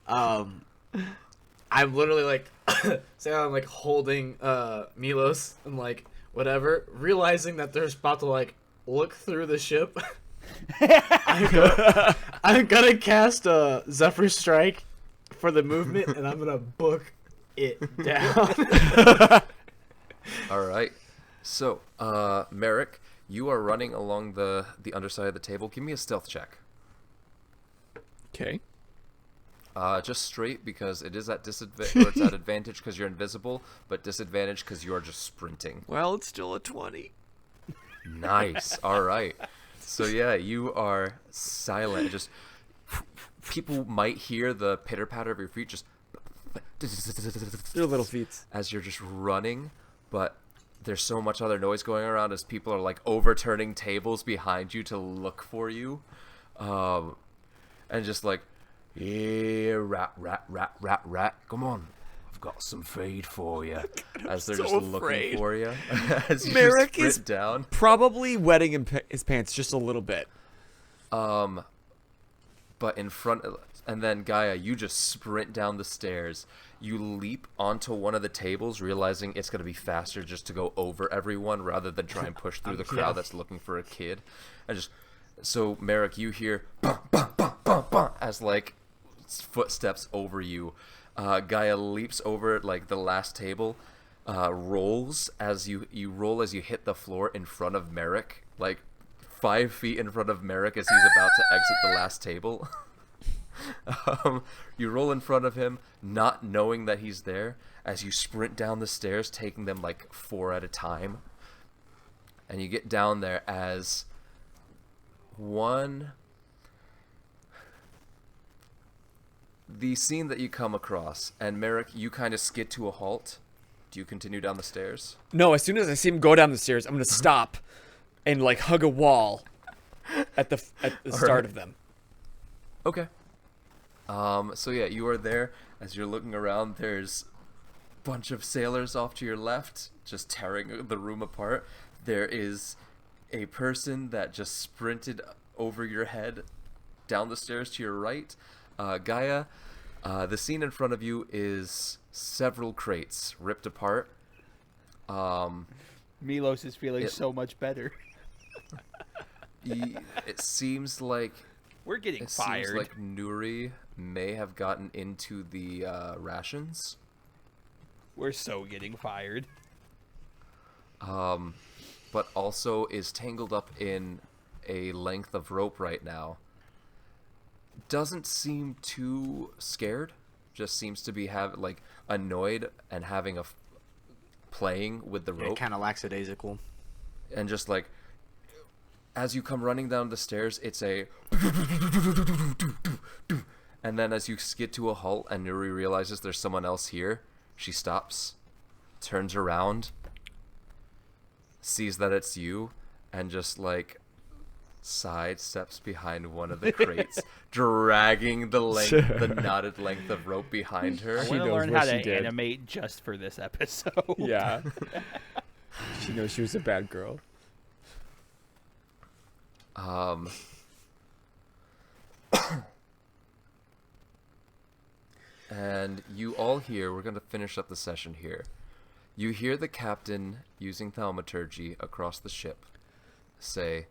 I'm literally like, say I'm like holding Melos and like whatever, realizing that they're about to like look through the ship. I'm gonna cast a Zephyr Strike for the movement, and I'm gonna book it down. All right. So, Mehrik, You are running along the underside of the table. Give me a stealth check. Okay. Just straight because it is at disadvantage, or it's at advantage because you're invisible, but disadvantage because you are just sprinting. Well, it's still a 20. Nice. All right. So yeah, you are silent. Just people might hear the pitter patter of your feet, just They're little feet. as you're just running, but there's so much other noise going around as people are like overturning tables behind you to look for you, and just like, yeah, rat, come on, I've got some feed for you. As they're so just looking afraid. for you, as you Mehrik sprint is down. Probably wetting his pants just a little bit. But in front, and then Gaia, you just sprint down the stairs. You leap onto one of the tables, realizing it's gonna be faster just to go over everyone rather than try and push through the crowd that's looking for a kid. And just so, Mehrik, you hear as like footsteps over you. Gaia leaps over like the last table, rolls as you roll as you hit the floor in front of Mehrik, like 5 feet in front of Mehrik as he's about to exit the last table. You roll in front of him, not knowing that he's there, as you sprint down the stairs, taking them like 4 at a time. And you get down there as the scene that you come across, and Mehrik, you kind of skid to a halt. Do you continue down the stairs? No, as soon as I see him go down the stairs, I'm gonna stop and like hug a wall at the start of them. Okay. So yeah, you are there. As you're looking around, there's a bunch of sailors off to your left, just tearing the room apart. There is a person that just sprinted over your head down the stairs to your right. Gaia, the scene in front of you is several crates ripped apart. Melos is feeling so much better. It seems like We're getting It fired. seems like Nuri may have gotten into the rations. We're so getting fired. But also is tangled up in a length of rope right now. Doesn't seem too scared. Just seems to be annoyed and having playing with the rope. Kind of lackadaisical. And just like, as you come running down the stairs, it's a and then as you skid to a halt and Nuri realizes there's someone else here, she stops, turns around, sees that it's you, and just like sidesteps behind one of the crates, dragging the knotted length of rope behind her. I She want to knows learn what how she to did. animate just for this episode. Yeah. She knows she was a bad girl. And you all hear, we're going to finish up the session here. You hear the captain using thaumaturgy across the ship say,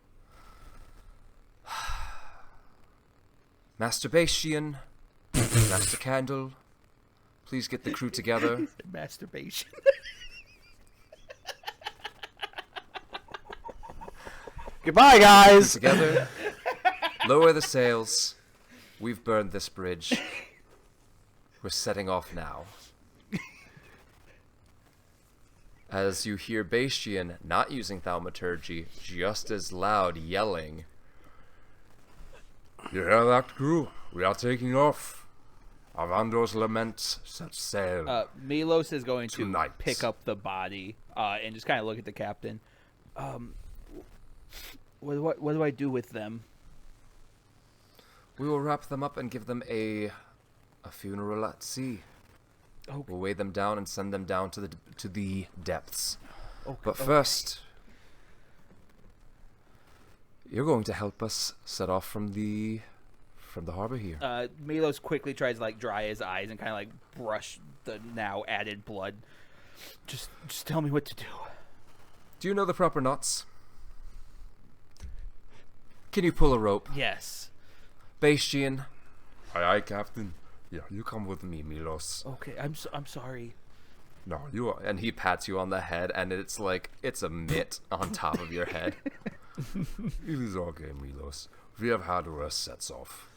Masturbation, Master Candle, please get the crew together. Masturbation. Goodbye, guys. Together, lower the sails. We've burned this bridge. We're setting off now. As you hear Bastian, not using thaumaturgy, just as loud, yelling, You hear that, crew? We are taking off. Avando's lament set sail. Melos is going to Tonight. pick up the body and just kind of look at the captain. What do I do with them? we will wrap them up and give them a funeral at sea. Okay. We'll weigh them down and send them down to the depths. Okay. But first, you're going to help us set off from the harbor here. Melos quickly tries to dry his eyes and kind of brush the now added blood. Just tell me what to do. Do you know the proper knots? Can you pull a rope? Yes. No, you are. And he pats you on the head, and it's like it's a mitt on top of your head. It is okay, Melos. We have had our sets off.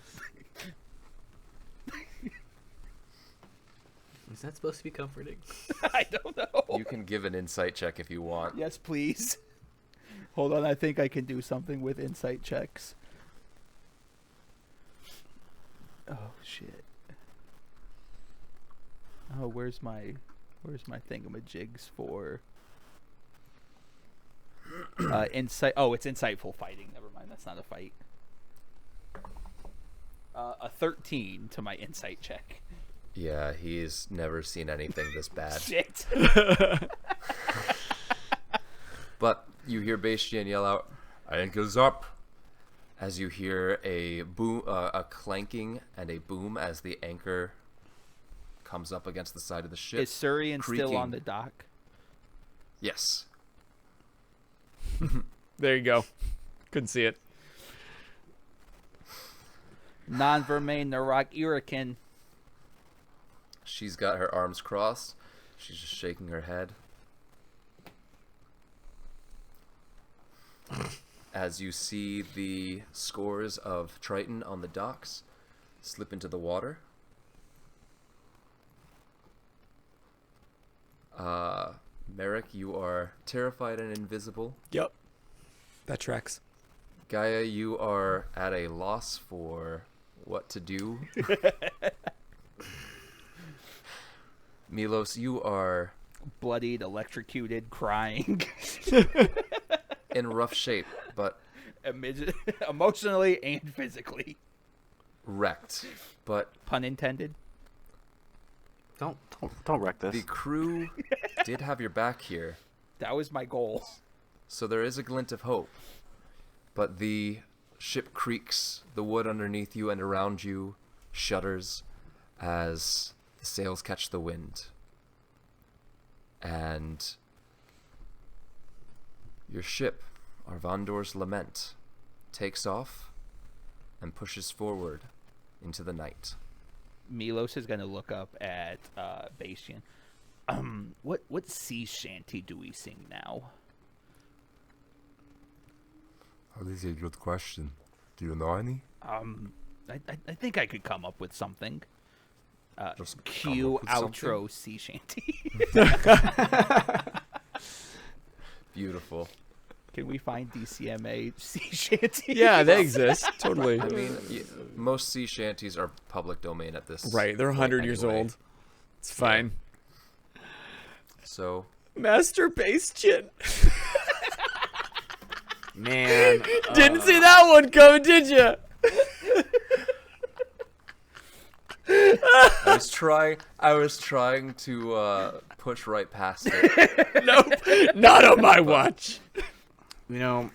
Is that supposed to be comforting? I don't know. You can give an insight check if you want. Yes, please. Hold on, I think I can do something with insight checks. Oh shit. Oh, where's my thingamajigs for insight? Oh, it's insightful fighting. Never mind, that's not a fight. A 13 to my insight check. Yeah, he's never seen anything this bad. Shit. But you hear Bastian yell out, Anchors up. as you hear a boom, a clanking and a boom as the anchor comes up against the side of the ship. Is Surian still creaking. on the dock? Yes. There you go. Couldn't see it. Non-vermain Narak Irakin. She's got her arms crossed. She's just shaking her head. As you see the scores of Triton on the docks slip into the water. Mehrik, you are terrified and invisible. Yep. That tracks. Gaia, you are at a loss for what to do. Melos, you are Bloodied, electrocuted, crying. in rough shape, but Emotionally and physically. wrecked. But Pun intended. Don't wreck this. the crew did have your back here, That was my goal. so there is a glint of hope. But the ship creaks, the wood underneath you and around you shudders as the sails catch the wind. And your ship, Arvandor's Lament, takes off and pushes forward into the night. Melos is going to look up at Bastian. What sea shanty do we sing now? That is a good question. Do you know any? I think I could come up with something. Just come Cue up with outro sea shanty. Beautiful. Can we find DCMA sea shanty? Yeah, they exist. Totally. I mean, most sea shanties are public domain at this Right, they're point 100 years anyway. old. It's fine. So, Master Bastian. Man, Didn't see that one coming, did you? I was trying to push right past it. Nope, not on my watch. you know,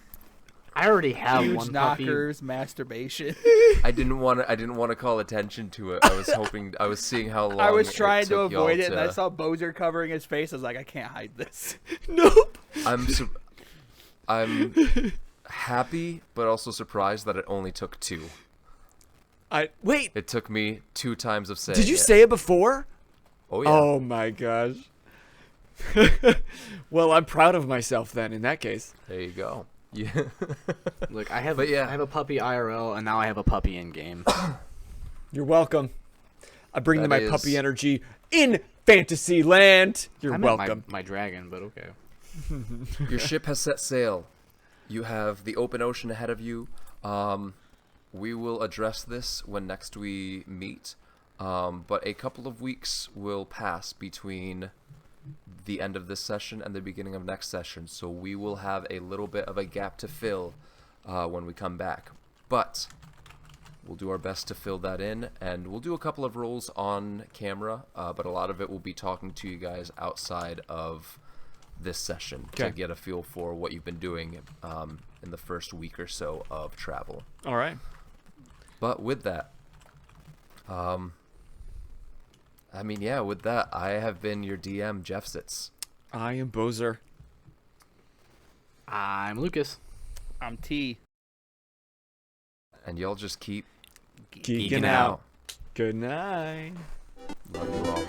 I already have Huge one puppy. knockers, masturbation. I didn't want to call attention to it. I was seeing how long I was it trying to took y'all avoid it, and I saw Boser covering his face. I was like, I can't hide this. Nope. I'm happy, but also surprised that it only took 2. Wait. It took me 2 times of saying Did you it. say it before? Oh yeah. Oh my gosh. Well, I'm proud of myself then. In that case. There you go. Yeah. Look, I have But yeah. I have a puppy IRL, and now I have a puppy in game. You're welcome. I bring That my is- puppy energy in fantasy land. You're I meant welcome. my dragon, but okay. Your ship has set sail. You have the open ocean ahead of you. We will address this when next we meet. But a couple of weeks will pass between the end of this session and the beginning of next session. So we will have a little bit of a gap to fill when we come back. But we'll do our best to fill that in, and we'll do a couple of rolls on camera, but a lot of it will be talking to you guys outside of this session to Okay. get a feel for what you've been doing in the first week or so of travel. All right. But with that, with that, I have been your DM, Jeff Sitz. I am Boser. I'm Lucas. I'm T. And y'all just keep Geeking out. Good night. love you all.